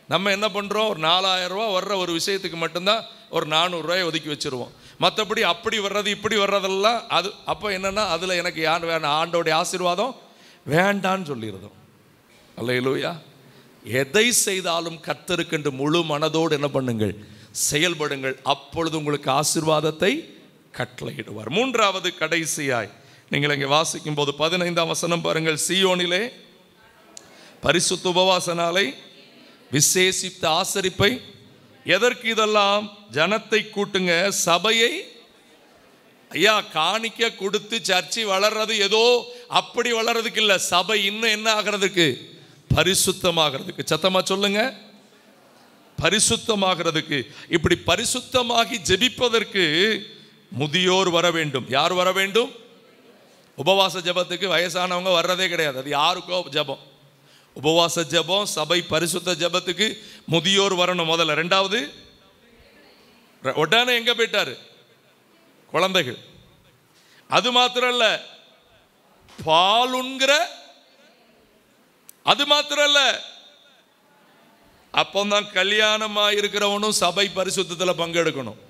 [SPEAKER 1] நம்ம என்ன பண்ணுறோம்? ஒரு 4,000 ரூபா வர்ற ஒரு விஷயத்துக்கு மட்டும்தான் ஒரு 400 ரூபாயை ஒதுக்கி வச்சுருவோம். மற்றபடி அப்படி வர்றது இப்படி வர்றதெல்லாம் அது அப்போ என்னென்னா அதில் எனக்கு யார் வேணாம், ஆண்டோடைய ஆசீர்வாதம் வேண்டான்னு சொல்லிடுறோம். அல்லேலூயா. எதை செய்தாலும் கர்த்தருக்கென்று முழு மனதோடு என்ன பண்ணுங்கள்? செயல்படுங்கள். அப்பொழுது உங்களுக்கு ஆசீர்வாதத்தை கட்டளையிடுவார். 3வது கடைசியாய் நீங்கள் இங்கே வாசிக்கும் போது 15ஆம் வசனம் பாருங்கள். சீயோனிலே பரிசுத்த உபவாச நாளை, விசேஷித்த ஆசரிப்பை. எதற்கு இதெல்லாம்? ஜனத்தை கூட்டுங்க, சபையை. ஐயா, காணிக்க கொடுத்து சர்ச்சை வளர்றது ஏதோ அப்படி வளர்றதுக்கு இல்லை. சபை இன்னும் என்ன ஆகிறதுக்கு? பரிசுத்தமாகிறதுக்கு. சத்தமா சொல்லுங்க, பரிசுத்தமாகிறதுக்கு. இப்படி பரிசுத்தமாகி ஜெபிப்பதற்கு முதியோர் வர வேண்டும். யார் வர வேண்டும்? உபவாச ஜபத்துக்கு வயசானவங்க வர்றதே கிடையாது. அது யாருக்கோ ஜபம். உபவாச ஜபம், சபை பரிசுத்த ஜபத்துக்கு முதியோர் வரணும் முதல்ல. 2வது, உடனே எங்க போயிட்டாரு? குழந்தைகள். அது மாத்திரம் இல்ல, பாலுங்கிற, அது மாத்திரம் இல்ல, அப்போதான் கல்யாணமா இருக்கிறவனும் சபை பரிசுத்தத்தில் பங்கெடுக்கணும்.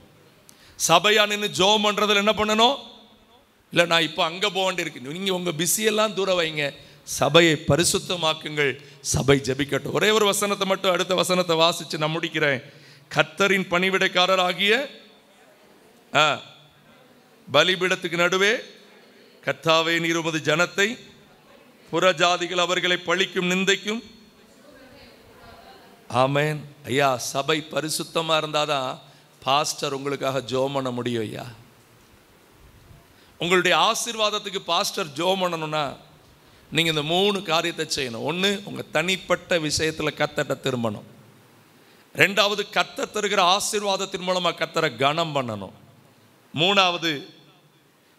[SPEAKER 1] சபையா நின்று ஜோம் பண்றதுல என்ன பண்ணணும்? இல்லை, நான் இப்போ அங்கே போக வேண்டியிருக்கு. நீங்கள் உங்கள் பிஸியெல்லாம் தூர வைங்க, சபையை பரிசுத்தமாக்குங்கள், சபை ஜெபிக்கட்டும். ஒரே ஒரு வசனத்தை மட்டும், அடுத்த வசனத்தை வாசித்து நான் முடிக்கிறேன். கர்த்தரின் பணிவிடைக்காரராகிய பலிபீடத்துக்கு நடுவே கர்த்தாவே நீர் உமது ஜனத்தை புறஜாதிகள் அவர்களை பழிக்கும் நிந்தைக்கும். ஆமேன். ஐயா, சபை பரிசுத்தமாக இருந்தாதான் பாஸ்டர் உங்களுக்காக ஜெபம் பண்ண முடியும். ஐயா, உங்களுடைய ஆசீர்வாதத்துக்கு பாஸ்டர் ஜெபம் பண்ணணும்னா நீங்கள் இந்த 3 காரியத்தை செய்யணும். 1, உங்கள் தனிப்பட்ட விஷயத்தில் கர்த்தரை திரும்பணும். 2வது, கர்த்தர் தருகிற ஆசீர்வாதத்தின் மூலமாக கர்த்தரை கனம் பண்ணணும். 3வது,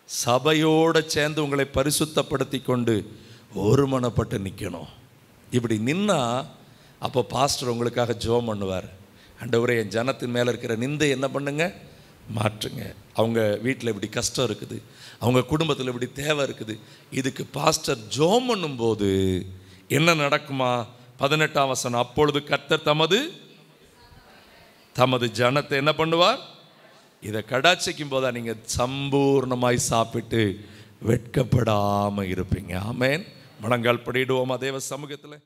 [SPEAKER 1] சபையோடு சேர்ந்து உங்களை பரிசுத்தப்படுத்தி கொண்டு ஒருமனப்பட்டு நிற்கணும். இப்படி நின்னா அப்போ பாஸ்டர் உங்களுக்காக ஜெபம் பண்ணுவார். ஆண்டவரே, என் ஜனத்தின் மேலே இருக்கிற நிந்தை என்ன பண்ணுங்க? மாற்றுங்க. அவங்க வீட்டில் இப்படி கஷ்டம் இருக்குது, அவங்க குடும்பத்தில் இப்படி தேவை இருக்குது, இதுக்கு பாஸ்டர் ஜெபம் பண்ணும்போது என்ன நடக்குமா? 18ஆம் வசனம். அப்பொழுது கர்த்தர் தமது ஜனத்தை என்ன பண்ணுவார்? இதை கடாட்சிக்கும் போதா நீங்கள் சம்பூர்ணமாய் சாப்பிட்டு வெட்கப்படாமல் இருப்பீங்க. ஆமேன். முழங்கால் படிடுவோமா தேவ சமூகத்தில்?